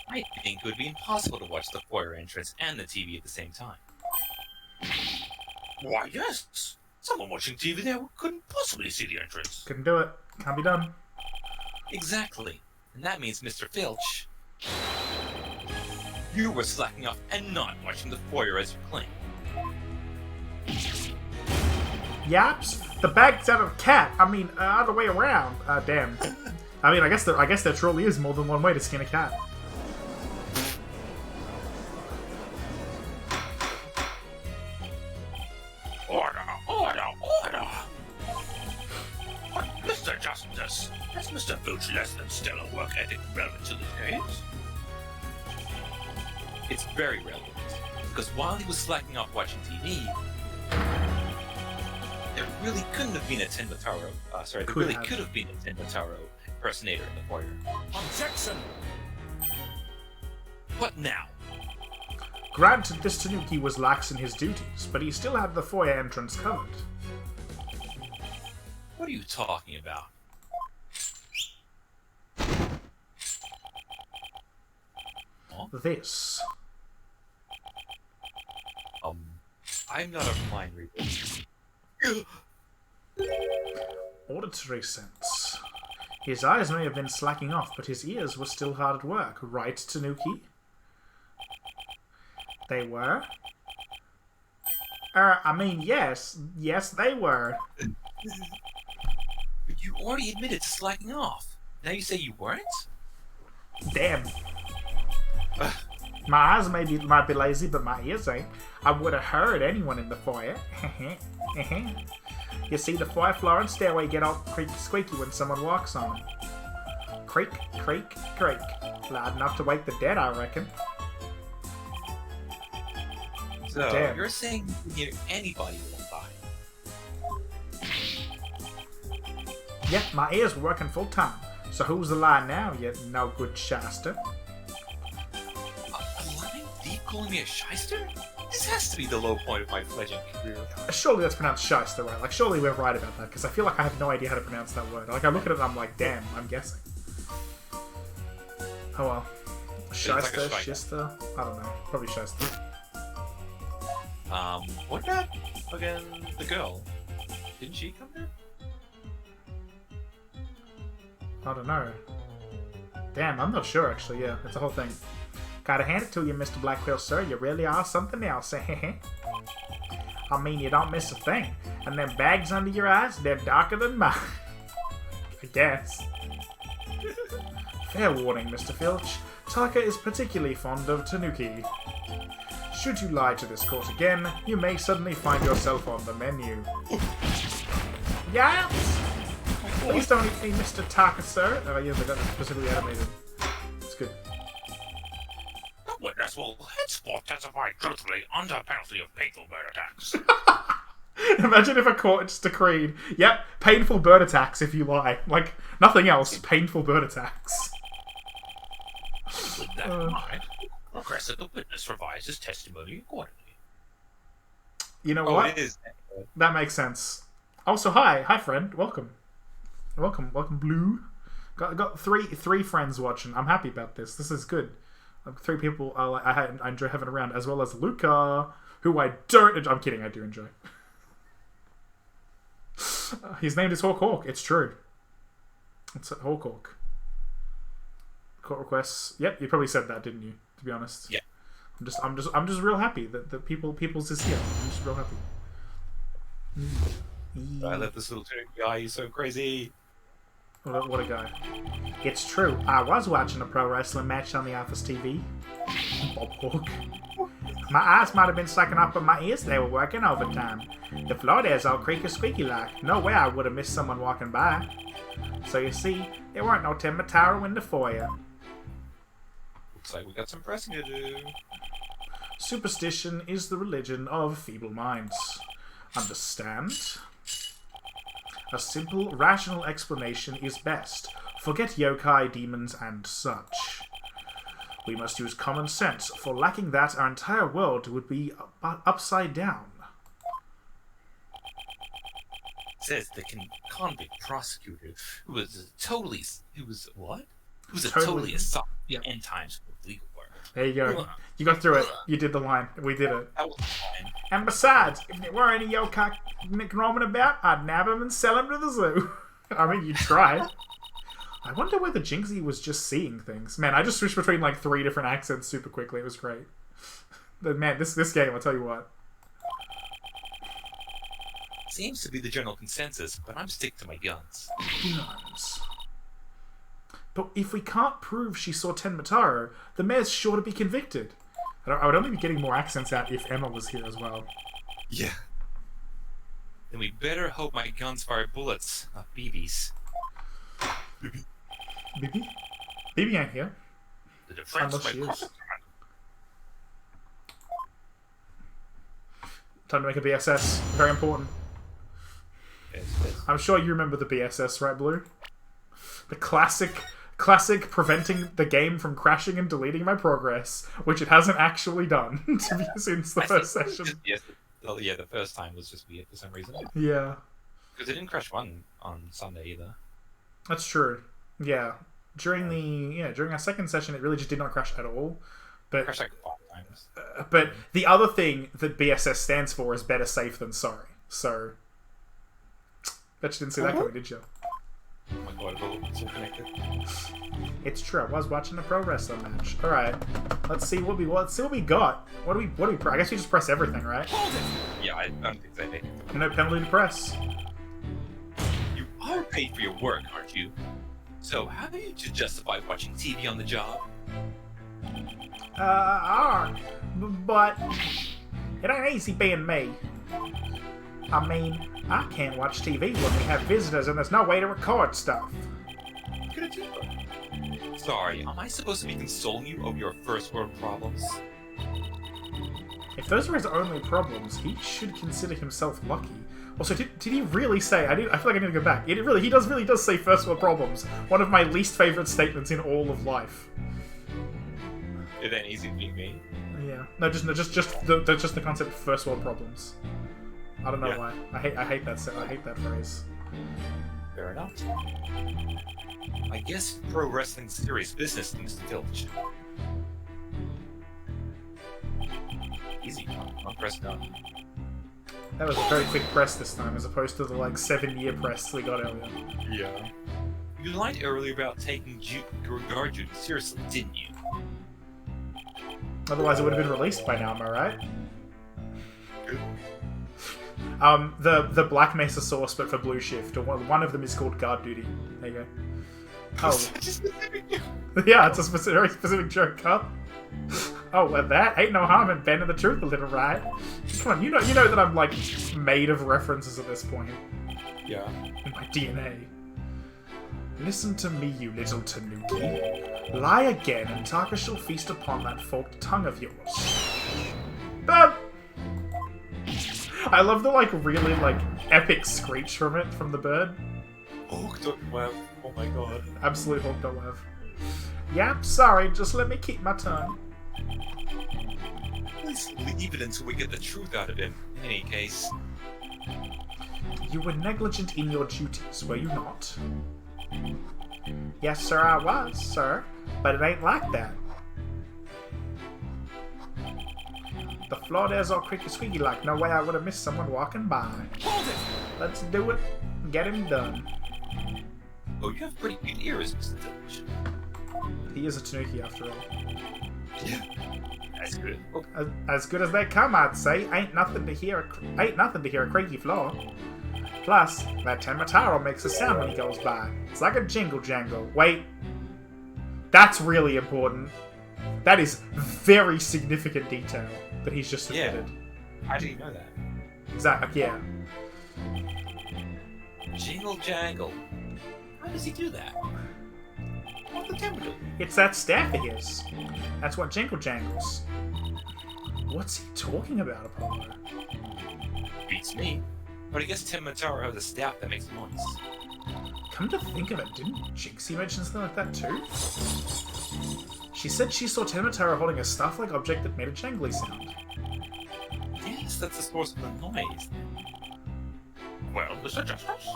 I think it would be impossible to watch the foyer entrance and the TV at the same time. Why, yes. Someone watching TV there couldn't possibly see the entrance. Couldn't do it. Can't be done. Exactly. And that means, Mr. Filch, you were slacking off and not watching the foyer as you claim. Yaps. The bag's out of cat. I mean, other way around. Damn. I mean, I guess there truly is more than one way to skin a cat. much less than stellar work ethic relevant to the case? It's very relevant, because while he was slacking off watching TV, there really couldn't have been a Tenmataro. There really could have been a Tenmataro impersonator in the foyer. Objection! What now? Granted, this Tanuki was lax in his duties, but he still had the foyer entrance covered. What are you talking about? This. I'm not a mind reader. Auditory sense. His eyes may have been slacking off, but his ears were still hard at work, right, Tanuki? They were? I mean, yes. Yes, they were. But you already admitted to slacking off. Now you say you weren't? Damn. My eyes might be lazy, but my ears ain't. I would have heard anyone in the foyer. You see, the foyer floor and stairway get all creaky squeaky when someone walks on them. Creak, creak, creak. Loud enough to wake the dead, I reckon. So, Damn. You're saying you can hear anybody walk by? Yep, my ears were working full time. So who's the lie now, you no good shyster? A line deep calling me a shyster? This has to be the low point of my fledgling career. Surely that's pronounced shyster, right? Like, surely we're right about that, because I feel like I have no idea how to pronounce that word. Like, I look at it and I'm like, damn, I'm guessing. Oh well. Shyster, like a shister? I don't know. Probably shyster. What about, again, the girl? Didn't she come here? I don't know. Damn, I'm not sure, actually. Yeah, it's a whole thing. Gotta hand it to you, Mr. Blackquill, sir. You really are something else. I mean, you don't miss a thing. And them bags under your eyes, they're darker than mine. I guess. Fair warning, Mr. Filch. Taka is particularly fond of Tanuki. Should you lie to this court again, you may suddenly find yourself on the menu. Yes! Please don't eat me, Mr. Taka, sir. Oh, yeah, they got it specifically animated. It's good. The witness will henceforth testify truthfully under penalty of painful bird attacks. Imagine if a court just decreed, yep, painful bird attacks if you lie. Like, nothing else, painful bird attacks. With that in mind, request that the witness revise his testimony accordingly. You know Oh, what? it is. That makes sense. Also, hi friend, welcome. Welcome, Blue. Got three friends watching. I'm happy about this. This is good. Three people I enjoy having around, as well as Luca, who I don't. I'm kidding. I do enjoy. His name is Hawk. It's true. It's Hawk. Court requests. Yep, you probably said that, didn't you? To be honest. Yeah. I'm just real happy that people's is here. I'm just real happy. I love this little guy. He's so crazy. What a guy. It's true. I was watching a pro wrestling match on the office TV. Bob Hawk. My eyes might have been slacking off, but my ears, they were working overtime. The floor there's all creaky squeaky like. No way I would have missed someone walking by. So you see, there weren't no Tenmataro in the foyer. Looks like we got some pressing to do. Superstition is the religion of feeble minds. Understand? A simple, rational explanation is best. Forget yokai, demons, and such. We must use common sense, for lacking that, our entire world would be upside down. Says the convict prosecutor, who was totally assault Yep. end times with legal work. There you go. You got through it. You did the line. We did it. That was fine. And besides, if there were any yokai roaming about, I'd nab him and sell him to the zoo. I mean, you tried. I wonder whether Jinxie was just seeing things. Man, I just switched between like 3 different accents super quickly. It was great. Man, this game, I'll tell you what. Seems to be the general consensus, but I'm stick to my guns. Guns. But if we can't prove she saw Tenmataro, the mayor's sure to be convicted. I would only be getting more accents out if Emma was here as well. Yeah. Then we better hope my guns fire bullets, not BBs. Bibi? Bibi ain't here. The defense Unless may she is. cross Time to make a BSS. Very important. Yes, yes. I'm sure you remember the BSS, right, Blue? The classic preventing the game from crashing and deleting my progress, which it hasn't actually done since the first session. Yes, the first time was just weird for some reason. Yeah, Because it didn't crash on Sunday either. that's true. Yeah, during our second session, it really just did not crash at all. It crashed like 5 times. But the other thing that BSS stands for is better safe than sorry. So, bet you didn't see that coming, did you? Oh my god, it's all connected. It's true. I was watching a pro wrestling match. All right, let's see what we got. What do we? I guess we just press everything, right? Yeah, I don't think they did. No penalty to press. You are paid for your work, aren't you? So how do you justify watching TV on the job? But it ain't easy being me. I mean, I can't watch TV when we have visitors and there's no way to record stuff. Good idea. Sorry, am I supposed to be consoling you over your first world problems? If those are his only problems, he should consider himself lucky. Also, did he really say? I feel like I need to go back. He really does say first world problems. One of my least favorite statements in all of life. It ain't easy being me. Yeah. No, just the concept of first world problems. I don't know Yeah. why. I hate that phrase. Fair enough. I guess pro wrestling's serious business needs to filch. Easy. I'll press done. That was a very quick press this time, as opposed to the 7-year press we got earlier. Yeah. You lied earlier about taking guard duty seriously, didn't you? Otherwise, it would have been released by now. Am I right? Good. The Black Mesa source, but for Blue Shift, or one of them is called Guard Duty. There you go. Oh, yeah, it's a very specific joke, huh? Oh, well, that ain't no harm in bending the truth a little, right? Come on, you know that I'm made of references at this point Yeah. in my DNA. Listen to me, you little tanuki. Lie again, and Taka shall feast upon that forked tongue of yours. I love the really epic screech from the bird. Hooked up web. Oh my god. Absolute hooked on web. Yep, sorry, just let me keep my tongue. Please leave it until we get the truth out of him. In any case, You were negligent in your duties, were you not? Yes, sir, I was, sir. But it ain't like that. The floor there's all creaky squeaky like no way I would have missed someone walking by. Let's do it. Get him done. oh, you have pretty good ears, Mr. Village. He is a tanuki after all. Yeah, that's good. Oh, As good as they come, I'd say. Ain't nothing to hear a creaky floor. Plus, that Temataro makes a sound when he goes by. It's like a jingle jangle. Wait. That's really important. That is very significant detail that he's just submitted. How do you know that? Exactly, yeah. jingle jangle. How does he do that? What the temper do? It's that staff of his. That's what jingle jangles. What's he talking about, Apollo? Beats me. But I guess Tim Mataro has a staff that makes noise. Come to think of it, didn't Jinxie mention something like that too? She said she saw Temataro holding a staff-like object that made a jangly sound. Yes, that's the source of the noise. Well, Mr. Justice.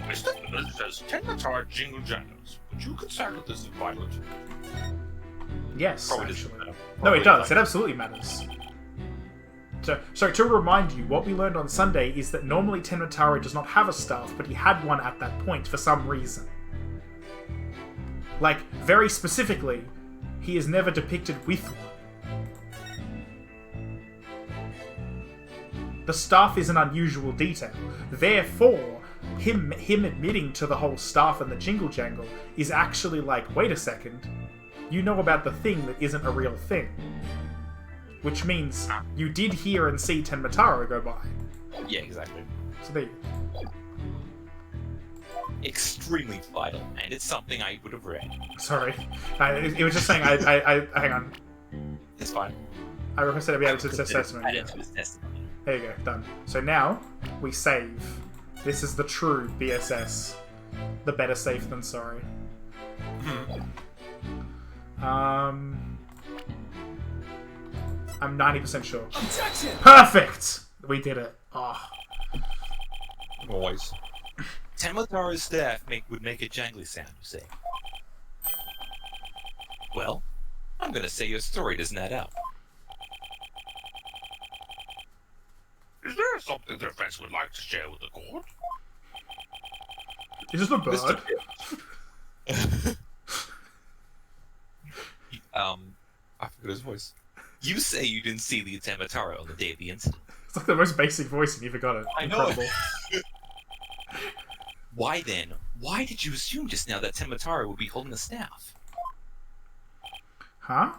Mr. Miller says Tenatar jingle jangles. Would you consider this violent? Yes, Probably actually. doesn't matter. No, it Probably does. It absolutely matters. So to remind you, what we learned on Sunday is that normally Temataro does not have a staff, but he had one at that point for some reason. Like, very specifically, he is never depicted with one. The staff is an unusual detail. Therefore, him admitting to the whole staff and the jingle jangle is actually like, wait a second, you know about the thing that isn't a real thing. Which means you did hear and see Tenmataro go by. Yeah, exactly. So there you go. extremely vital, and it's something I would have read. Sorry. It was just saying, hang on. It's fine. I requested to be able to assess testimony. Add it to his testimony. There you go, done. So now, we save. This is the true BSS. The better safe than sorry. I'm 90% sure. Objection! Perfect! We did it. Oh. Noise. Temataro's staff would make a jangly sound, you say. Well, I'm gonna say your story doesn't add up. Is there something the defense would like to share with the court? Is this a bird? I forgot his voice. You say you didn't see the Temataro on the day of the incident. It's like the most basic voice and you forgot it. I know. Incredible. Why then? Why did you assume just now that Temataro would be holding a staff? Huh?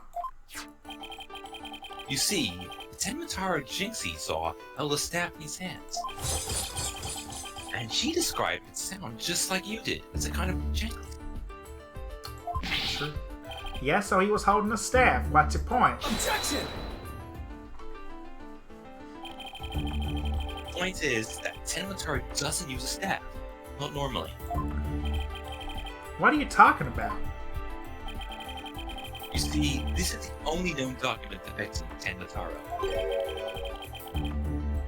You see, the Temataro Jinxie saw held a staff in his hands. And she described its sound just like you did, as a kind of jangly. True. Yeah, so he was holding a staff. What's your point? Objection! Point is that Temataro doesn't use a staff. Not normally. What are you talking about? You see, this is the only known document depicting Temataro.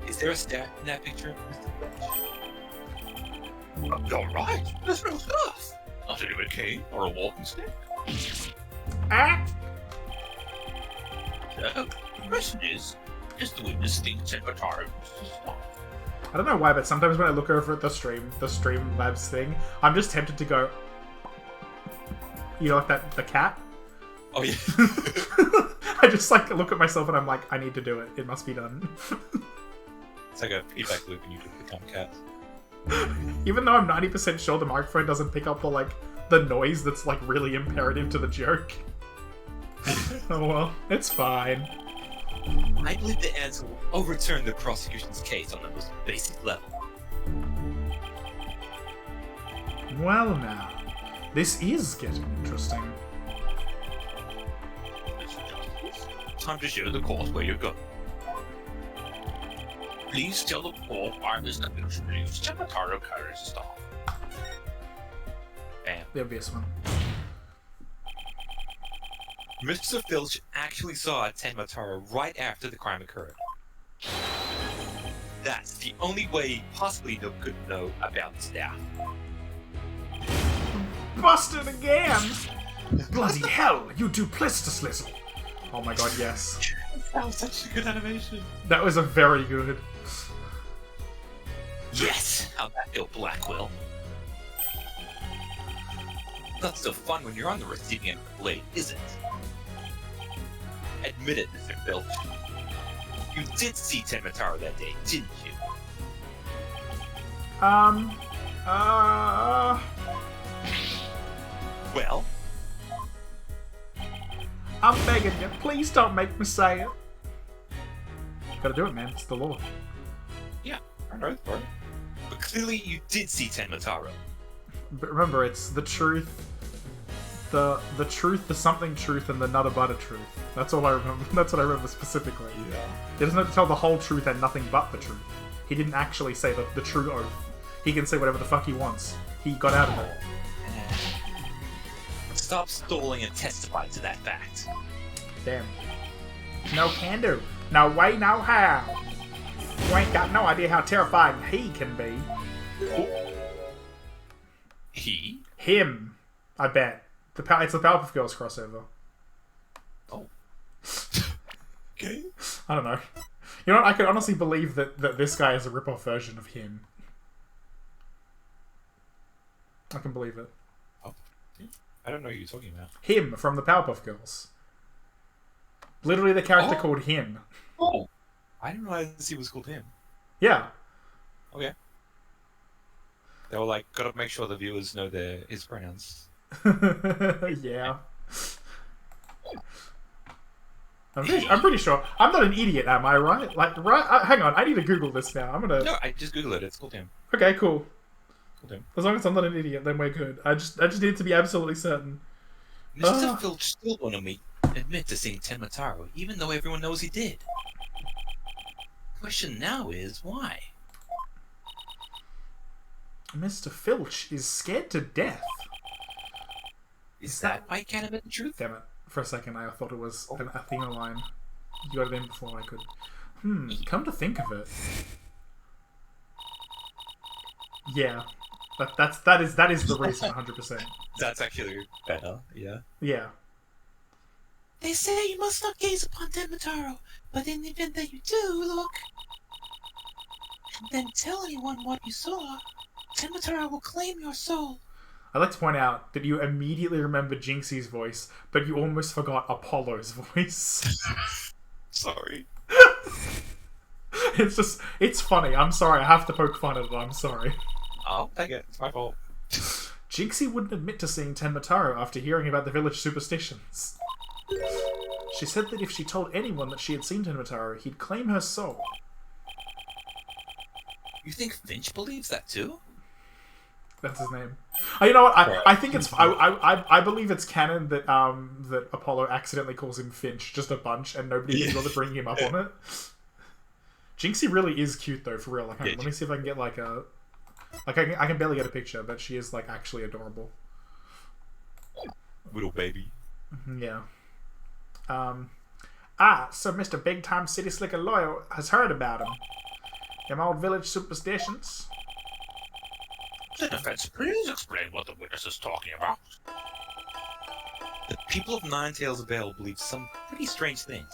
Is there a staff in that picture, Mr. Fletch? You're right. There's no stuff. Not even a cane or a walking stick. Ah! So, the question is the witness think Temataro used his staff? I don't know why, but sometimes when I look over at the stream labs thing, I'm just tempted to go, you know, like the cat? Oh yeah. I just like look at myself and I'm like, I need to do it. It must be done. It's like a feedback loop and you just become cats. Even though I'm 90% sure the microphone doesn't pick up the noise that's like really imperative to the joke. Oh well, it's fine. I believe the answer will overturn the prosecution's case on the most basic level. Well now, this is getting interesting. Mr. Justice, Time to show the court where you're going. please tell the court why Mr. Filch believes Temataro carries a staff. Bam. The obvious one. Mr. Filch actually saw Temataro right after the crime occurred. That's the only way he possibly could know about the staff. Busted again! Bloody hell, you duplicitous little! Oh my god, yes. That was such a good animation. That was a very good. Yes! How'd that feel, Blackquill? Not so fun when you're on the receiving end of the blade, is it? Admit it, Mr. Filch. You did see Temataro that day, didn't you? Well, I'm begging you, please don't make me say it. Gotta do it, man. It's the law. yeah, alright. But clearly you did see Temataro. But remember, it's the truth, the truth, the something truth, and the nutter butter truth. That's all I remember. That's what I remember specifically. Yeah. He doesn't have to tell the whole truth and nothing but the truth. He didn't actually say the true oath. He can say whatever the fuck he wants. He got out of it. Stop stalling and testify to that fact. Damn. No can do. No way, no how. You ain't got no idea how terrifying he can be. He? Him, I bet. It's the Powerpuff Girls crossover. Oh. Okay. I don't know. You know what? I could honestly believe that this guy is a rip-off version of him. I can believe it. Oh. I don't know who you're talking about. Him from the Powerpuff Girls. Literally the character called him. Oh. I didn't realize he was called him. Yeah. Okay. They were like, gotta make sure the viewers know his pronouns. Yeah. I'm pretty sure. I'm not an idiot, am I? Right? Like, right? Hang on. I need to Google this now. I'm gonna. No, I just googled it. It's called him. Okay, cool. Told him. As long as I'm not an idiot, then we're good. I just need to be absolutely certain. Mr. Filch still won't admit to seeing Tenmataro, even though everyone knows he did. The question now is, why? Mr. Filch is scared to death. Is that why he can't admit the truth? Damn it. For a second, I thought it was an Athena line. You got it in before I could. Come to think of it. Yeah. That is the reason, 100%. That's actually better, yeah. Yeah. They say you must not gaze upon Tenmataro, but in the event that you do, look, and then tell anyone what you saw, Tenmataro will claim your soul. I'd like to point out that you immediately remembered Jinxie's voice, but you almost forgot Apollo's voice. Sorry. It's funny. I'm sorry. I have to poke fun at it. I'm sorry. I'll take it. It's my fault. Jinxie wouldn't admit to seeing Tenmataro after hearing about the village superstitions. She said that if she told anyone that she had seen Tenmataro, he'd claim her soul. You think Finch believes that too? That's his name. Oh, you know what? I think it's I believe it's canon that that Apollo accidentally calls him Finch just a bunch, and nobody can bother bringing him up on it. Jinxie really is cute though, for real. Like, let me see if I can get like a I can barely get a picture, but she is like actually adorable. Little baby. Yeah. So Mr. Big Time City Slicker Lawyer has heard about him. Them old village superstitions. The defense, please explain what the witness is talking about. The people of Nine Tails Vale believe some pretty strange things.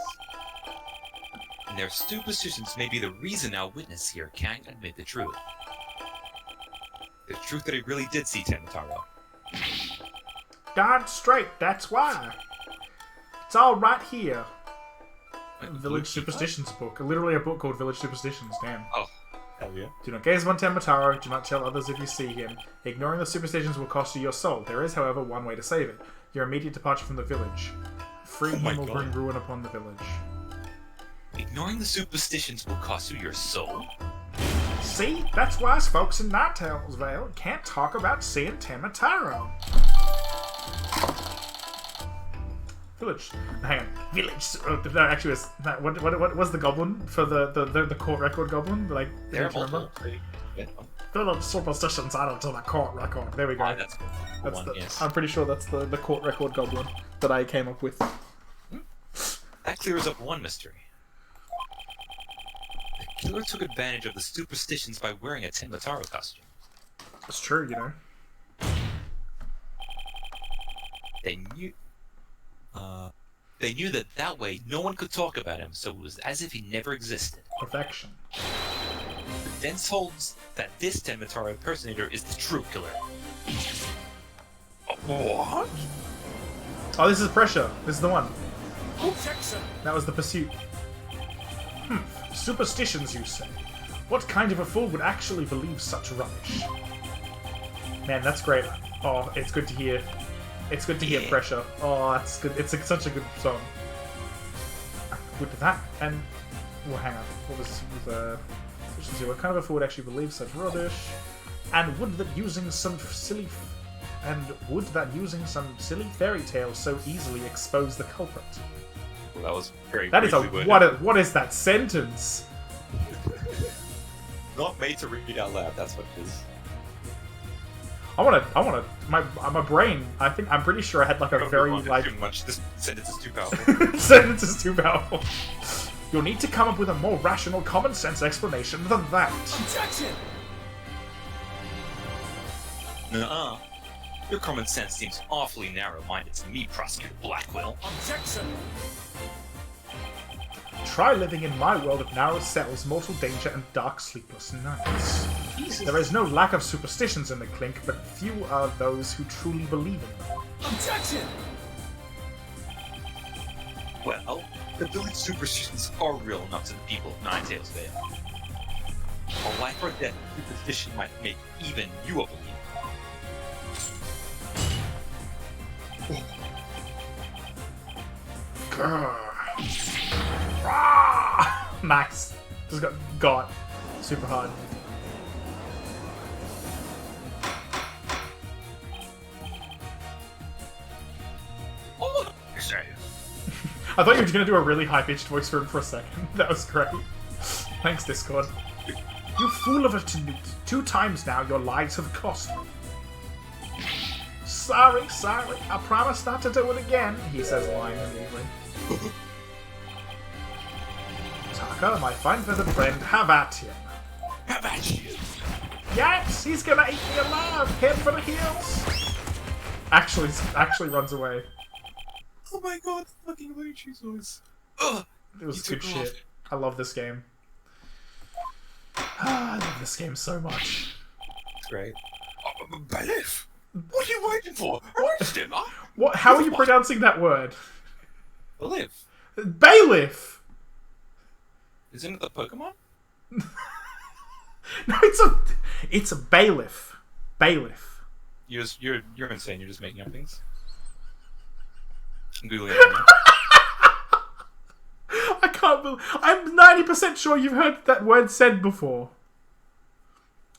And their superstitions may be the reason our witness here can't admit the truth. The truth that he really did see Tenmataro. Darn straight, that's why. It's all right here. Village Superstitions book. Literally a book called Village Superstitions, damn. Oh, hell yeah. Do not gaze upon Tenmataro, do not tell others if you see him. Ignoring the superstitions will cost you your soul. There is, however, one way to save it. Your immediate departure from the village. Freeing him will bring ruin upon the village. Ignoring the superstitions will cost you your soul? See? That's why us folks in Nine Tails Vale can't talk about seeing Tenmataro. Village. Hang on. Village. No, actually, what was the goblin for the court record goblin? Like, They're remember? Yeah. Village superstitions added to the court record. There we go. That's one, yes. I'm pretty sure that's the court record goblin that I came up with. That clears up one mystery. The killer took advantage of the superstitions by wearing a Tenmataro costume. It's true, you know. They knew that way no one could talk about him, so it was as if he never existed. Perfection. The fence holds that this Tenmataro impersonator is the true killer. What? Oh, this is Pressure. This is the one. Objection! That was the pursuit. Superstitions, you say? What kind of a fool would actually believe such rubbish? Man, that's great. Oh, it's good to hear. It's good to hear Pressure. Oh, that's good. It's such a good song. Good to that. And, well, hang on. What was what kind of a fool would actually believe such rubbish? And would that using some silly fairy tale so easily expose the culprit? Well, that was very. That is what is that sentence? Not made to read out loud. That's what it is. My brain. I'm pretty sure I had like a very like. Too much. This sentence is too powerful. Sentence is too powerful. You'll need to come up with a more rational, common sense explanation than that. Objection! Nuh-uh. Your common sense seems awfully narrow-minded to me, Prosecutor Blackquill. Objection! Try living in my world of narrow cells, mortal danger, and dark sleepless nights. Jesus. There is no lack of superstitions in the Clink, but few are those who truly believe in them. Objection! Well, the village superstitions are real enough to the people of Nine Tails Vale. A life or death superstition might make even you a believer. Nice. Just got super hard. I thought you were going to do a really high-pitched voice for him for a second. That was great. Thanks, Discord. You fool of a Tanute. 2 times now your lives have cost me. Sorry. I promise not to do it again, he says lying immediately. Taka, my fine feathered friend, have at him. Have at you. Yes, he's gonna eat me alive. Head for the heels. Actually runs away. Oh my god, the fucking Luigi's noise. Ugh! It was He good took shit. off. I love this game. I love this game so much. It's great. Bailiff! What are you waiting for? Arrest him, huh? What? How are you pronouncing that word? Live. Bailiff. Isn't it the Pokemon? No, it's a bailiff. Bailiff. You're insane. You're just making up things. I'm googling it now. I can't believe. I'm 90% sure you've heard that word said before.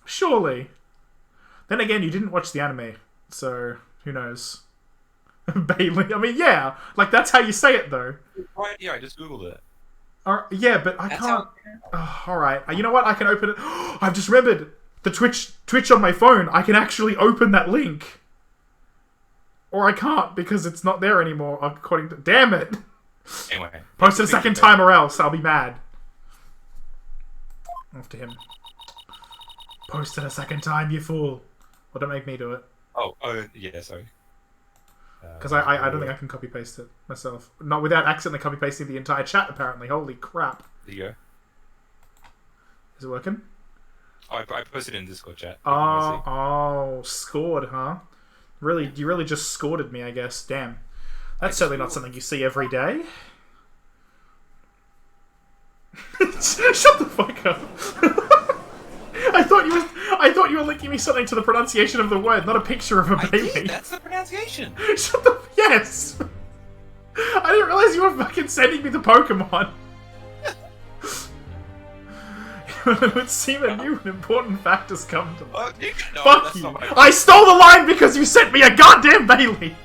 Surely. Then again, you didn't watch the anime, so who knows? Bailey. I mean, yeah, like that's how you say it, though. Right? Yeah, I just googled it. Yeah, but I That's can't. All right, you know what? I can open it. I've just remembered the Twitch on my phone. I can actually open that link, or I can't because it's not there anymore. According to damn it. Anyway, Post it a second time, or else I'll be mad. Off to him. Post it a second time, you fool. Well, don't make me do it. Oh, yeah, sorry. Because I don't think I can copy paste it myself. Not without accidentally copy pasting the entire chat, apparently. Holy crap. There you go. Is it working? Oh, I posted it in Discord chat. Oh, scored, huh? Really, you really just scored at me, I guess. Damn. That's certainly not something you see every day. Shut the fuck up. I thought you were linking me something to the pronunciation of the word, not a picture of a baby. That's the pronunciation. Shut the... Yes! I didn't realize you were fucking sending me the Pokemon. It would seem a new and important fact has come to light. No, Fuck that's you! not my- I stole the line because you sent me a goddamn Bailey!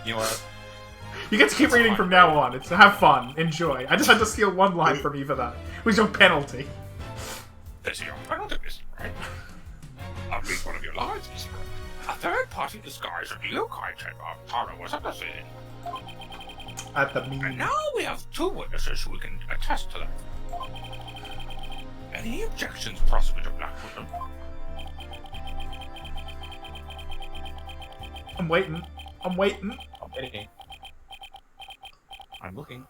You know what? You get to keep reading from now on. It's have fun. Enjoy. I just had to steal one line from you for that. It was your penalty. This is your penalty, Mr. Right. I'll read one of your lines, Mr. Right. A third-party disguise of Luca and I was at the scene. At the And mean. now we have 2 witnesses who can attest to that. Any objections, Prosecutor Blackquill? I'm waiting. I'm waiting. I'm looking.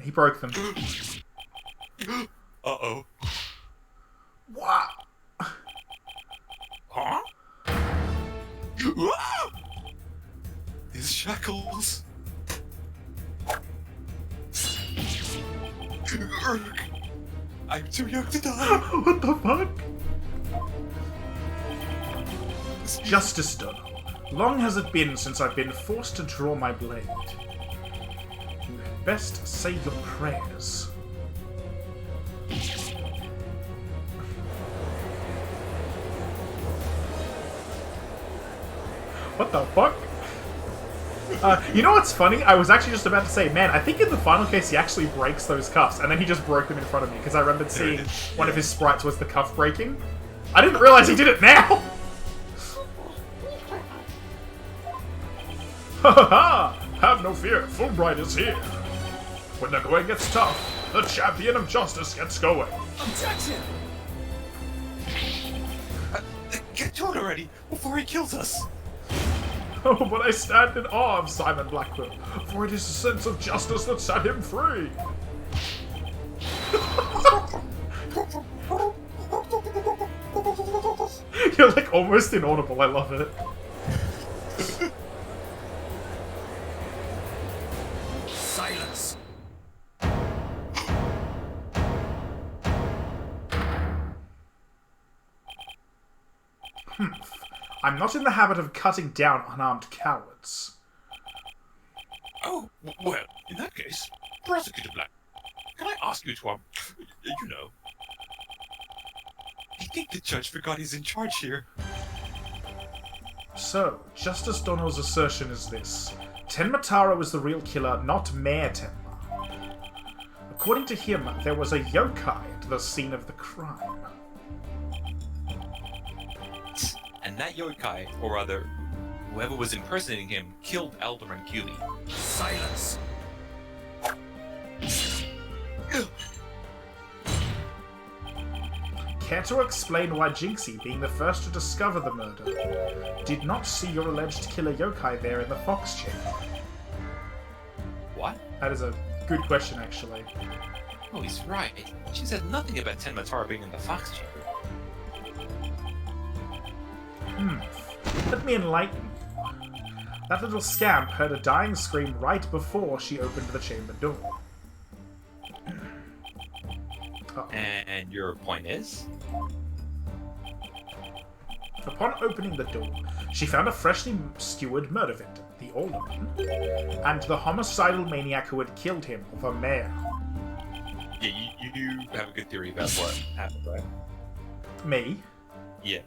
He broke them. Uh-oh. What? Huh? His shackles. I'm too young to die. What the fuck? Justice done. Long has it been since I've been forced to draw my blade. You had best say your prayers. What the fuck? You know what's funny? I was actually just about to say, man, I think in the final case he actually breaks those cuffs, and then he just broke them in front of me, because I remembered seeing one of his sprites was the cuff breaking. I didn't realize he did it now! Ha ha ha! Have no fear, Fulbright is here. When the going gets tough, the champion of justice gets going. Objection! Get to it already, before he kills us. Oh, but I stand in awe of Simon Blackquill, for it is a sense of justice that set him free. You're like almost inaudible, I love it. Silence. I'm not in the habit of cutting down unarmed cowards. Oh, well, in that case, Prosecutor Black, can I ask you to, you know... I think the judge forgot he's in charge here. So, Justice Donald's assertion is this. Tenmataro is the real killer, not Mayor Tenma. According to him, there was a yokai at the scene of the crime. And that yokai, or rather, whoever was impersonating him, killed Alderman Cutie. Silence. Care to explain why Jinxie, being the first to discover the murder, did not see your alleged killer yokai there in the fox chamber? What? That is a good question, actually. Oh, he's right. She said nothing about Tenmataro being in the fox chamber. Let me enlighten you. That little scamp heard a dying scream right before she opened the chamber door. And your point is? Upon opening the door, she found a freshly skewered murder victim, the alderman, and the homicidal maniac who had killed him, the mayor. Yeah, you have a good theory about what happened, right? Me? Yeah.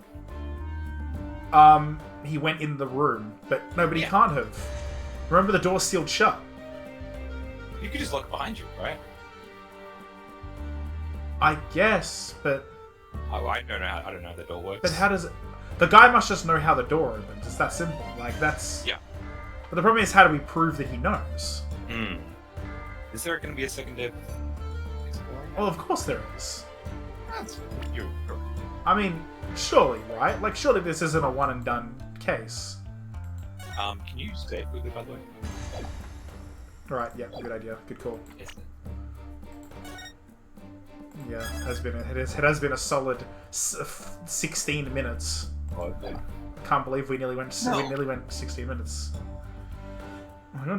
He went in the room, but nobody Yeah. can't have. Remember, the door's sealed shut. You could just look behind you, right? I guess, but Oh, I don't know how the door works. how does it... The guy must just know how the door opens. It's that simple. Like, that's... Yeah. But the problem is, how do we prove that he knows? Is there going to be a second day of exploring? Well, of course there is. You're I mean, surely, right? Like, surely this isn't a one-and-done case. Can you stay quickly, by the way? Right, yeah, good idea. Good call. Yes. Yeah, it has been a solid 16 minutes. Oh, yeah. I can't believe we nearly went 16 minutes.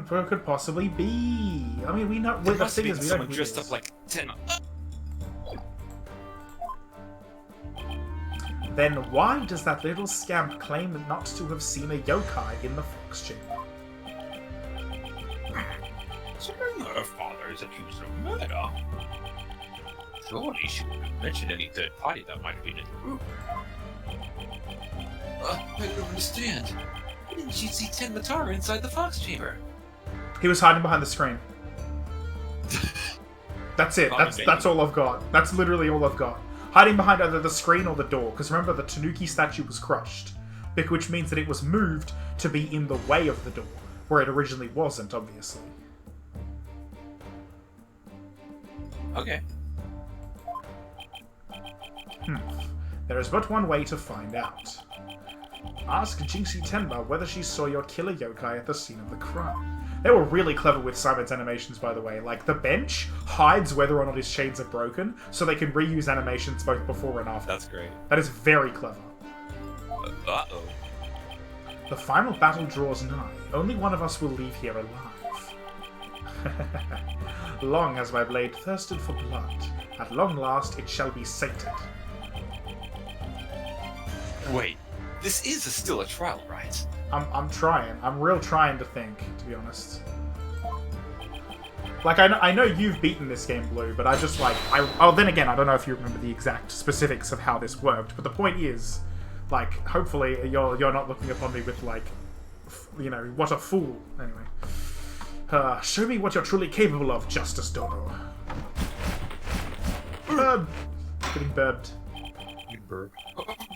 Where could possibly be? I mean, we know. There The must have thing been is, we someone don't dressed up like Ten. Then why does that little scamp claim not to have seen a yokai in the fox chamber? So her father is accused of murder. Surely she wouldn't mention any third party that might have been in the group. I don't understand. Why didn't she see Tenmataro inside the fox chamber? He was hiding behind the screen. That's it. That's all I've got. That's literally all I've got. Hiding behind either the screen or the door, because remember the Tanuki statue was crushed, which means that it was moved to be in the way of the door, where it originally wasn't, obviously. Okay. There is but one way to find out. Ask Jinxie Tenma whether she saw your killer yokai at the scene of the crime. They were really clever with Simon's animations, by the way. Like, the bench hides whether or not his shades are broken, so they can reuse animations both before and after. That's great. That is very clever. Uh-oh. The final battle draws nigh. Only one of us will leave here alive. Long has my blade thirsted for blood. At long last, it shall be sated. Wait, this is still a trial, right? I'm trying. I'm real trying to think, to be honest. Like, I know you've beaten this game, Blue, but I just, like... Oh, then again, I don't know if you remember the exact specifics of how this worked, but the point is, like, hopefully you're not looking upon me with, like, you know, what a fool. Anyway. Show me what you're truly capable of, Justice Dono. Burb. Getting burped. You burp.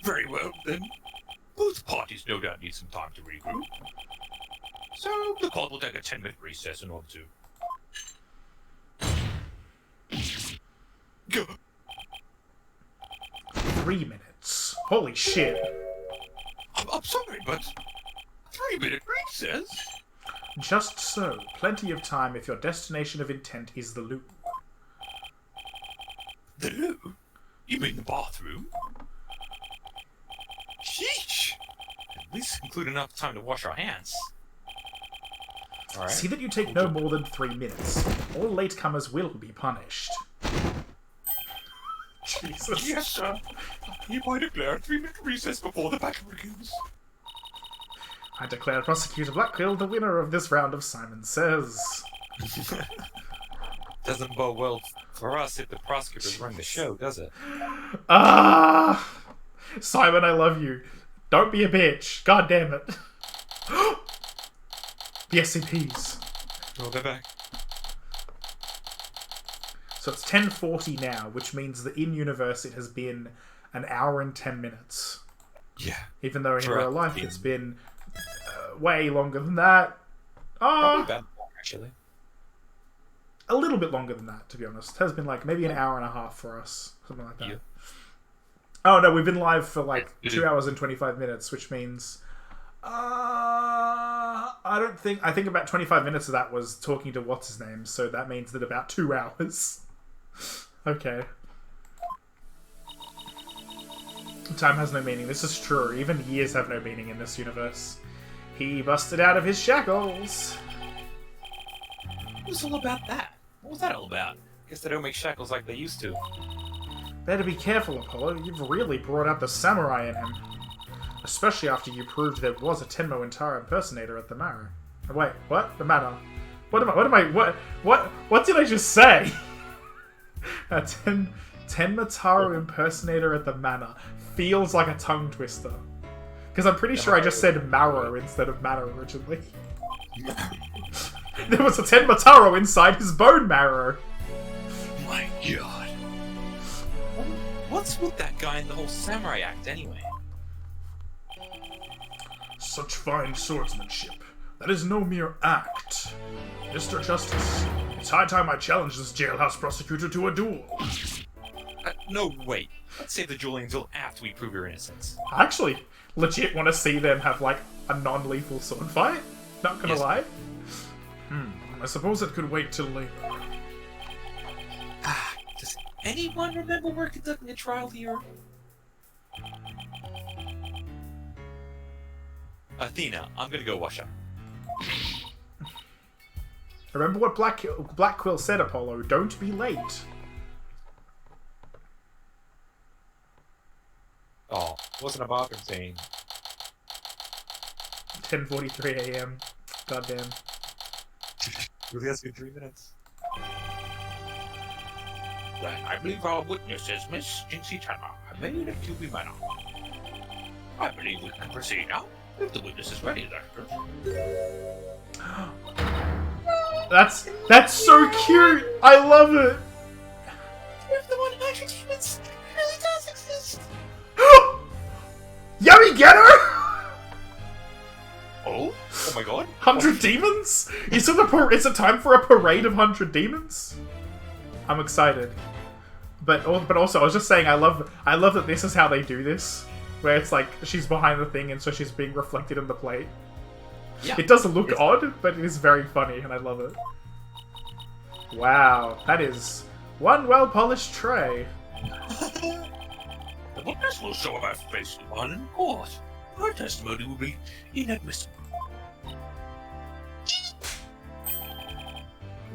Very well, then. Both parties no doubt need some time to regroup. So the court will take a 10-minute recess in order to... Go. 3 minutes. Holy shit. I'm sorry, but... 3-minute recess? Just so. Plenty of time if your destination of intent is the loo. The loo? You mean the bathroom? Sheesh! At least include enough time to wash our hands. Alright. See that you take no more than 3 minutes. All latecomers will be punished. Jesus. Yes, sir. You might declare a 3-minute recess before the battle begins. I declare Prosecutor Blackquill the winner of this round of Simon Says. Doesn't bode well for us if the prosecutors run the show, does it? Simon, I love you. Don't be a bitch. God damn it. The SCPs. Roll that back. So it's 10:40 now, which means that in universe it has been an hour and 10 minutes. Yeah. Even though in For real life it's been way longer than that. Probably about actually. A little bit longer than that, to be honest. It has been like maybe an hour and a half for us. Something like that. Yeah. Oh no, we've been live for like 2 hours and 25 minutes, which means... I think about 25 minutes of that was talking to what's-his-name, so that means that about 2 hours. Okay. Time has no meaning. This is true. Even years have no meaning in this universe. He busted out of his shackles. What was all about that? What was that all about? Guess they don't make shackles like they used to. Better be careful, Apollo. You've really brought out the samurai in him. Especially after you proved there was a Tenmo Intara impersonator at the Manor. Wait, what? The Manor? What did I just say? A Tenmataro impersonator at the Manor feels like a tongue twister. Because I'm pretty sure I just said marrow instead of manor originally. There was a Tenmataro inside his bone marrow. My god. What's with that guy in the whole samurai act anyway? Such fine swordsmanship. That is no mere act. Mr. Justice, it's high time I challenge this jailhouse prosecutor to a duel. No, wait. Let's save the dueling until after we prove your innocence. I actually legit want to see them have, like, a non-lethal sword fight. Not gonna lie. I suppose it could wait till later. Does anyone remember we're conducting a trial here? Athena, I'm gonna go wash up. Remember what Blackquill said, Apollo. Don't be late. Oh, wasn't a bathroom scene. 10:43 a.m. Goddamn. Really has been 3 minutes. Then I believe our witnesses, Miss Jinxie Tanner, have made it to be manner. I believe we can proceed now, if the witness is ready, That's so cute! I love it! If the 100 demons really does exist. Yummy getter! Oh? Oh my god. 100 demons? Is it time for a parade of 100 demons? I'm excited. But also, I was just saying, I love that this is how they do this. Where it's like, she's behind the thing and so she's being reflected in the plate. Yeah. It does look odd, but it is very funny and I love it. Wow, that is one well-polished tray. The witness will show our face on in court. Our testimony will be inadmissible.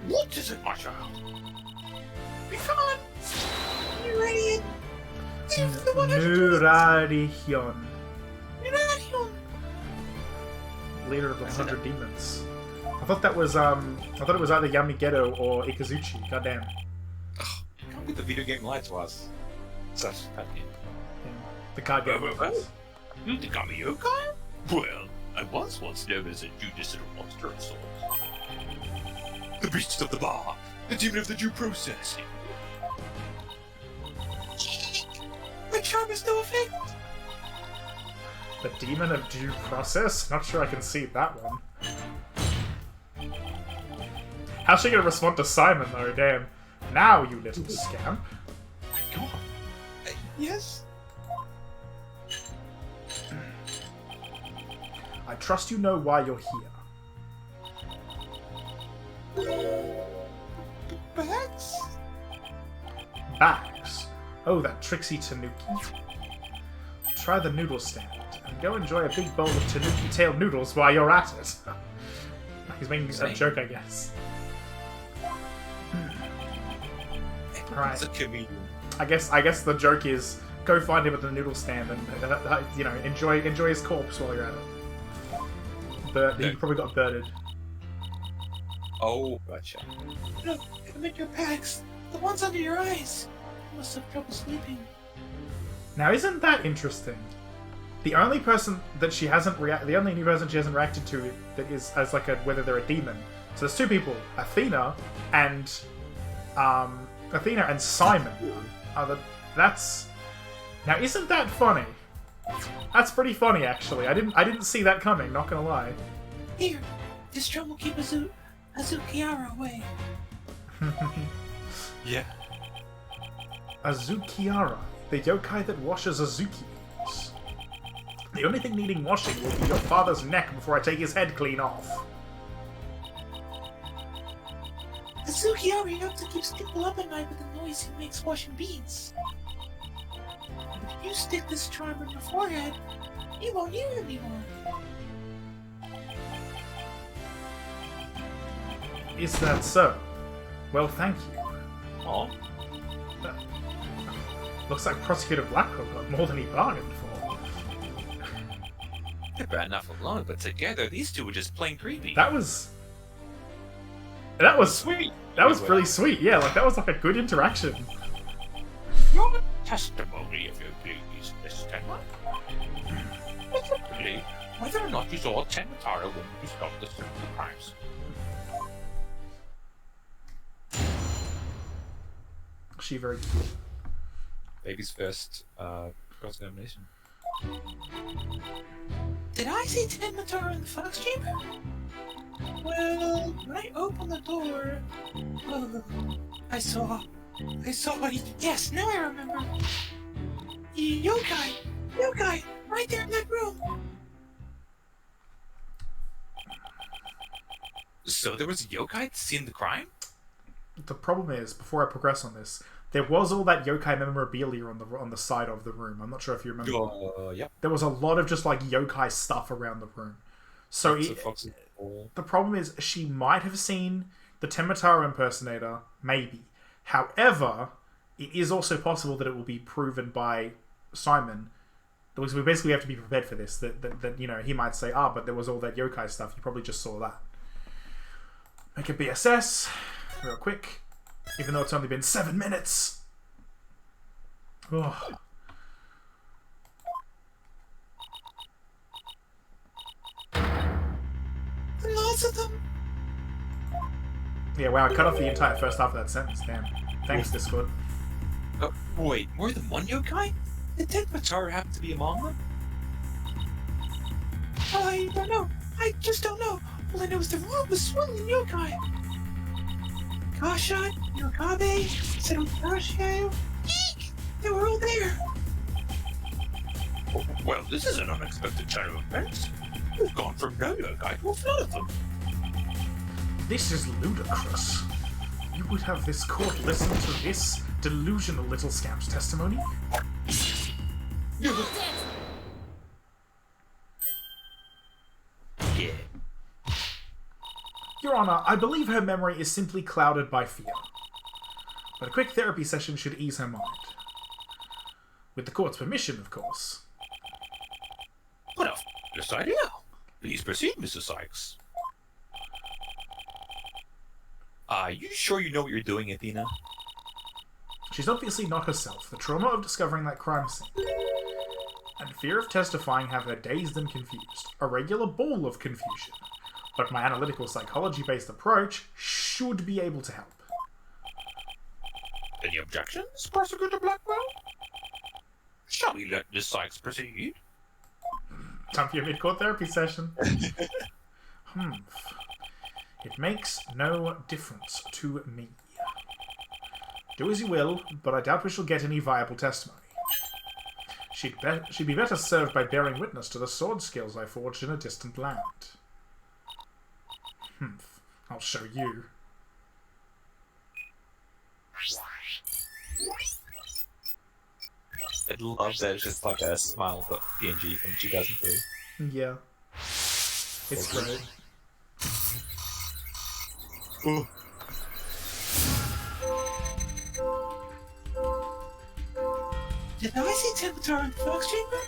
What is it, my child? Come on. You ready? If the 100 Nurarihion. Nurarihion. Leader of the 100 demons. I thought that was I thought it was either Yamigeto or Ikazuchi. Goddamn. Can't get the video game lied to us. Such a game. Yeah. The card game. You think I'm a yokai? Well, I was once known as a judicial monster of sorts. The beast of the bar, the demon of the due process. My charm is no effect. The demon of due process? Not sure I can see that one. How's she gonna respond to Simon though? Damn. Now, you little scamp. My god. Yes? I trust you know why you're here. Bags? Bags. Oh, that tricksy Tanuki. Try the noodle stand and go enjoy a big bowl of Tanuki tail noodles while you're at it. He's making a joke, I guess. Right. It's a comedian. I guess the joke is go find him at the noodle stand and you know enjoy his corpse while you're at it. He probably got birded. Oh, gotcha. Look, I'm in your bags. The ones under your eyes. You must have trouble sleeping. Now, isn't that interesting? the only person that she hasn't the only new person she hasn't reacted to that is as like whether they're a demon. So there's two people, Athena and Simon. That's now isn't that funny? That's pretty funny actually. I didn't see that coming. Not gonna lie. Here, this drum will keep Azukiara away. Yeah. Azukiara, the yokai that washes Azuki. The only thing needing washing will be your father's neck before I take his head clean off. Azukiara enough to keep people up at night with the noise he makes washing beans. But if you stick this charm in your forehead, you won't hear it anymore. Is that so? Well, thank you. Oh. Looks like Prosecutor Blackquill got more than he bargained for. They're bad enough alone, but together these two were just plain creepy. That was sweet. That was really sweet. Yeah, like that was like a good interaction. Your testimony, if you please, Miss Tenma. Specifically, whether or not you saw Tenmataro when you stopped the simple crimes. She very cute. Baby's first cross-examination. Did I see Tenmataro in the Fox Chamber? Well, when I opened the door, I saw. Yes, now I remember. Yokai, right there in that room. So there was a yokai seeing the crime? The problem is, before I progress on this, there was all that yokai memorabilia on the side of the room. I'm not sure if you remember. Yep. There was a lot of just like yokai stuff around the room. So the problem is she might have seen the Tenmataro impersonator, maybe. However, it is also possible that it will be proven by Simon. Because we basically have to be prepared for this. That you know, he might say, but there was all that yokai stuff. You probably just saw that. Make a BSS real quick. Even though it's only been 7 minutes. Oh. Lots of them. Yeah, wow, I cut off the entire first half of that sentence. Damn. Thanks, Discord. Wait, more than one yokai? Did Tenmataro happen to be among them? I don't know. I just don't know. All I know is the room was swimming in yokai. Kasha, Yokabe, Serukashio, Eek! They were all there. Well, this is an unexpected turn of events. We've gone from no yokai to a flood of them. This is ludicrous. You would have this court listen to this delusional little scamp's testimony? Yeah. Your Honor, I believe her memory is simply clouded by fear. But a quick therapy session should ease her mind. With the court's permission, of course. What a f***less idea. Please proceed, Mr. Sykes. Are you sure you know what you're doing, Athena? She's obviously not herself. The trauma of discovering that crime scene and fear of testifying have her dazed and confused. A regular ball of confusion. But my analytical psychology-based approach should be able to help. Any objections, Prosecutor Blackwell? Shall we let Miss Sykes proceed? Time for your mid-court therapy session. It makes no difference to me. Do as you will, but I doubt we shall get any viable testimony. She'd be better served by bearing witness to the sword skills I forged in a distant land. I'll show you. I love that it's just like a smile.png from 2003. Yeah. It's great. Ooh. Did I see Tenmataro in the Fox Chamber?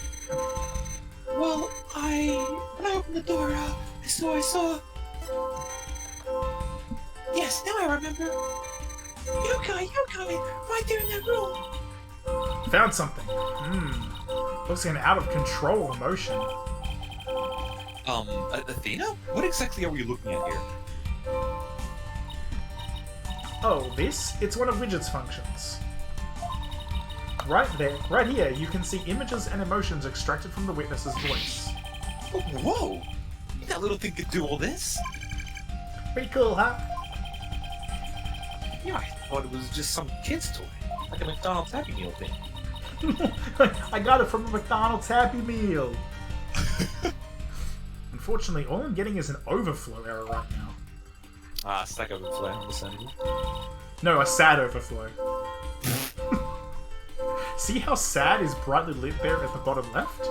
Well, when I opened the door, I saw. Yes, now I remember. Yokai, right there in that room. Found something. Looks like an out of control emotion. Athena? What exactly are we looking at here? Oh, this? It's one of Widget's functions. Right there, right here, you can see images and emotions extracted from the witness's voice. Oh, whoa! That little thing could do all this? Pretty cool, huh? Yeah, I thought it was just some kid's toy. Like a McDonald's Happy Meal thing. I got it from a McDonald's Happy Meal. Unfortunately, all I'm getting is an overflow error right now. Ah, stack overflow, understandable. No, a sad overflow. See how sad is brightly lit there at the bottom left?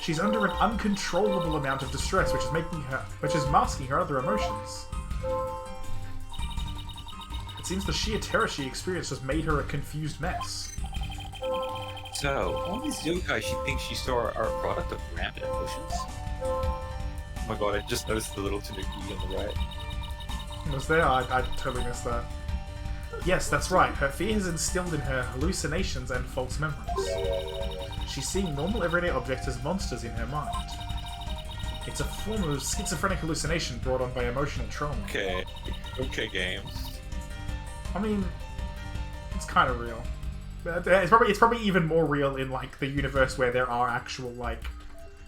She's under an uncontrollable amount of distress, which is masking her other emotions. It seems the sheer terror she experienced has made her a confused mess. So, all these yokai she thinks she saw are a product of rampant emotions? Oh my god, I just noticed the little tanuki on the right. Was there? I totally missed that. Yes, that's right. Her fear has instilled in her hallucinations and false memories. She's seeing normal everyday objects as monsters in her mind. It's a form of schizophrenic hallucination brought on by emotional trauma. Okay. Okay, game. I mean, it's kind of real. It's probably even more real in like the universe where there are actual like,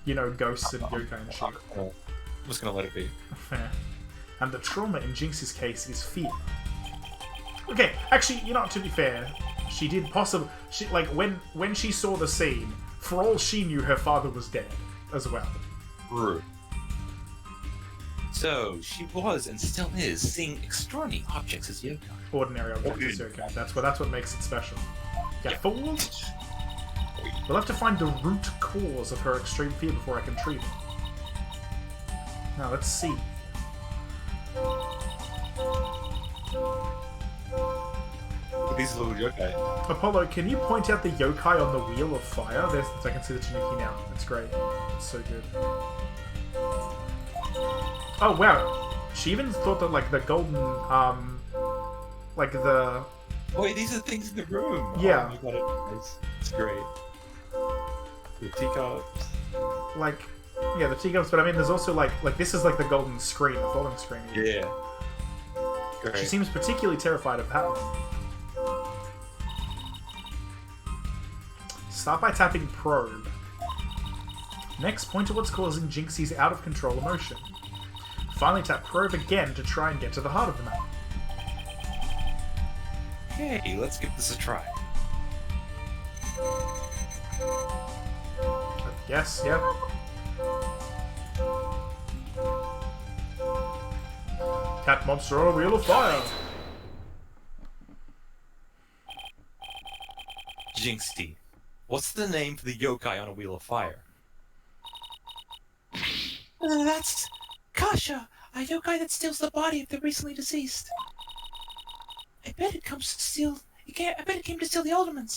you know, ghosts and yokai and shit. I'm just gonna let it be. Fair. And the trauma in Jinx's case is fear. Okay, actually, you know, to be fair, she did possibly... like, when she saw the scene, for all she knew, her father was dead as well. Rude. So, she was, and still is, seeing extraordinary objects as yokai. Ordinary objects as yokai. That's what makes it special. Yeah, fools? We'll have to find the root cause of her extreme fear before I can treat it. Now, let's see. These little yokai. Apollo, can you point out the yokai on the Wheel of Fire? There's, I can see the Tanuki now. It's great. It's so good. Oh, wow. She even thought that, like, the golden, like, the... Oh, wait, these are things in the room! Yeah. Oh, you got it. It's great. The teacups. Like, yeah, the teacups, but I mean, there's also, like, this is, like, the golden screen, the folding screen. Yeah. Great. She seems particularly terrified of that one. Start by tapping Probe. Next, point to what's causing Jinxie's out-of-control emotion. Finally tap Probe again to try and get to the heart of the matter. Okay, let's give this a try. Yes, yep. Cat monster on a Wheel of Fire. Jinxie. What's the name for the yokai on a Wheel of Fire? That's Kasha, a yokai that steals the body of the recently deceased. I bet it comes to steal. I bet it came to steal the Aldermans.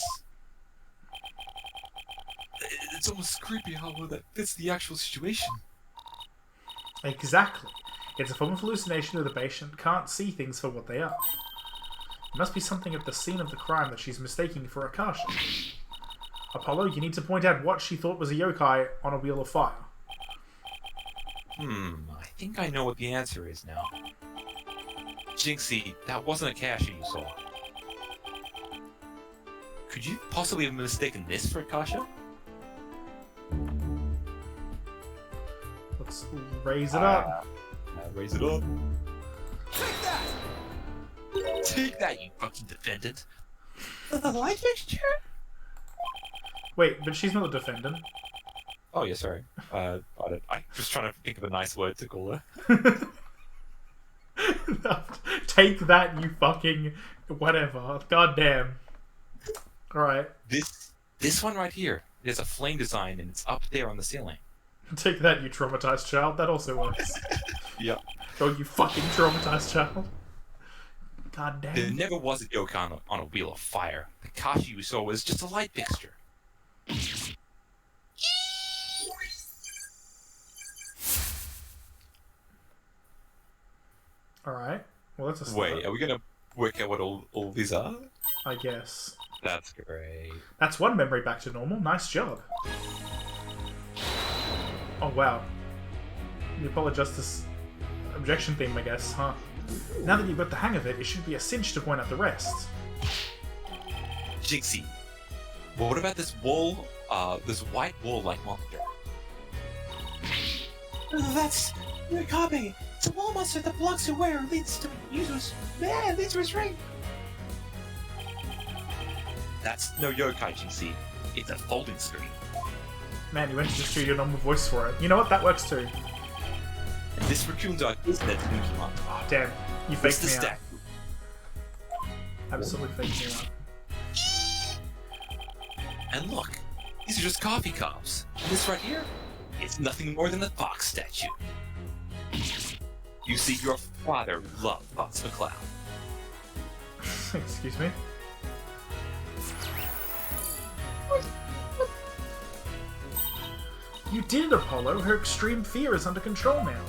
It's almost creepy how well that fits the actual situation. Exactly. It's a form of hallucination where the patient can't see things for what they are. There must be something at the scene of the crime that she's mistaking for a Kasha. Apollo, you need to point out what she thought was a yokai on a Wheel of Fire. I think I know what the answer is now. Jinxie, that wasn't a Kasha you saw. Could you possibly have mistaken this for a Kasha? Let's raise it up. Raise it up. Take that! Take that, you fucking defendant! The light fixture? Wait, but she's not the defendant. Oh, yeah, sorry. I was trying to think of a nice word to call her. Take that, you fucking whatever. God damn. Alright. This one right here. There's a flame design and it's up there on the ceiling. Take that, you traumatized child. That also works. Yep. Oh, you fucking traumatized child. God damn. There never was a yokai on a Wheel of Fire. The Kashi you saw was just a light fixture. Alright. Well, that's a start. Wait, are we gonna work out what all these are? I guess. That's great. That's one memory back to normal. Nice job. Oh, wow. The Apollo Justice objection theme, I guess, huh? Now that you've got the hang of it, it should be a cinch to point out the rest. Jinxie, what about this wall, this white wall-like monster? That's Rikabe. It's a wall monster that blocks your way or leads to users. Man, leads to restraint. That's no yokai, Jinxie. It's a folding screen. Man, you went to just do your normal voice for it. You know what? That works too. And this raccoon dog is that Nukimon. Oh, damn. You What's faked the me out. stack? Absolutely faked me out. And look, these are just coffee cups. And this right here, it's nothing more than a fox statue. You see, your father loved Fox McCloud. Excuse me? You did it, Apollo. Her extreme fear is under control now.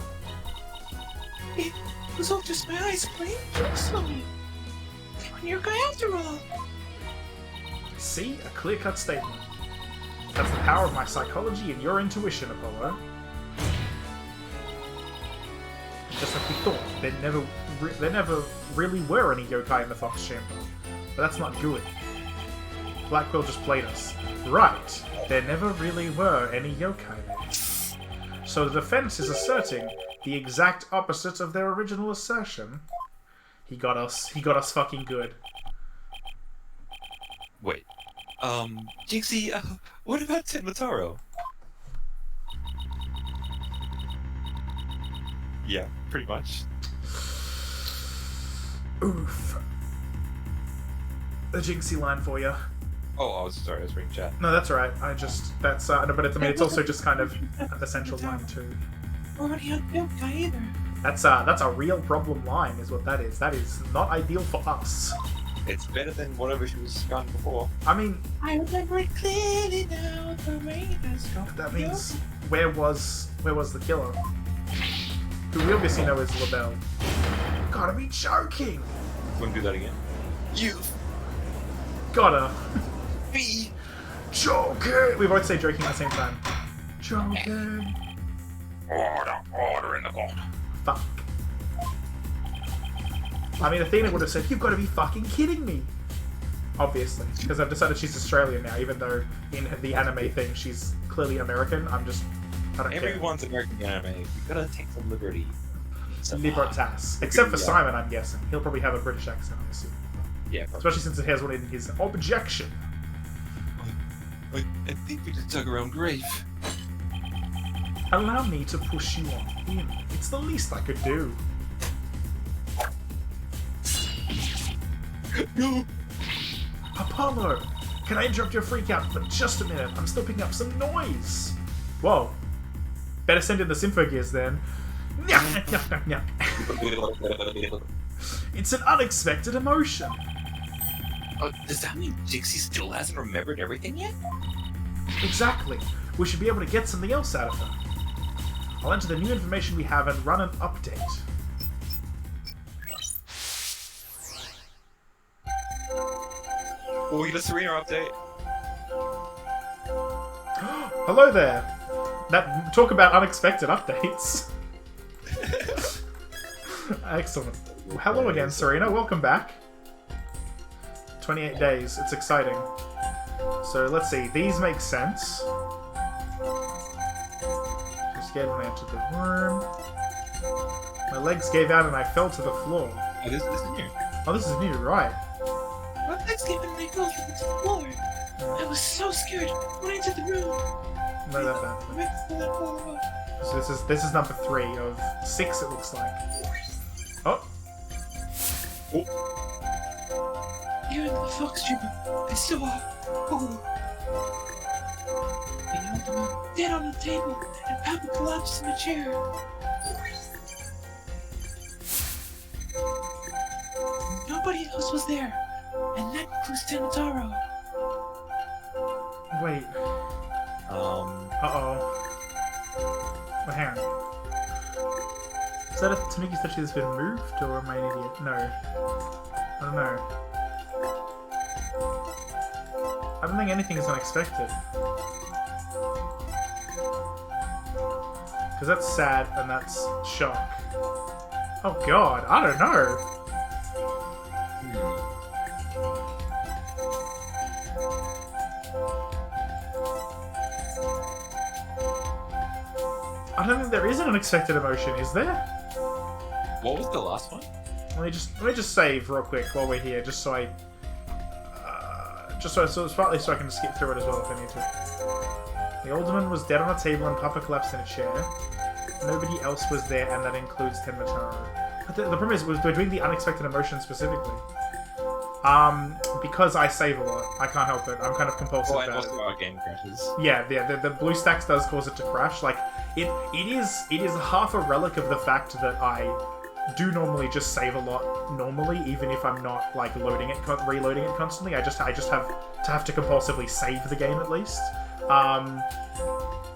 It was all just my eyes playing tricks on me. I'm your guy after all. See? A clear-cut statement. That's the power of my psychology and your intuition, Apollo. Just like we thought, there never really were any yokai in the Fox Chamber. But that's not good. Blackquill just played us. Right, there never really were any yokai there. So the defense is asserting the exact opposite of their original assertion. He got us fucking good. Wait, Jinxie, what about Tenmataro? Yeah, pretty much. Oof. The Jinxie line for you. Oh, I was sorry, I was reading chat. No, that's alright. That's no, but it's also just kind of an essential line too. Already on yokai either. That's a real problem line, is what that is. That is not ideal for us. It's better than whatever she was gone before. I mean, I remember it clearly now. The rain has gone. that means where was the killer? Who we obviously know is LaBelle. Gotta be joking. Wouldn't do that again. You, Gotta me. joking. We both say joking at the same time. Joking. Order in the court. Fuck. I mean, Athena would have said, "You've got to be fucking kidding me." Obviously, because I've decided she's Australian now, even though in the anime thing she's clearly American. I don't care. Everyone's American anime. You gotta take the liberty. Libertas. Except for Yeah. Simon, I'm guessing. He'll probably have a British accent, I assume. Yeah, probably. Especially since it has one in his objection. I think we just dug our own grave. Allow me to push you on in. It's the least I could do. No. Apollo! Can I interrupt your freak out for just a minute? I'm still picking up some noise. Whoa. Better send in the Sympho gears then. It's an unexpected emotion. Does that mean Jinxie still hasn't remembered everything yet? Exactly. We should be able to get something else out of her. I'll enter the new information we have and run an update. We'll get a Serena update. Hello there. Talk about unexpected updates. Excellent. Hello again, Serena. Welcome back. 28 days. It's exciting. So let's see. These make sense. Just get when I entered the room. My legs gave out and I fell to the floor. Oh, this is new. Oh, this is new, right? My legs gave and I fell to the floor. I was so scared when I entered the room. No, that bad. My legs did not fall off. So this is number 3 of 6. It looks like. Oh, Here in the Fox Chamber, I saw Polo. He held him up dead on the table, and Papa collapsed in a chair. Nobody else was there, and that includes Tenmataro. wait. Uh-oh. Well, hang on. Is that a Tanuki statue that's been moved, or am I an idiot? No. I don't know. I don't think anything is unexpected. Because that's sad and that's shock. Oh god, I don't know. I don't think there is an unexpected emotion, is there? What was the last one? Let me just save real quick while we're here, just so I, so it's partly so I can just skip through it as well if I need to. The alderman was dead on a table and Papa collapsed in a chair. Nobody else was there, and that includes Tenmataro. But the problem is, we're doing the unexpected emotion specifically. Because I save a lot, I can't help it. I'm kind of compulsive Oh, and about it. also our game crashes. Yeah, the blue stacks does cause it to crash. Like it is half a relic of the fact that I do normally just save a lot normally, even if I'm not like reloading it constantly. I just have to compulsively save the game at least.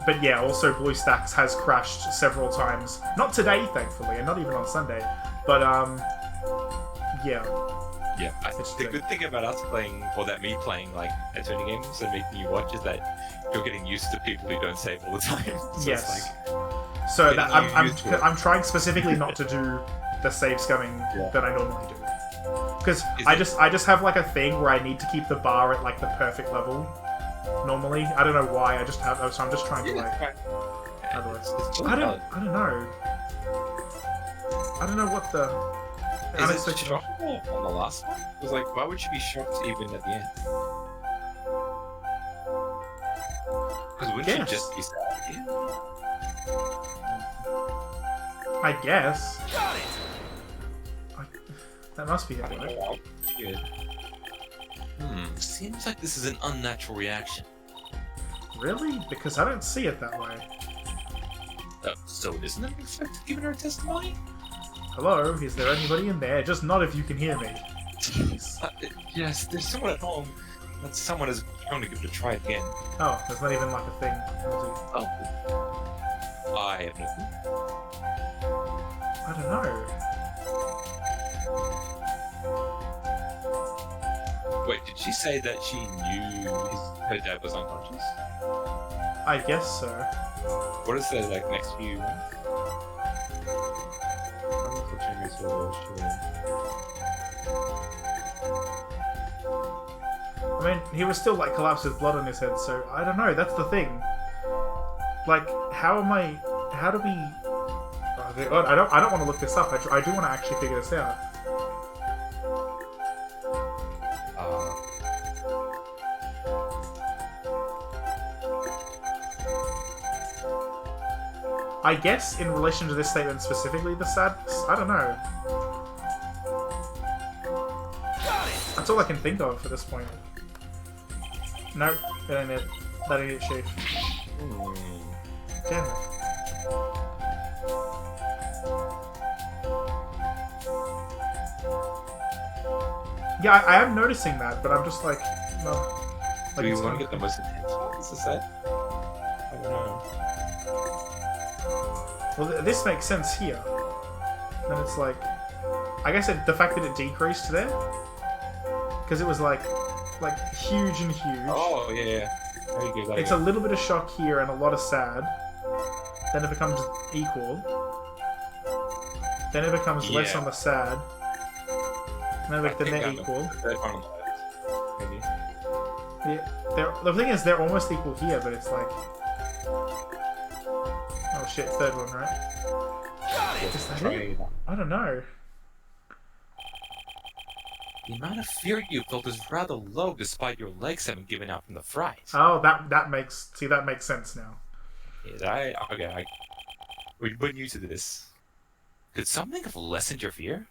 But yeah, also BlueStacks has crashed several times. Not today, thankfully, and not even on Sunday. But yeah. Yeah, the good thing about us playing, or that me playing, like, Attorney games and making you watch is that you're getting used to people who don't save all the time. So Yes. It's like, So that used to it. I'm trying specifically not to do the save scumming that I normally do. Because I just have like a thing where I need to keep the bar at like the perfect level. Normally, I don't know why. So I'm just trying to like. I don't know. I don't know what the. Is it shocked on the last one? It was like, why would you be shocked even at the end? Because wouldn't you just be sad? Yeah. I guess. That must be it, I don't right? know. Good. Seems like this is an unnatural reaction. Really? Because I don't see it that way. So it isn't unexpected given her testimony? Hello? Is there anybody in there? Just not if you can hear me. Jeez. Yes, there's someone at home. That someone is going to give it a try again. Oh, there's not even like a thing. Oh. I have no clue. I don't know. Wait, did she say that she knew her dad was unconscious? I guess so. What is the like next few ones? I mean, he was still like collapsed with blood on his head, so I don't know. That's the thing. Like, how do we? Oh, God, I don't want to look this up. I do want to actually figure this out. I guess in relation to this statement specifically, the sadness. I don't know. That's all I can think of at this point. Nope, that ain't it. That ain't it, Chief. Damn it. Yeah, I am noticing that, but I'm just like, no. Do Like, you it's want to not- get the most intense one? Is this that? I don't know. Well, this makes sense here. And it's like, I guess the fact that it decreased there, because it was like huge and huge. Oh, yeah. Very good. It's a little bit of shock here and a lot of sad. Then it becomes equal. Then it becomes less Yeah. on the sad. Then they're equal. Third one on the left. Maybe. Yeah, the thing is, they're almost equal here, but it's like, oh shit, third one, right? Is that it? I don't know. The amount of fear you felt is rather low despite your legs having given out from the fright. Oh, that makes sense now. Yes, we're new to this. Could something have lessened your fear?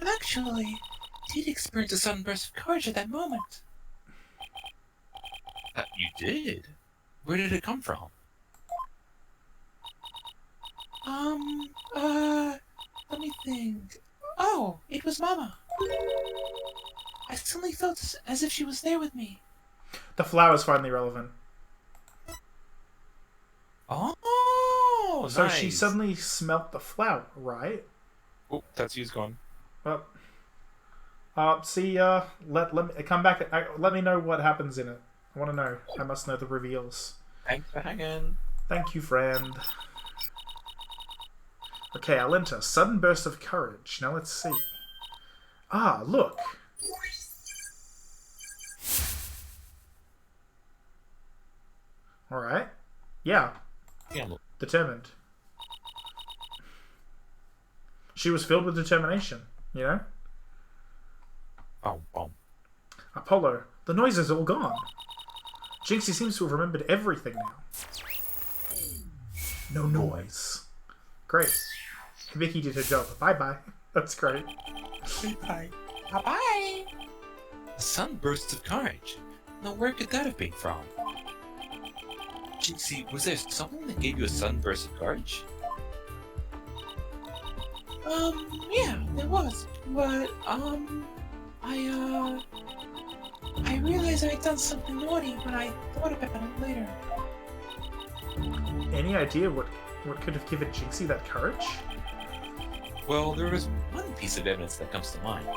I actually did experience a sudden burst of courage at that moment. You did? Where did it come from? Let me think. Oh, it was Mama. I suddenly felt as if she was there with me. The flower's finally relevant. Oh, So nice. she suddenly smelt the flower, right? Oh, Tatsu's gone. Well, See, let me come back. Let me know what happens in it. I want to know. I must know the reveals. Thanks for hanging. Thank you, friend. Okay, I'll enter. Sudden burst of courage. Now let's see. Ah, look. Alright. Yeah. Yeah, look. Determined. She was filled with determination, you know? Oh. Apollo, the noise is all gone. Jinxie seems to have remembered everything now. No noise. Great. Vicky did her job. Bye-bye. That's great. Bye. Bye-bye. A sunburst of courage. Now where could that have been from? Jinxie, was there something that gave you a sunburst of courage? Yeah, there was. But, I realized I'd done something naughty, but I thought about it later. Any idea what could have given Jinxie that courage? Well, there is one piece of evidence that comes to mind.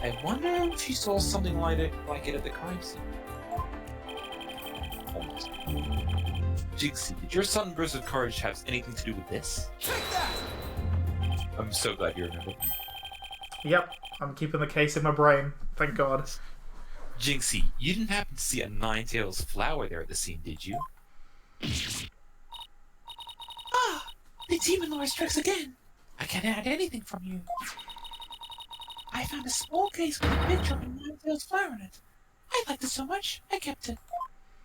I wonder if she saw something like it at the crime scene. Almost. Jinxie, did your sunburst of courage have anything to do with this? I'm so glad you remember. Yep, I'm keeping the case in my brain. Thank God. Jinxie, you didn't happen to see a Ninetales flower there at the scene, did you? Ah! The demon lord strikes again! I can't add anything from you. I found a small case with a picture of a Ninetales flower in it. I liked it so much, I kept it.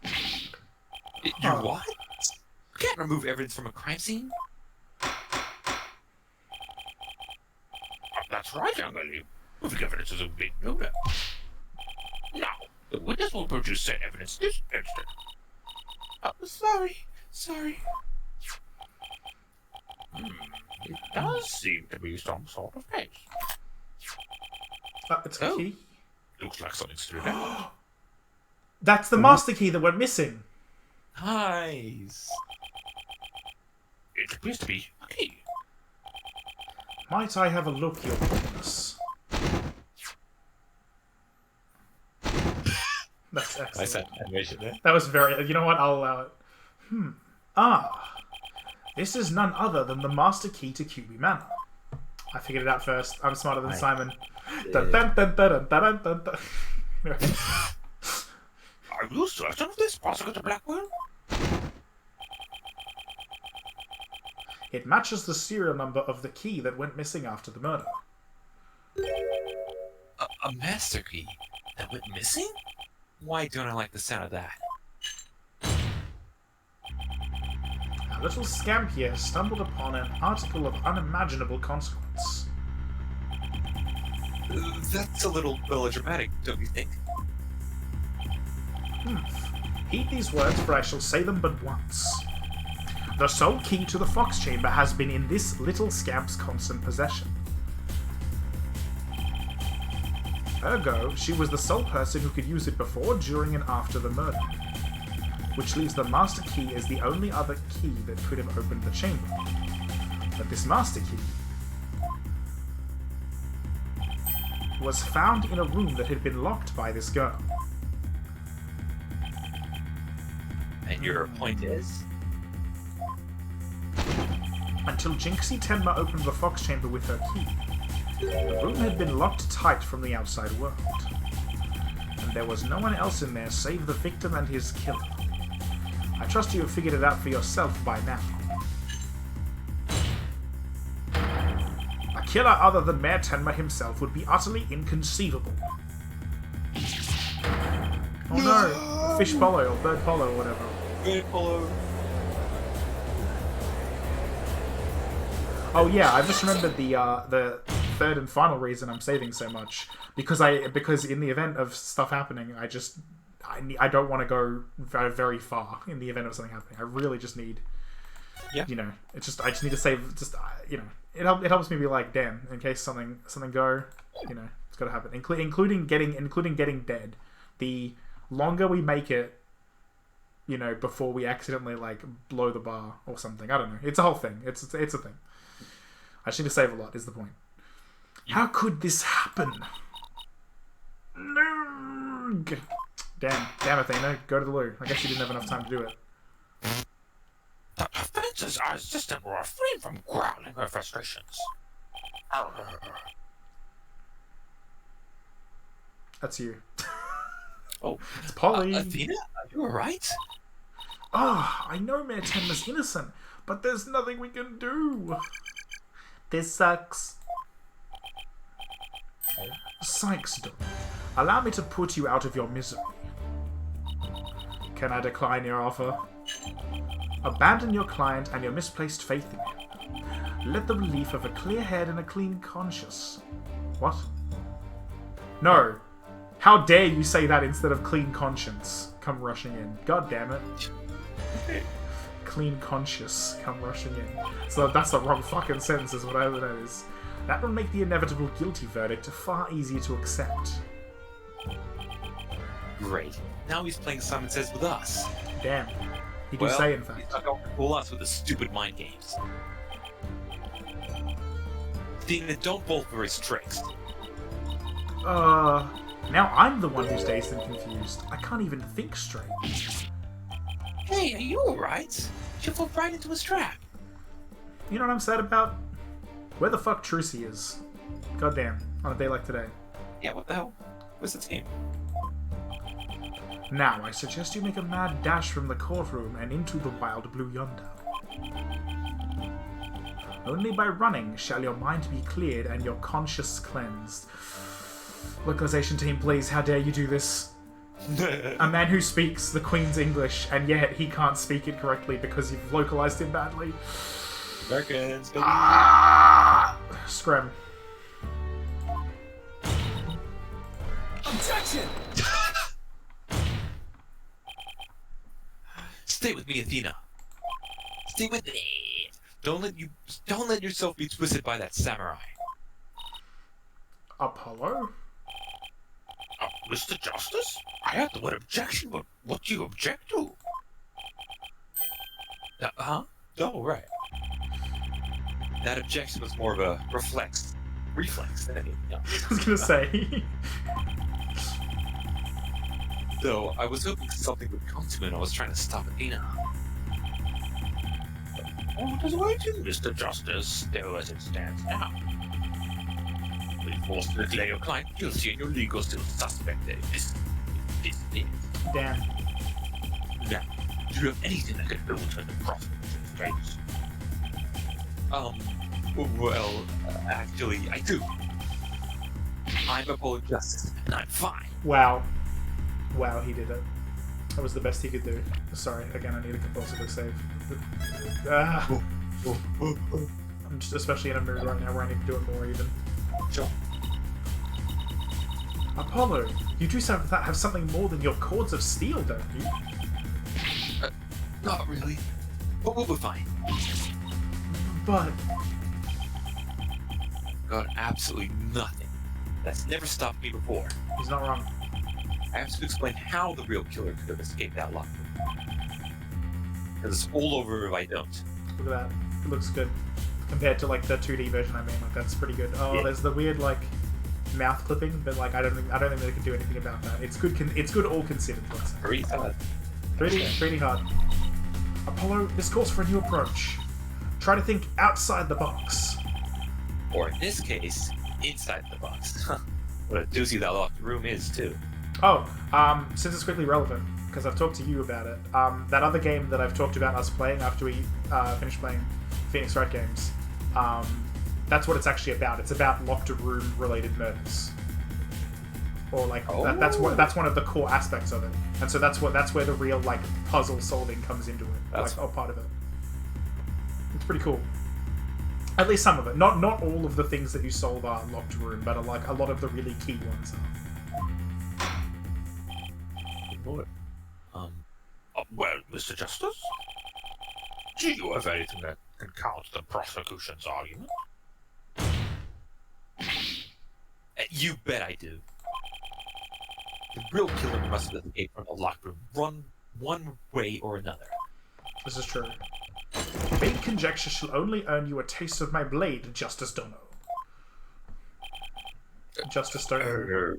You what? You can't remove evidence from a crime scene? That's right, young lady. Moving evidence is a big no-no. Now, the witness will produce said evidence this instant. Sorry. It does seem to be some sort of case. It's a key. Looks like something stood out. That's the master key that went missing. Nice. It appears to be a key. Might I have a look, Your Highness? That's excellent. Nice animation there. That was very... You know what? I'll allow it. Ah. This is none other than the master key to QB Manor. I figured it out first. I'm smarter than Simon. Dun, dun, dun, dun, dun, dun, dun, dun. Are you certain of this, Prosecutor Blackquill? It matches the serial number of the key that went missing after the murder. A master key that went missing? Why don't I like the sound of that? Our little scamp here has stumbled upon an article of unimaginable consequence. That's a little melodramatic, don't you think? Heed these words, for I shall say them but once. The sole key to the Fox Chamber has been in this little scamp's constant possession. Ergo, she was the sole person who could use it before, during, and after the murder. Which leaves the master key as the only other key that could have opened the chamber. But this master key was found in a room that had been locked by this girl. And your point is? Until Jinxie Tenma opened the Fox Chamber with her key, the room had been locked tight from the outside world. And there was no one else in there save the victim and his killer. I trust you have figured it out for yourself by now. A killer other than Mayor Tenma himself would be utterly inconceivable. Oh no! Fish Polo or Bird Polo or whatever. Bird Polo. Oh yeah, I just remembered the third and final reason I'm saving so much because in the event of stuff happening, I don't want to go very, very far in the event of something happening. I really just need, I just need to save. It helps me be like, damn, in case something go, it's got to happen. Including getting dead. The longer we make it, before we accidentally blow the bar or something. I don't know. It's a whole thing. It's a thing. I just need to save a lot, is the point. How could this happen? No. Damn, Athena. Go to the loo. I guess you didn't have enough time to do it. The offences are assistant will refrain from growling her frustrations. That's you. Oh, It's Polly. Athena, are you alright? Ah, I know Mayor Tenma's innocent, but there's nothing we can do. This sucks. Sykes, Doc. Allow me to put you out of your misery. Can I decline your offer? Abandon your client and your misplaced faith in him. Let the relief of a clear head and a clean conscience. What? No. How dare you say that instead of clean conscience come rushing in. God damn it. Clean conscious come rushing in. So that's the wrong fucking sentence is what I know is. That will make the inevitable guilty verdict far easier to accept. Great. Now he's playing Simon Says with us. Damn. He do say, in fact. He's not going to fool us with his stupid mind games. Athena, don't fall for his tricks. Now I'm the one who's dazed and confused. I can't even think straight. Hey, are you alright? You fall right into his trap. You know what I'm sad about? Where the fuck Trucy is. Goddamn. On a day like today. Yeah, what the hell? Where's the team? Now, I suggest you make a mad dash from the courtroom and into the wild blue yonder. Only by running shall your mind be cleared and your conscience cleansed. Localization team, please, how dare you do this? A man who speaks the Queen's English, and yet he can't speak it correctly because you've localized him badly. Americans, baby. Ah! Scram. Objection! Stay with me, Athena. Stay with me. Don't let yourself be twisted by that samurai. Apollo? Mr. Justice? I have the word objection, but what do you object to? Huh? Oh, right. That objection was more of a reflex than anything else. I was gonna say. Though I was hoping something would come to me when I was trying to stop Athena. What is waiting, Mr. Justice, still as it stands now? We forced to declare your client guilty and your legal still suspected. This is. Damn. Now, do you have anything that could filter the prosecution's case? Well, actually, I do. I'm Apollo Justice, and I'm fine. Wow. Wow, he did it. That was the best he could do. Sorry, again, I need a compulsively save. I'm just especially in a mood right now where I need to do it more even. Sure. Apollo, you do have something more than your cords of steel, don't you? Not really. But we'll be fine. But... Got absolutely nothing. That's never stopped me before. he's not wrong. I have to explain how the real killer could have escaped that lock. Because it's all over if I don't. Look at that. It looks good. Compared to, like, the 2D version I made, like, that's pretty good. Oh, Yeah. there's the weird, like, mouth clipping, but, like, I don't think they can do anything about that. It's good, it's good all considered, let's say. Pretty sad. 3D hard. Apollo, this calls for a new approach. Try to think outside the box. Or in this case, inside the box. What a doozy that locked room is, too. Oh, since it's quickly relevant, because I've talked to you about it, that other game that I've talked about us playing after we finished playing Phoenix Wright games, that's what it's actually about. It's about locked room related murders. Or like that's one of the core aspects of it, and so that's where the real like puzzle solving comes into it, That's part of it. It's pretty cool. At least some of it. Not all of the things that you solve are locked room, but like a lot of the really key ones are. Good lord. Well, Mr. Justice? Do you have anything that can counter the prosecution's argument? You bet I do. The real killer must have escaped from the locked room, run one way or another. This is true. Vague conjecture shall only earn you a taste of my blade, Justice Dono. Justice don't know.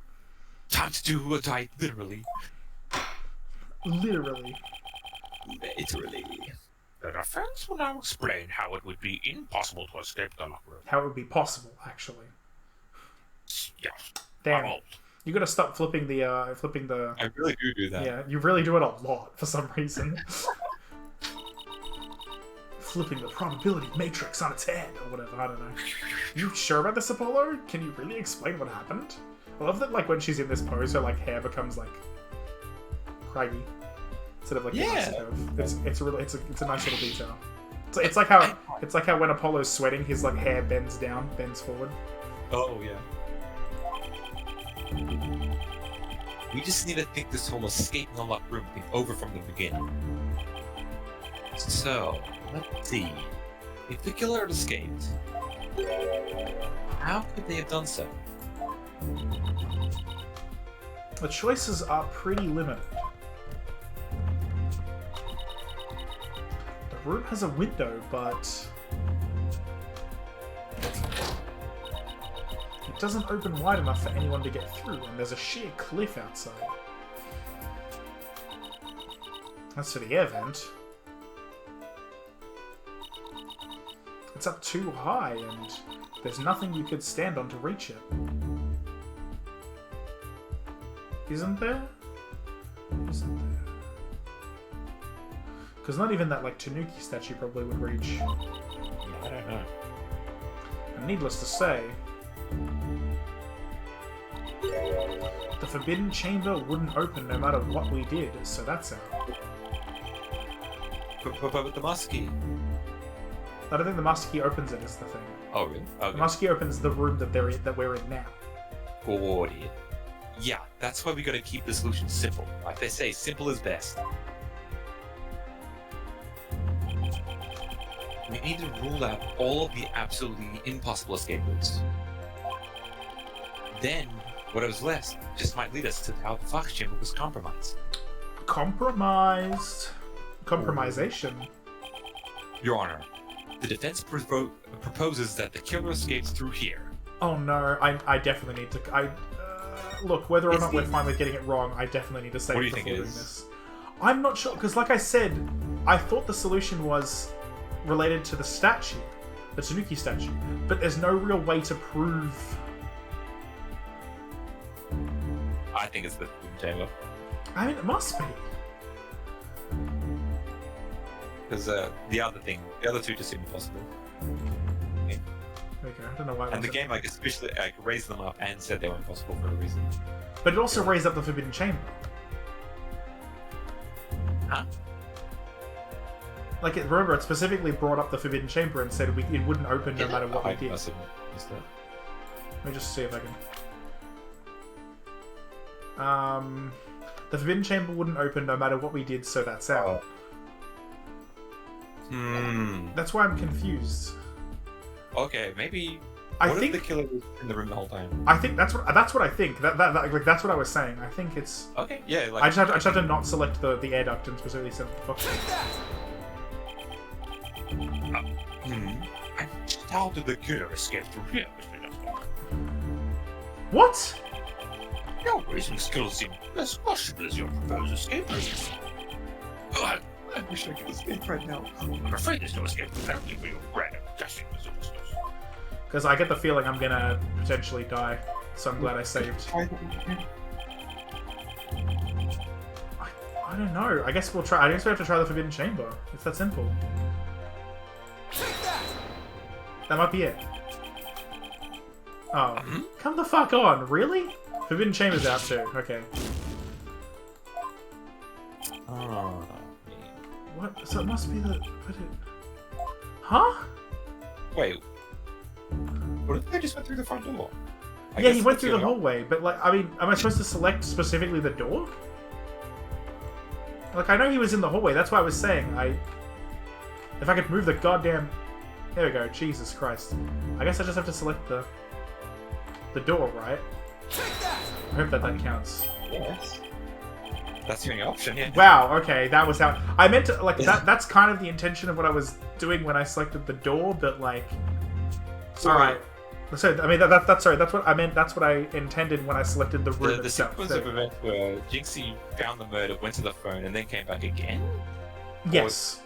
Time to do or die, literally. Literally. Literally. The defense will now explain how it would be impossible to escape the locker room. How it would be possible, actually. Yes. Damn. Well, You gotta stop flipping the I really do that. Yeah, you really do it a lot for some reason. Flipping the probability matrix on its head or whatever, I don't know. You sure about this, Apollo? Can you really explain what happened? I love that, like, when she's in this pose, her, like, hair becomes, like, craggy. Instead of, like, Yeah. it's a nice little detail. It's like how when Apollo's sweating, his, like, hair bends forward. Oh, yeah. We just need to think this whole escaping the locker room thing over from the beginning. So, let's see. If the killer had escaped, how could they have done so? The choices are pretty limited. The room has a window, but it doesn't open wide enough for anyone to get through, and there's a sheer cliff outside. As for the air vent, it's up too high, and there's nothing you could stand on to reach it. Isn't there? Isn't there? Because not even that, like, Tanuki statue probably would reach. Yeah, I don't know. And needless to say, the Forbidden Chamber wouldn't open no matter what we did, so that's out. But the muskie. I don't think the muskie opens it, is the thing. Oh, really? The Okay. muskie opens the room that we're in now. Gordy. Yeah, that's why we gotta keep the solution simple. Like they say, simple is best. We need to rule out all of the absolutely impossible escape routes. Then, whatever's left just might lead us to how the Fox Chamber was compromised. Compromised. Compromisation. Your Honor, the defense proposes that the killer escapes through here. Oh no, I definitely need to. Look, whether or not we're finally getting it wrong, I definitely need to save What do you before think it doing is? this. I'm not sure, because like I said, I thought the solution was related to the statue, the Tanuki statue, but there's no real way to prove. I think it's the chamber. I mean, it must be. Because the other two just seem impossible. Okay, I don't know why. And the game, like, especially, like, raised them up and said they were impossible for a reason. But it also raised up the Forbidden Chamber. Huh? Like, remember, it specifically brought up the Forbidden Chamber and said it wouldn't open no matter what we did. Must have missed that. Let me just see if I can. The Forbidden Chamber wouldn't open no matter what we did, so that's out. That's why I'm confused. Okay, maybe. I What think if the killer was in the room the whole time? I think that's what I think. Like that's what I was saying. I think it's. Okay, yeah, like. I just have to not select the air duct and specifically send the Fox. and how did the killer escape through here, Mr. Justice? What? Your reasoning skills seem as questionable as your proposed escape route. I wish I could escape right now. I'm afraid there's no escape penalty for your random guessing, Mr. Justice. Because I get the feeling I'm gonna potentially die, so I'm glad I saved. I don't know. I guess we'll try. I guess we have to try the Forbidden Chamber. It's that simple. That might be it. Oh, come the fuck on! Really? Forbidden Chamber's out too. Okay. Oh. What? So it must be the. Huh? Wait. What if they just went through the front door? Yeah, he went through the hallway, but like, I mean, am I supposed to select specifically the door? Like, I know he was in the hallway. That's why I was saying if I could move the goddamn. There we go. Jesus Christ. I guess I just have to select the door, right? I hope that counts. Yes. That's the only option, yeah. Wow, okay, that was how I meant to, like, that's kind of the intention of what I was doing when I selected the door, but like, So, alright. So, I mean, that's sorry. That's what I meant. That's what I intended when I selected the room The itself. sequence of events where Jinxie found the murder, went to the phone, and then came back again. Yes.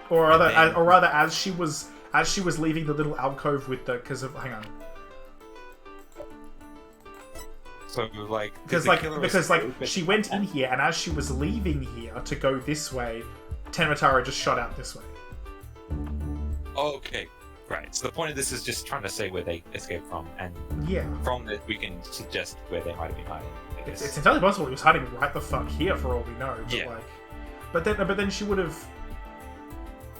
Or rather, then- as she was leaving the little alcove with the hang on. So like Because she went in here, and as she was leaving here to go this way, Tenmataro just shot out this way. Okay, right. So the point of this is just trying to say where they escaped from, and Yeah. from that we can suggest where they might have been hiding. I guess. It's entirely possible he was hiding right the fuck here for all we know. But Yeah. but then she would have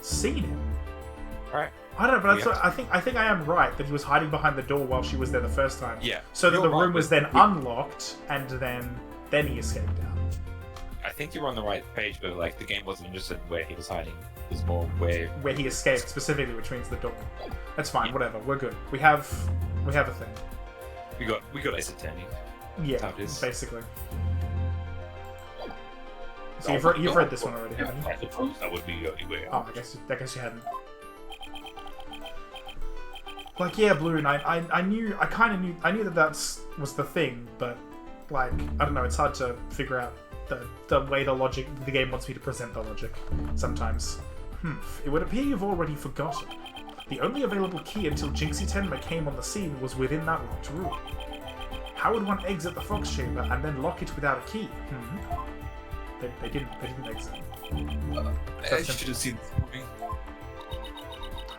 seen him. Right. I don't know, but that's Yeah. what, I think I am right that he was hiding behind the door while she was there the first time. Yeah. So that You're the right, room was but then unlocked, and then he escaped out. I think you're on the right page, but like the game wasn't interested in where he was hiding. It was more where. Where he escaped specifically, which means the door. That's fine. Whatever. We're good. We have a thing. We got Ace Attorney. Yeah. How it is. Basically. So Oh, you've read this one already, Yeah, haven't you? I suppose that would be the only way. Oh, I guess you hadn't. Like, yeah, Blue, and I knew that was the thing, but like, I don't know, it's hard to figure out the way the game wants me to present the logic sometimes. It would appear you've already forgotten. The only available key until Jinxie Tenma came on the scene was within that locked room. How would one exit the Fox Chamber and then lock it without a key? They didn't exit. I should have seen this movie.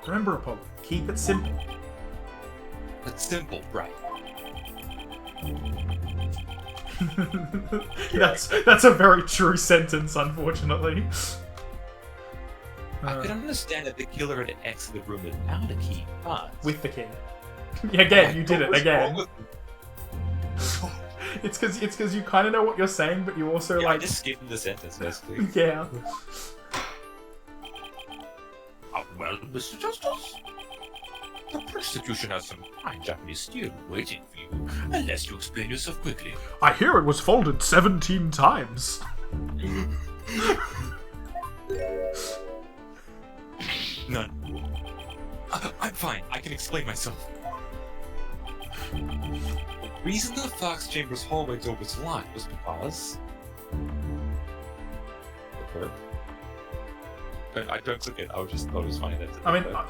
Remember, Apollo, keep it simple. It's simple, right? That's a very true sentence, unfortunately. I could understand that the killer had exited the room without a key, but With the key. Again, you did it What's again. wrong with- It's because you kind of know what you're saying, but you also Yeah, I like just skipped the sentence basically. yeah. Well, Mr. Justice, the prosecution has some fine Japanese steel waiting for you, unless you explain yourself quickly. I hear it was folded 17 times. None. I'm fine. I can explain myself. The reason the Fox Chamber's hallway door was locked was because the perp. I don't click it. I just thought it was funny that. I mean, no,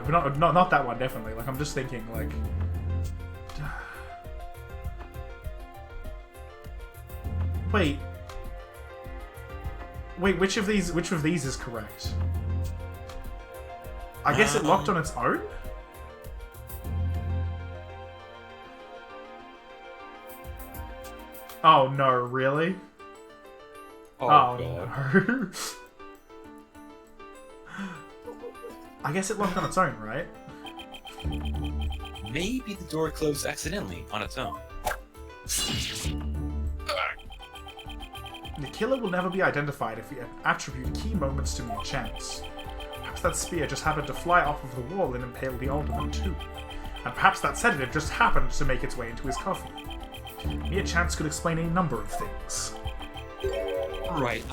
but not that one definitely. Like I'm just thinking like. Wait, which of these is correct? I guess it locked on its own? Oh no, really? Oh, Oh, god. no. I guess it locked on its own, right? Maybe the door closed accidentally on its own. The killer will never be identified if we attribute key moments to mere chance. Perhaps that spear just happened to fly off of the wall and impale the alderman too. And perhaps that sedative just happened to make its way into his coffee. Mere chance could explain a number of things. Right.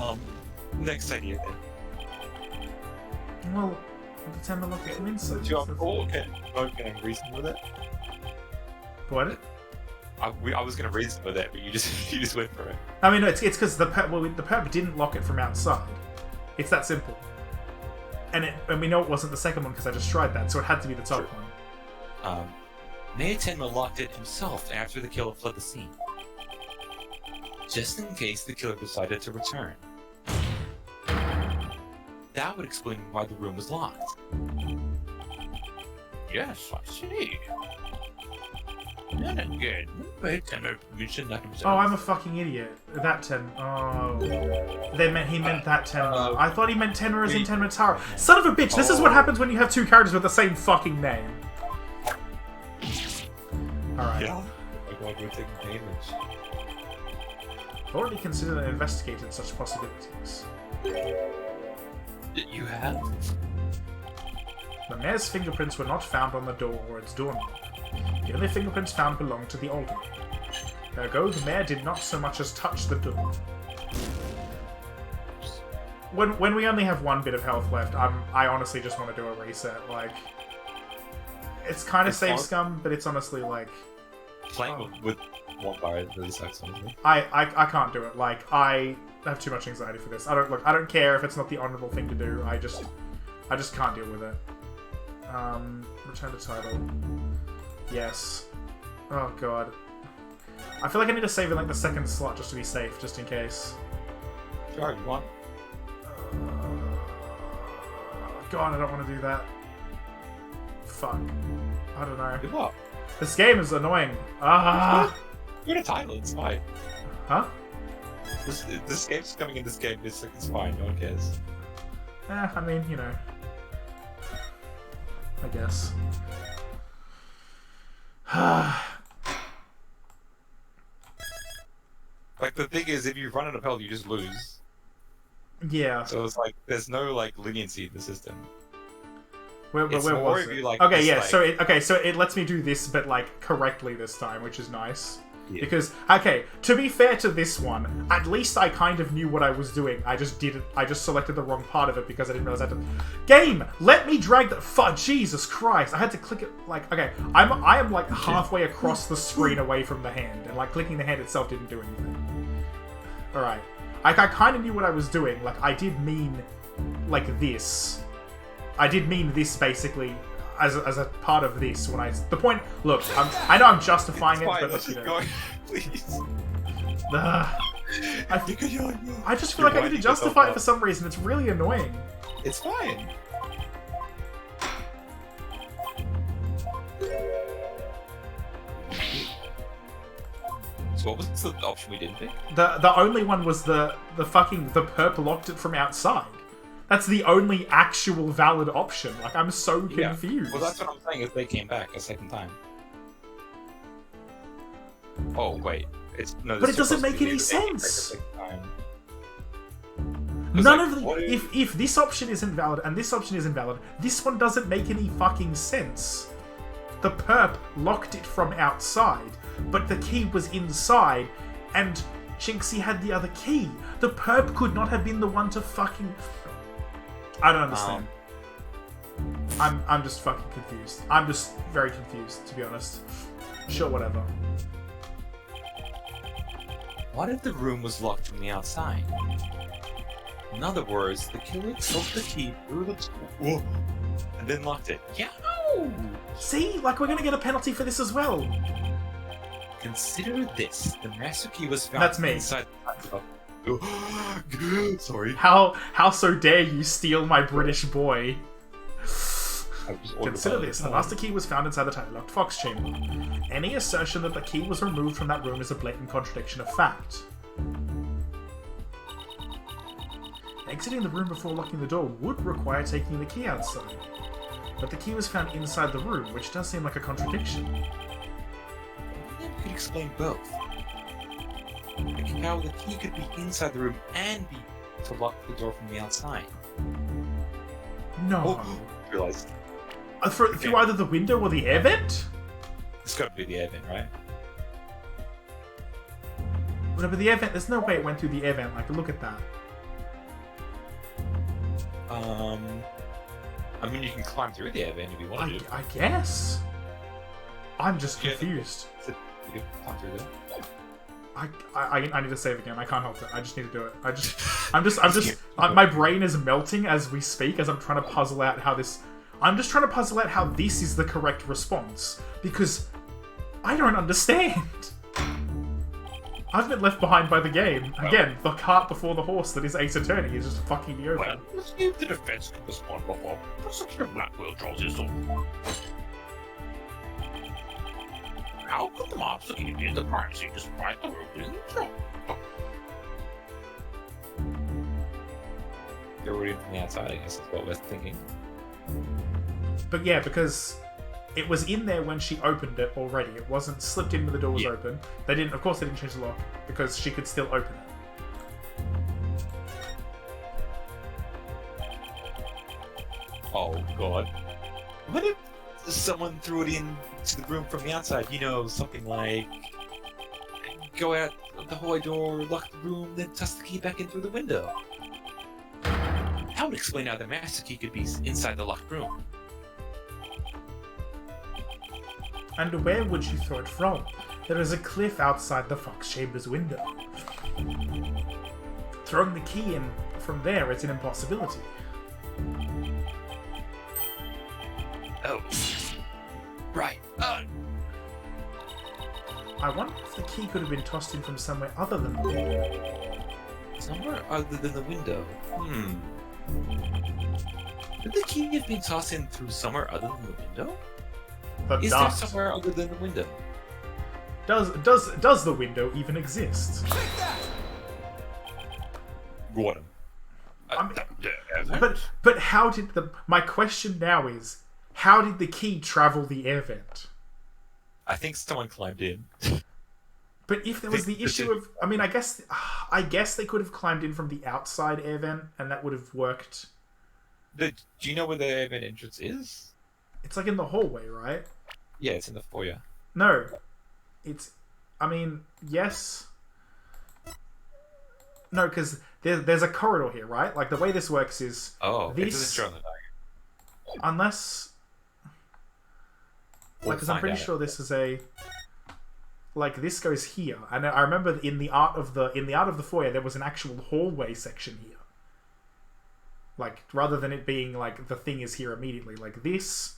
Next idea then. Well, the Temple locked it from inside. Do you have all can I reason with it? What? I was gonna reason with it, but you just went for it. I mean, no, it's because the perp didn't lock it from outside. It's that simple. And we know it wasn't the second one because I just tried that, so it had to be the top one. Mayor Tenma locked it himself after the killer fled the scene. Just in case the killer decided to return. That would explain why the room was locked. Yes, I see. Then again, Tenma mentioned that himself. Oh, I'm a fucking idiot. That Ten. Oh. He meant that Tenma. I thought he meant Tenma as in Tenmataro. Son of a bitch, this is what happens when you have two characters with the same fucking name. Alright. Yeah. Like why we're taking damage. I've already considered and investigated such possibilities. You have? The mayor's fingerprints were not found on the door or its doorknob. The only fingerprints found belonged to the alderman. Ergo, the mayor did not so much as touch the door. When we only have one bit of health left, I honestly just want to do a reset. Like, It's kind of It's save fun. scum, but it's honestly like Playing with one guy really sucks, honestly. I can't do it. Like I have too much anxiety for this. I don't care if it's not the honorable thing to do. I just can't deal with it. Return to title. Yes. Oh god. I feel like I need to save in like the second slot just to be safe, just in case. Sure, you want? God, I don't want to do that. Fuck. I don't know. Good luck. This game is annoying. Ah. You're in a title, it's fine. Huh? This game's coming in this game, it's fine, no one cares. I mean, you know. I guess. Like, the thing is, if you run out of health, you just lose. Yeah. So it's like, there's no, like, leniency in the system. Where It's was more it? if you, like, okay, just, yeah. like- So it lets me do this, but like correctly this time, which is nice. Yeah. Because to be fair to this one, at least I kind of knew what I was doing. I just didn't. I just selected the wrong part of it because I didn't realize I had to. Game, let me drag the. Jesus Christ! I had to click it. Like, okay, I am like halfway across the screen away from the hand, and like clicking the hand itself didn't do anything. All right, I kind of knew what I was doing. Like, I did mean like this. I did mean this basically as a part of this when the point. Look, I know I'm justifying it, but let's like, just you know, go, please. I just feel like I need to justify it for some reason. It's really annoying. It's fine. So what was the option we didn't pick? The only one was the perp locked it from outside. That's the only actual valid option. Like, I'm so confused. Well, that's what I'm saying. If they came back a second time. Oh wait, But it doesn't make any sense. None like, of the what if this option isn't valid and this option isn't valid, this one doesn't make any fucking sense. The perp locked it from outside, but the key was inside, and Jinxie had the other key. The perp could not have been the one to fucking. I don't understand. I'm just fucking confused. I'm just very confused, to be honest. Sure, whatever. What if the room was locked from the outside? In other words, the killer took the key through the door and then locked it. Yeah. See, like, we're gonna get a penalty for this as well. Consider this: the master key was found That's me. inside. Sorry. How so dare you steal my British boy? Consider this: the master key was found inside the tightly locked fox chamber. Any assertion that the key was removed from that room is a blatant contradiction of fact. Exiting the room before locking the door would require taking the key outside. But the key was found inside the room, which does seem like a contradiction. We could explain both. Like how the key could be inside the room and be to lock the door from the outside. No. Realized. Through either the window or the air vent? It's got to be the air vent, right? No, but the air vent, there's no way it went through the air vent. Like, look at that. I mean, you can climb through the air vent if you want to. I guess. I'm just confused. You can climb through there. I need to save again. I can't help it. I just need to do it. I'm just my brain is melting as we speak as I'm trying to puzzle out how this. I'm just trying to puzzle out how this is the correct response because I don't understand. I've been left behind by the game. Again, the cart before the horse that is Ace Attorney is just fucking me over. Well, let's see if the defense can respond before Prosecutor Blackquill draws his own. How could the mob succeed in the crime scene despite the room being controlled? They're reading from the outside, I guess is what we're thinking. But yeah, because it was in there when she opened it already. It wasn't slipped in when the door was open. They didn't, of course, they didn't change the lock because she could still open it. Oh god. What if someone threw it into the room from the outside? You know, something like go out the hallway door, lock the room, then toss the key back in through the window. That would explain how the master key could be inside the locked room. And where would you throw it from? There is a cliff outside the Fox Chamber's window. Throwing the key in from there is an impossibility. Oh. Right. I wonder if the key could have been tossed in from somewhere other than the window. Somewhere other than the window. Could the key have been tossed in through somewhere other than the window? The Is duct. there somewhere other than the window? Does the window even exist? Got him. But how did my question now is, how did the key travel the air vent? I think someone climbed in. But if there was the issue of, I mean, I guess they could have climbed in from the outside air vent, and that would have worked. Do you know where the air vent entrance is? It's like in the hallway, right? Yeah, it's in the foyer. No, it's. I mean, yes. No, because there's a corridor here, right? Like the way this works is. Oh, it this, doesn't show on the diagram. Unless. Like, because I'm pretty sure this is a. Like this goes here, and I remember in the art of the foyer there was an actual hallway section here. Like rather than it being like the thing is here immediately, like this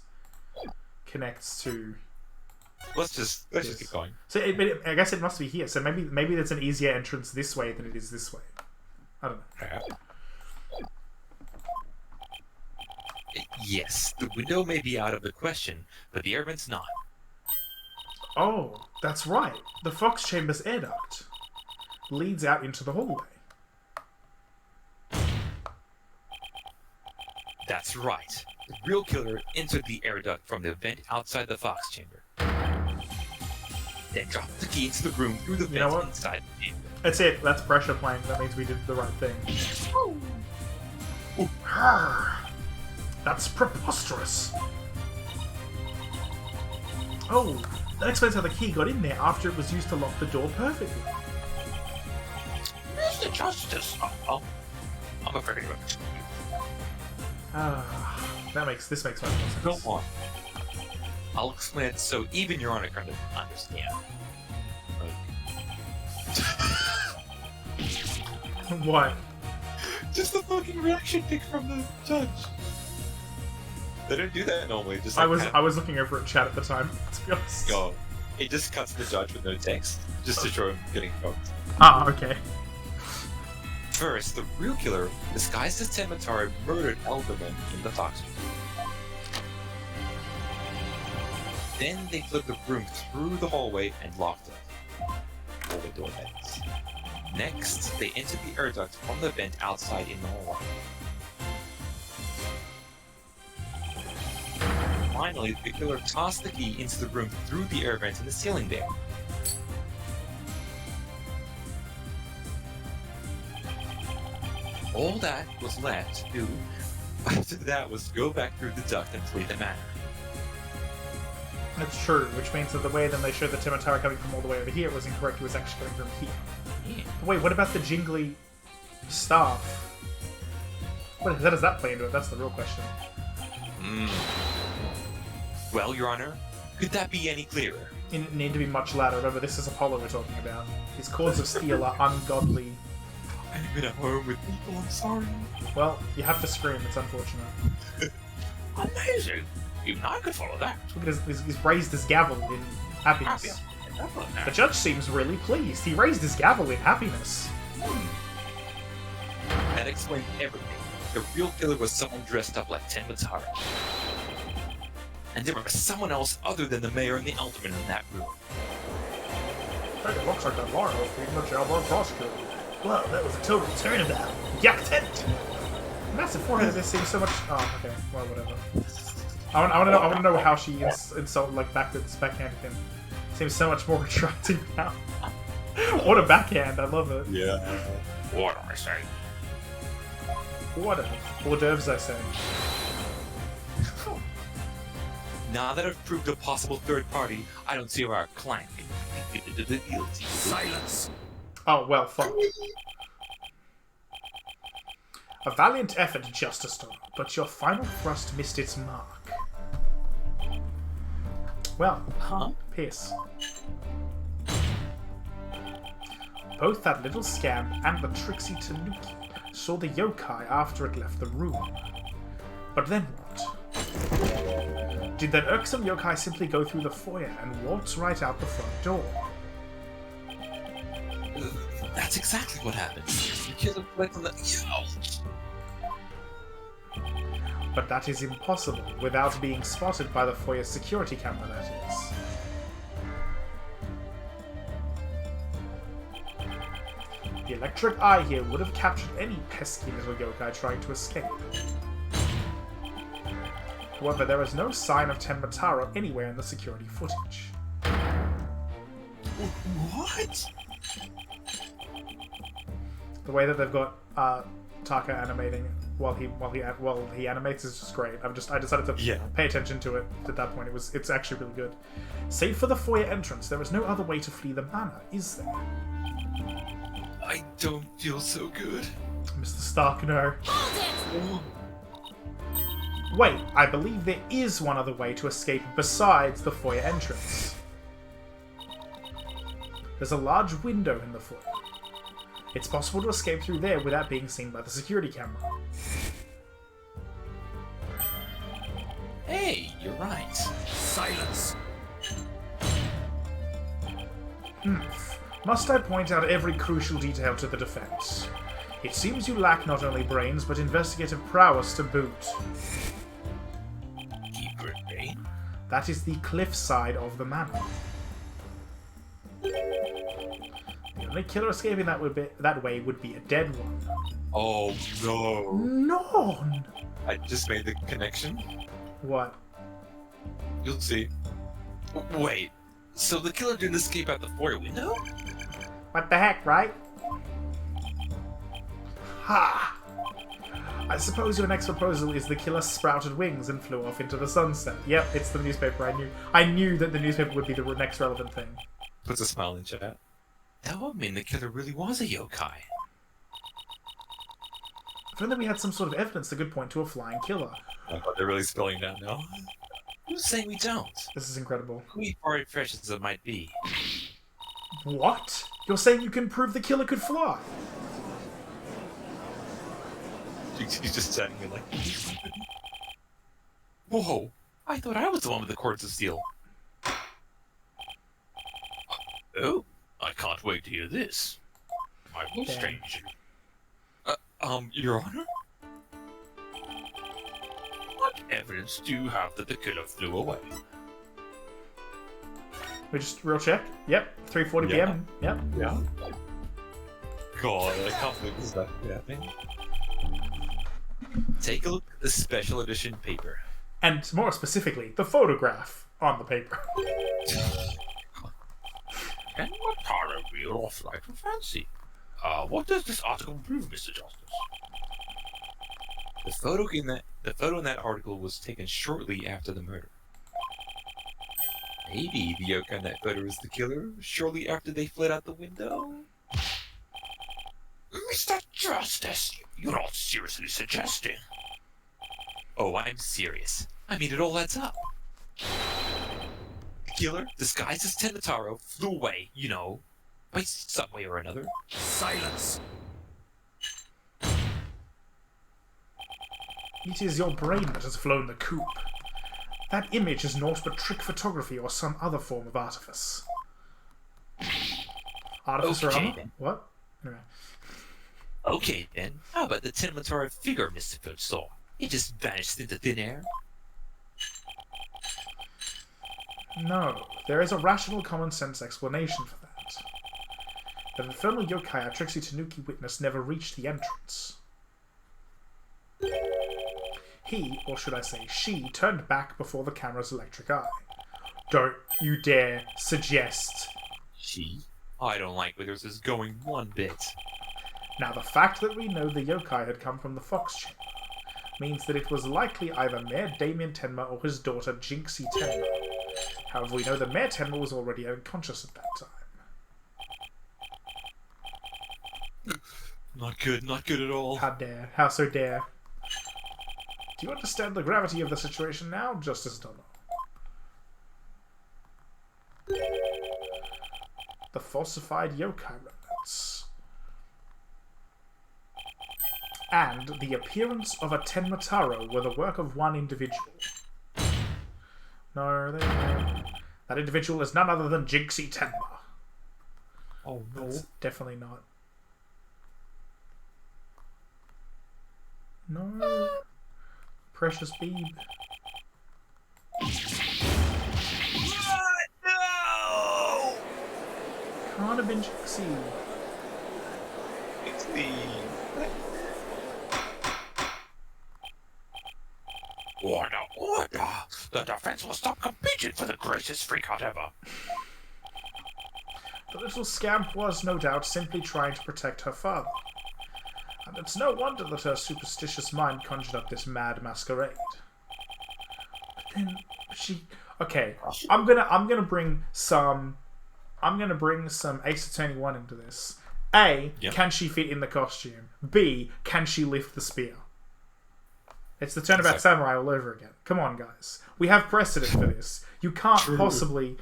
connects to. Let's just keep going. So I guess it must be here. So maybe there's an easier entrance this way than it is this way. I don't know. Yes, the window may be out of the question, but the air vent's not. Oh, that's right. The Fox Chamber's air duct leads out into the hallway. That's right. The real killer entered the air duct from the vent outside the Fox Chamber. Then dropped the key into the room through the vent inside the chamber. That's it. That's pressure playing. That means we did the right thing. Ooh. That's preposterous. Oh, that explains how the key got in there after it was used to lock the door perfectly. Mr. Justice. Oh, I'm afraid of it. This makes much more sense. Go on. I'll explain it so even Your Honor can understand. What? Just the fucking reaction pic from the judge. They don't do that normally. Just I like was looking over at chat at the time, to be honest. Oh, it just cuts the judge with no text, just to show him getting fucked. Ah, okay. First, the real killer, disguised as Tematari, murdered Elderman in the Fox Chamber. Then they flipped the broom through the hallway and locked it. All the door vents. Next, they entered the air duct from the vent outside in the hallway. Finally, the killer tossed the key into the room through the air vent in the ceiling there. All that was left to do after that was go back through the duct and flee the manor. That's true, which means that the way then they showed the Tematara coming from all the way over here was incorrect. It was actually coming from here. Yeah. But wait, what about the jingly staff? How does that play into it? That's the real question. Well, Your Honor, could that be any clearer? It need to be much louder. Remember, this is Apollo we're talking about. His cords of steel are ungodly. I've been at home with people, I'm sorry. Well, you have to scream. It's unfortunate. Amazing! Even I could follow that. Look at he's raised his gavel in happiness. The judge seems really pleased. He raised his gavel in happiness. That explained everything. The real killer was someone dressed up like Tematara. And there was someone else other than the mayor and the alderman in that room. I think it looks like that Laura was being the jailbird prosecutor. Well, that was a total turnabout. Yak tent! Massive forehead. This seems so much. Oh, okay. Well, whatever. I want to know how she insulted, like, backhanded him. Seems so much more attractive now. What a backhand! I love it. Yeah. What do I say? What a hors d'oeuvres, I say. Now that I've proved a possible third party, I don't see why our client can be guilty. Silence! Oh, well, fuck. A valiant effort, Justice Donald, but your final thrust missed its mark. Well, Huh? Pierce. Both that little scamp and the tricksy Tanuki saw the yokai after it left the room. But then what? Did that irksome yokai simply go through the foyer and waltz right out the front door? That's exactly what happened. The killer went from the... But that is impossible without being spotted by the foyer security camera, that is. The electric eye here would have captured any pesky little yokai trying to escape. However, there is no sign of Tenmataro anywhere in the security footage. What? The way that they've got Taka animating while he animates is just great. I decided to pay attention to it at that point. It's actually really good. Save for the foyer entrance, there is no other way to flee the manor, is there? I don't feel so good. Mr. Stark, no. Wait, I believe there is one other way to escape besides the foyer entrance. There's a large window in the foyer. It's possible to escape through there without being seen by the security camera. Hey, you're right. Silence! Must I point out every crucial detail to the defense? It seems you lack not only brains, but investigative prowess to boot. Keeper brain? That is the cliff side of the manor. The only killer escaping that way would be a dead one. Oh no. None! I just made the connection. What? You'll see. Wait, so the killer didn't escape out the foyer window? What the heck, right? Ha! I suppose your next proposal is the killer sprouted wings and flew off into the sunset. Yep, it's the newspaper. I knew that the newspaper would be the next relevant thing. Puts a smile in chat. That would mean the killer really was a yokai. If only we had some sort of evidence that could point to a flying killer. Oh, they're really spilling down now. Who's saying we don't? This is incredible. Who far fresh as it might be. What? You're saying you can prove the killer could fly? He's just chatting me like... Whoa! I thought I was the one with the cords of steel. Oh, I can't wait to hear this. I will strange you. Your Honor? What evidence do you have that the killer flew away? We just real check. Yep, 3:40 p.m. Yep. Yeah. God, I can't believe this is actually happening. Take a look at the special edition paper. And more specifically, the photograph on the paper. And what Tara real off like a fancy? What does this article prove, Mr. Justice? The photo in that article was taken shortly after the murder. Maybe the yokai in that photo is the killer shortly after they fled out the window? Mr. Justice, you're not seriously suggesting. Oh, I'm serious. I mean, it all adds up. The killer, disguised as Tenmataro, flew away, you know, by some way or another. Silence! It is your brain that has flown the coop. That image is naught but trick photography or some other form of artifice. Artifice or Okay, armor? then. What? Anyway. Okay, then. How about the Tenmataro figure Mr. Filch saw? It just vanished into thin air. No, there is a rational common sense explanation for that. The infernal yokai our Trixie Tanuki witness never reached the entrance. He, or should I say she, turned back before the camera's electric eye. Don't you dare suggest. She? I don't like where this is going one bit. Now the fact that we know the yokai had come from the Fox Chamber means that it was likely either Mayor Damien Tenma or his daughter Jinxie Tenma. However, we know that Mayor Tenma was already unconscious at that time. Not good at all. How dare, how so dare. Do you understand the gravity of the situation now, Justice Donald? The falsified yokai remnants. And the appearance of a Tenmataro were the work of one individual. No, there you go. That individual is none other than Jinxie Tenma. Oh no. That's definitely not. No. Precious Beeb. No! Can't have been Jinxie. It's the... Order, order! The defense will stop competing for the greatest freak-out ever. The little scamp was, no doubt, simply trying to protect her father. And it's no wonder that her superstitious mind conjured up this mad masquerade. But then she... Okay, I'm gonna bring some Ace Attorney 1 into this. A, Yep. Can she fit in the costume? B, can she lift the spear? It's the Turnabout Samurai all over again. Come on, guys. We have precedent for this. You can't possibly...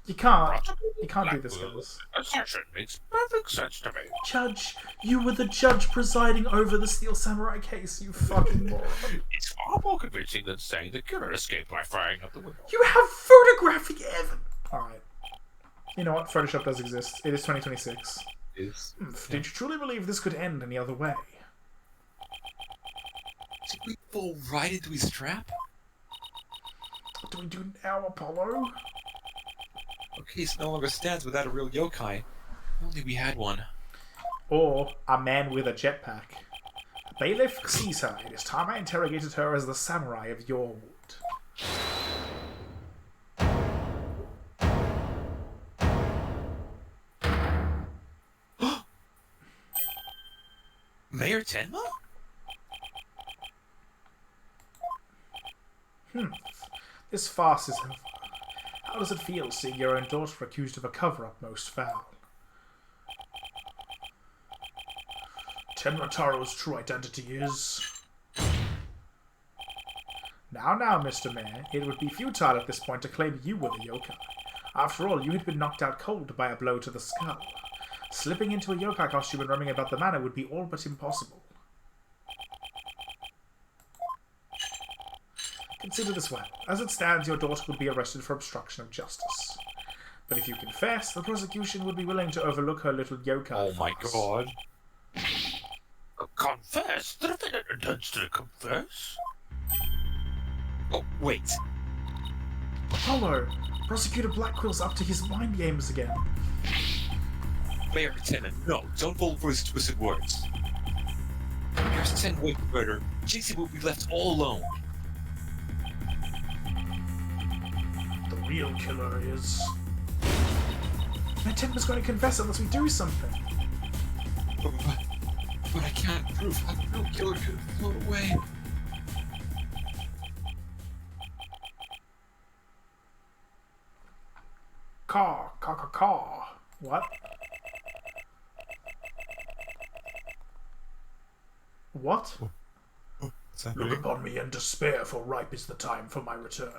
You can't do this, guys. Assertion makes perfect sense to me. Judge, you were the judge presiding over the Steel Samurai case, you fucking moron. It's far more convincing than saying the killer escaped by firing out the window. You have photographic evidence! Alright. You know what? Photoshop does exist. It is 2026. Did you truly believe this could end any other way? Did we fall right into his trap? What do we do now, Apollo? Okay, case no longer stands without a real yokai. If only we had one. Or a man with a jetpack. Bailiff sees her. It is time I interrogated her as the samurai of your wood. Mayor Tenma? This farce is over. How does it feel seeing your own daughter accused of a cover-up most foul? Tenma Taro's true identity is... Now, Mr. Mayor, it would be futile at this point to claim you were the yokai. After all, you had been knocked out cold by a blow to the skull. Slipping into a yokai costume and roaming about the manor would be all but impossible. Consider this well. As it stands, your daughter would be arrested for obstruction of justice. But if you confess, the prosecution would be willing to overlook her little yokai Oh my farce. god. Confess? The defendant intends to confess? Oh, wait. Apollo! Prosecutor Blackquill's up to his mind games again. Mayor Tenma, no, don't fall for his twisted words. Here's 10 way for murder. JC will be left all alone. The real killer is... Tenma's going to confess unless we do something. But I can't prove how the real killer could have flown away. Caw. What? What? Look upon me and despair, for ripe is the time for my return.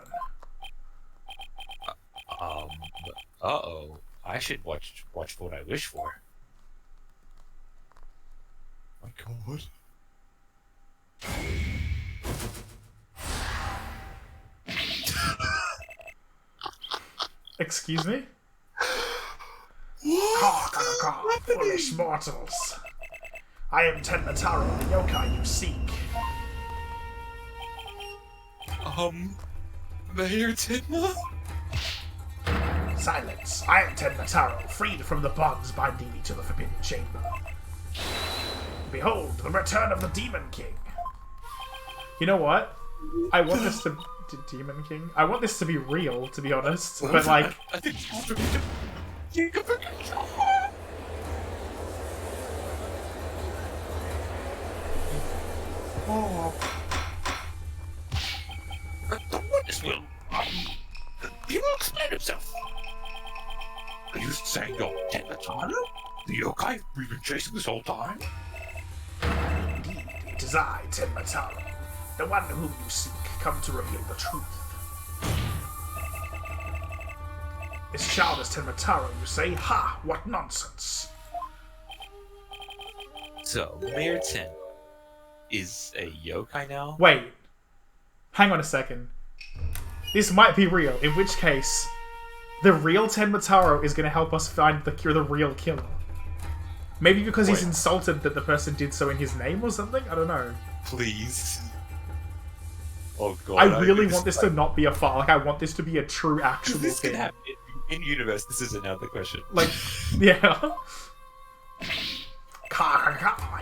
Uh-oh. I should watch what I wish for. My god. Excuse me? Caw, foolish mortals. I am Tenma Taro, the yokai you seek. Mayor Tenma? Silence. I am Tenma Taro, freed from the bonds binding me to the Forbidden Chamber. Behold, the return of the Demon King. You know what? I want this to... Demon King? I want this to be real, to be honest. But, like... I think it's supposed to be the King of the Oh. The witness will... he will explain himself. Are you saying you're Tenma Taro? The yokai we've been chasing this whole time? Indeed, it is I, Tenma Taro, the one whom you seek, come to reveal the truth. This child is Tenmataro, you say? Ha! What nonsense! So, Mayor 10 is a yokai now? Wait. Hang on a second. This might be real, in which case, the real Tenmataro is going to help us find the real killer. Maybe because he's insulted that the person did so in his name or something? I don't know. Please. Oh god. I really want this to not be a fart. Like, I want this to be a true, actual This thing. can happen in universe. This is another question. Like, yeah.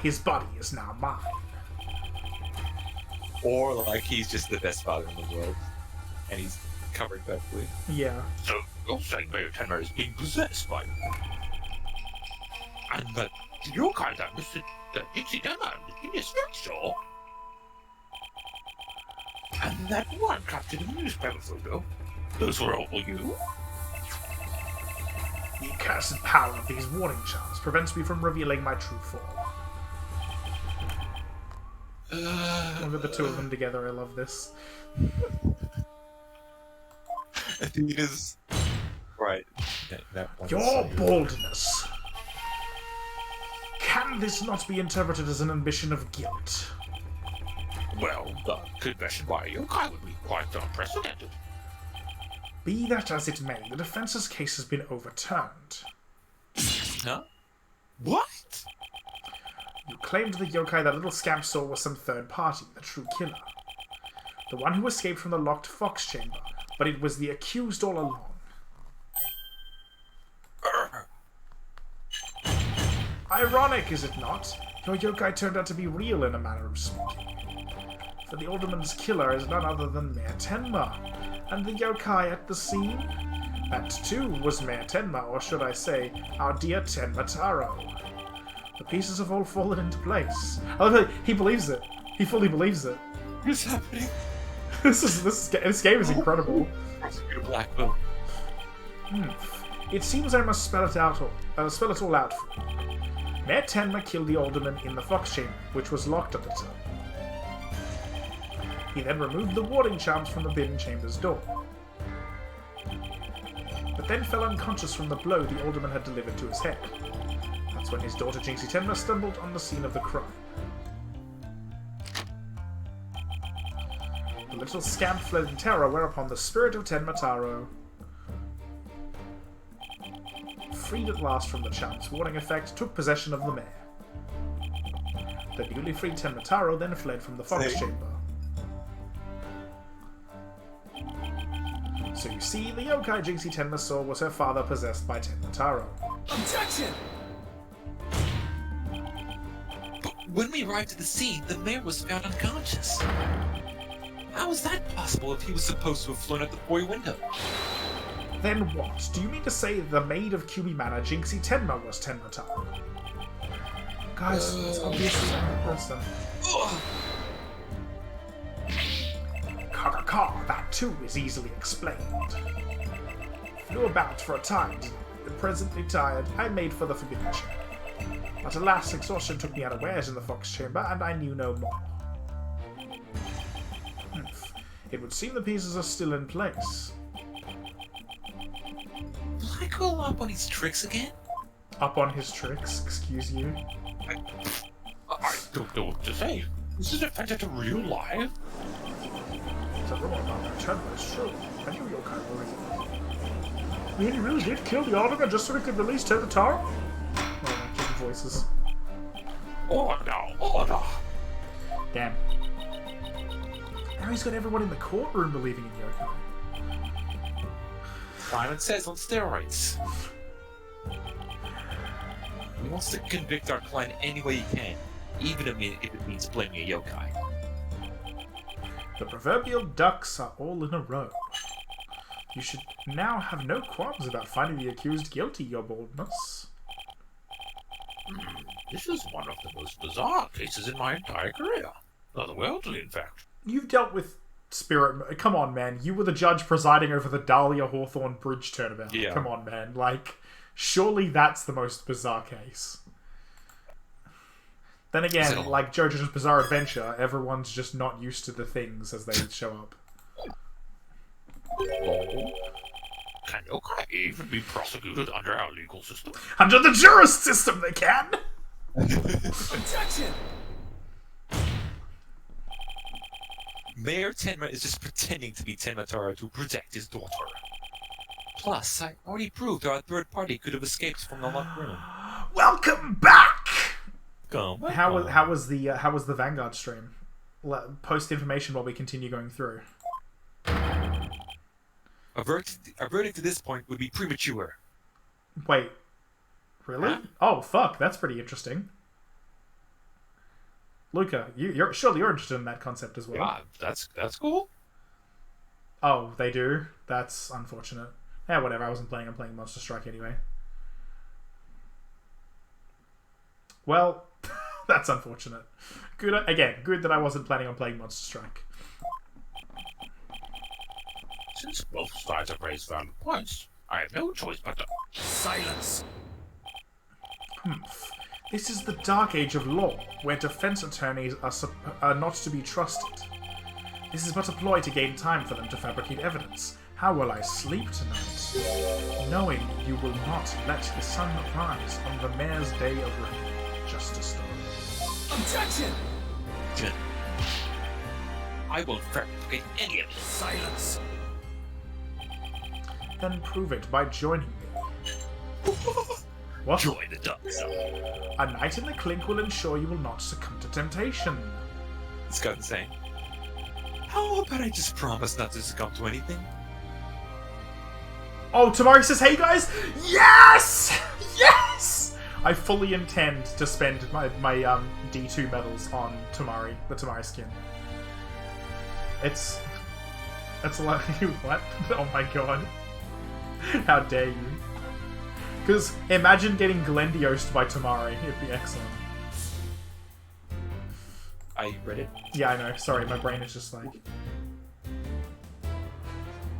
His body is now mine. Or like he's just the best father in the world, and he's covered perfectly. Yeah. So you're saying Mayor Tenma is being possessed by and that yokai that Mr. Dixie Tenma in his store. And that one captured in the newspaper photo. Those were all you? The accursed power of these warning charms prevents me from revealing my true form. Look at the two of them together, I love this. I think it is right. That one Your boldness. Can this not be interpreted as an admission of guilt? Well, the confession by a yokai would be quite unprecedented. Be that as it may, the defense's case has been overturned. Huh? What? You claimed the yokai that little scamp saw was some third party, the true killer. The one who escaped from the locked fox chamber, but it was the accused all along. Ironic, is it not? Your yokai turned out to be real in a manner of speaking. For the alderman's killer is none other than Mayor Tenma, and the yokai at the scene? That too was Mayor Tenma, or should I say, our dear Tenma Taro. The pieces have all fallen into place. I love that he believes it. He fully believes it. What's happening? This game is incredible. Prosecutor Blackquill. It seems I must spell it all out for you. Mayor Tenma killed the alderman in the fox chamber, which was locked at the time. He then removed the warding charms from the bidden chamber's door, but then fell unconscious from the blow the alderman had delivered to his head. That's when his daughter Jinxie Tenma stumbled on the scene of the crime. The little scamp fled in terror, whereupon the spirit of Tenmataro, freed at last from the charm's warding effect, took possession of the mare. The newly freed Tenmataro then fled from the fox chamber. So you see, the yokai Jinxie Tenma saw was her father possessed by Tenmataro. Objection! But when we arrived at the scene, the mayor was found unconscious. How is that possible if he was supposed to have flown out the boy window? Then what? Do you mean to say the maid of Kyubi Manor, Jinxie Tenma, was Tenmataro? Guys, it's obviously another person. Ugh. Ka, that too is easily explained. Flew about for a time, and presently tired, I made for the forbidden chamber. But alas, exhaustion took me unawares in the fox chamber, and I knew no more. It would seem the pieces are still in place. Blackquill up on his tricks again? Up on his tricks, excuse you. I don't know what to say. Is this offensive to real life? The rumor about that Tenma is true. I knew yokai were real. You mean he really did kill the alderman just so he could release Tenmataro? Oh, different voices. Order! Damn. Now he's got everyone in the courtroom believing in yokai. Simon Says on steroids. He wants to convict our client any way he can, even if it means blaming a yokai. The proverbial ducks are all in a row. You should now have no qualms about finding the accused guilty, your boldness. This is one of the most bizarre cases in my entire career. Otherworldly, in fact. You've dealt with spirit... Come on, man. You were the judge presiding over the Dahlia Hawthorne Bridge turnabout. Yeah. Come on, man. Like, surely that's the most bizarre case. Then again, like JoJo's Bizarre Adventure, everyone's just not used to the things as they show up. Can yokai even be prosecuted under our legal system? Under the jurist system, they can! Objection! Mayor Tenma is just pretending to be Tenmataro to protect his daughter. Plus, I already proved our third party could have escaped from the locked room. Welcome back! Come on. How was the Vanguard stream? Post information while we continue going through. A verdict at this point would be premature. Wait, really? Huh? Oh fuck, that's pretty interesting. Luca, you're interested in that concept as well. Yeah, that's cool. Oh, they do? That's unfortunate. Yeah, whatever, I'm playing Monster Strike anyway. Well, that's unfortunate. Good that I wasn't planning on playing Monster Strike. Since both sides have raised valid points, I have no choice but to... Silence! This is the dark age of law, where defense attorneys are not to be trusted. This is but a ploy to gain time for them to fabricate evidence. How will I sleep tonight? Knowing you will not let the sun rise on the mayor's day of reckoning. Justice Story. Objection! I won't fabricate any of this. Silence! Then prove it by joining me. What? Join the ducks. A night in the clink will ensure you will not succumb to temptation. It's got insane. How about I just promise not to succumb to anything? Oh, Tamari says, hey guys! Yes! Yes! I fully intend to spend my D2 medals on Tamari, the Tamari skin. It's like, what? Oh my god. How dare you. Because imagine getting Glendiosed by Tamari. It'd be excellent. I read it. Yeah, I know. Sorry, my brain is just like...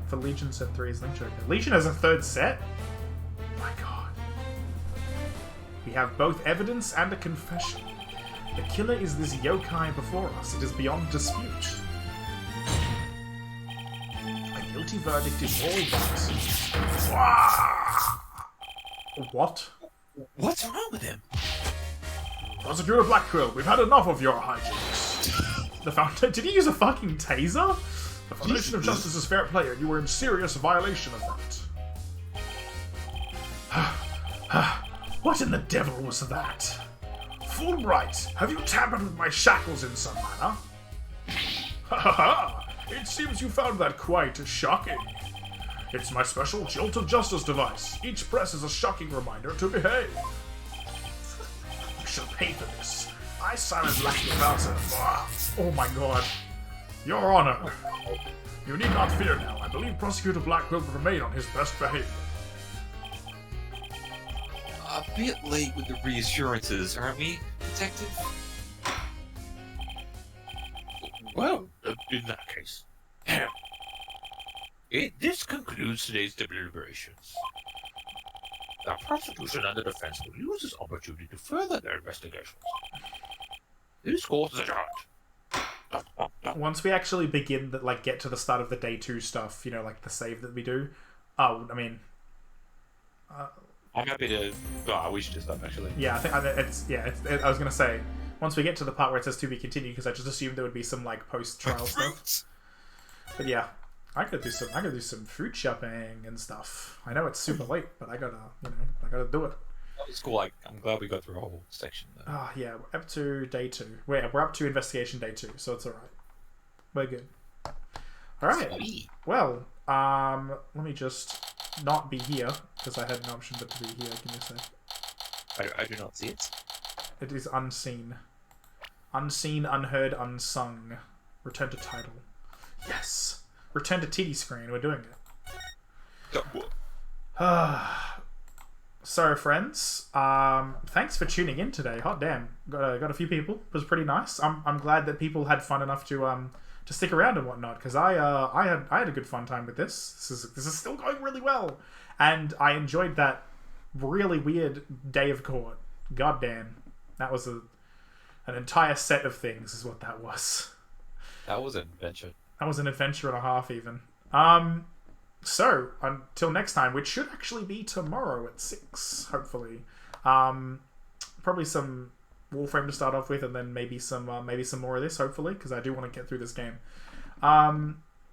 For Legion set 3 is Link Joker. Legion has a third set? My god. We have both evidence and a confession. The killer is this yokai before us. It is beyond dispute. A guilty verdict is all but... What? What's wrong with him? Prosecutor Blackquill, we've had enough of your hijinks. The fountain... Did he use a fucking taser? The foundation of justice is fair play, and you were in serious violation of that. What in the devil was that? Fulbright, have you tampered with my shackles in some manner? Ha ha ha! It seems you found that quite shocking. It's my special Jolt of Justice device. Each press is a shocking reminder to behave. You shall pay for this. I, Simon Blackquill. Oh my god. Your Honor. You need not fear now. I believe Prosecutor Blackquill will remain on his best behavior. A bit late with the reassurances, aren't we, Detective? Well, in that case. This concludes today's deliberations. The prosecution and the defense will use this opportunity to further their investigations. This court is adjourned. Once we actually begin that, like, get to the start of the day 2 stuff, you know, like the save that we do. Oh, I mean, I'm happy to. We should just stop actually. yeah, I was gonna say once we get to the part where it says to be continued, because I just assumed there would be some like post-trial stuff. But yeah, I could do some fruit shopping and stuff. I know it's super late, but I gotta do it. That was cool. I'm glad we got through a whole section. Though. Oh yeah, we're up to day 2. We're up to investigation day 2, so it's alright. We're good. Alright. Well, let me just not be here, because I had an option but to be here. Give me a sec. I do not see it. It is unseen. Unseen, unheard, unsung. Return to title. Yes! Return to TD screen. We're doing it. So, friends, thanks for tuning in today. Hot damn, got a few people. It was pretty nice. I'm glad that people had fun enough to stick around and whatnot, because I had a good fun time with this. This is still going really well, and I enjoyed that really weird day of court. God damn, that was an entire set of things, is what that was. That was an adventure. That was an adventure and a half, even. So, until next time, which should actually be tomorrow at 6, hopefully. Probably some Warframe to start off with, and then maybe some more of this, hopefully, because I do want to get through this game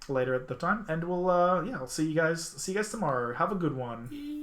later at the time. And we'll I'll see you guys tomorrow. Have a good one.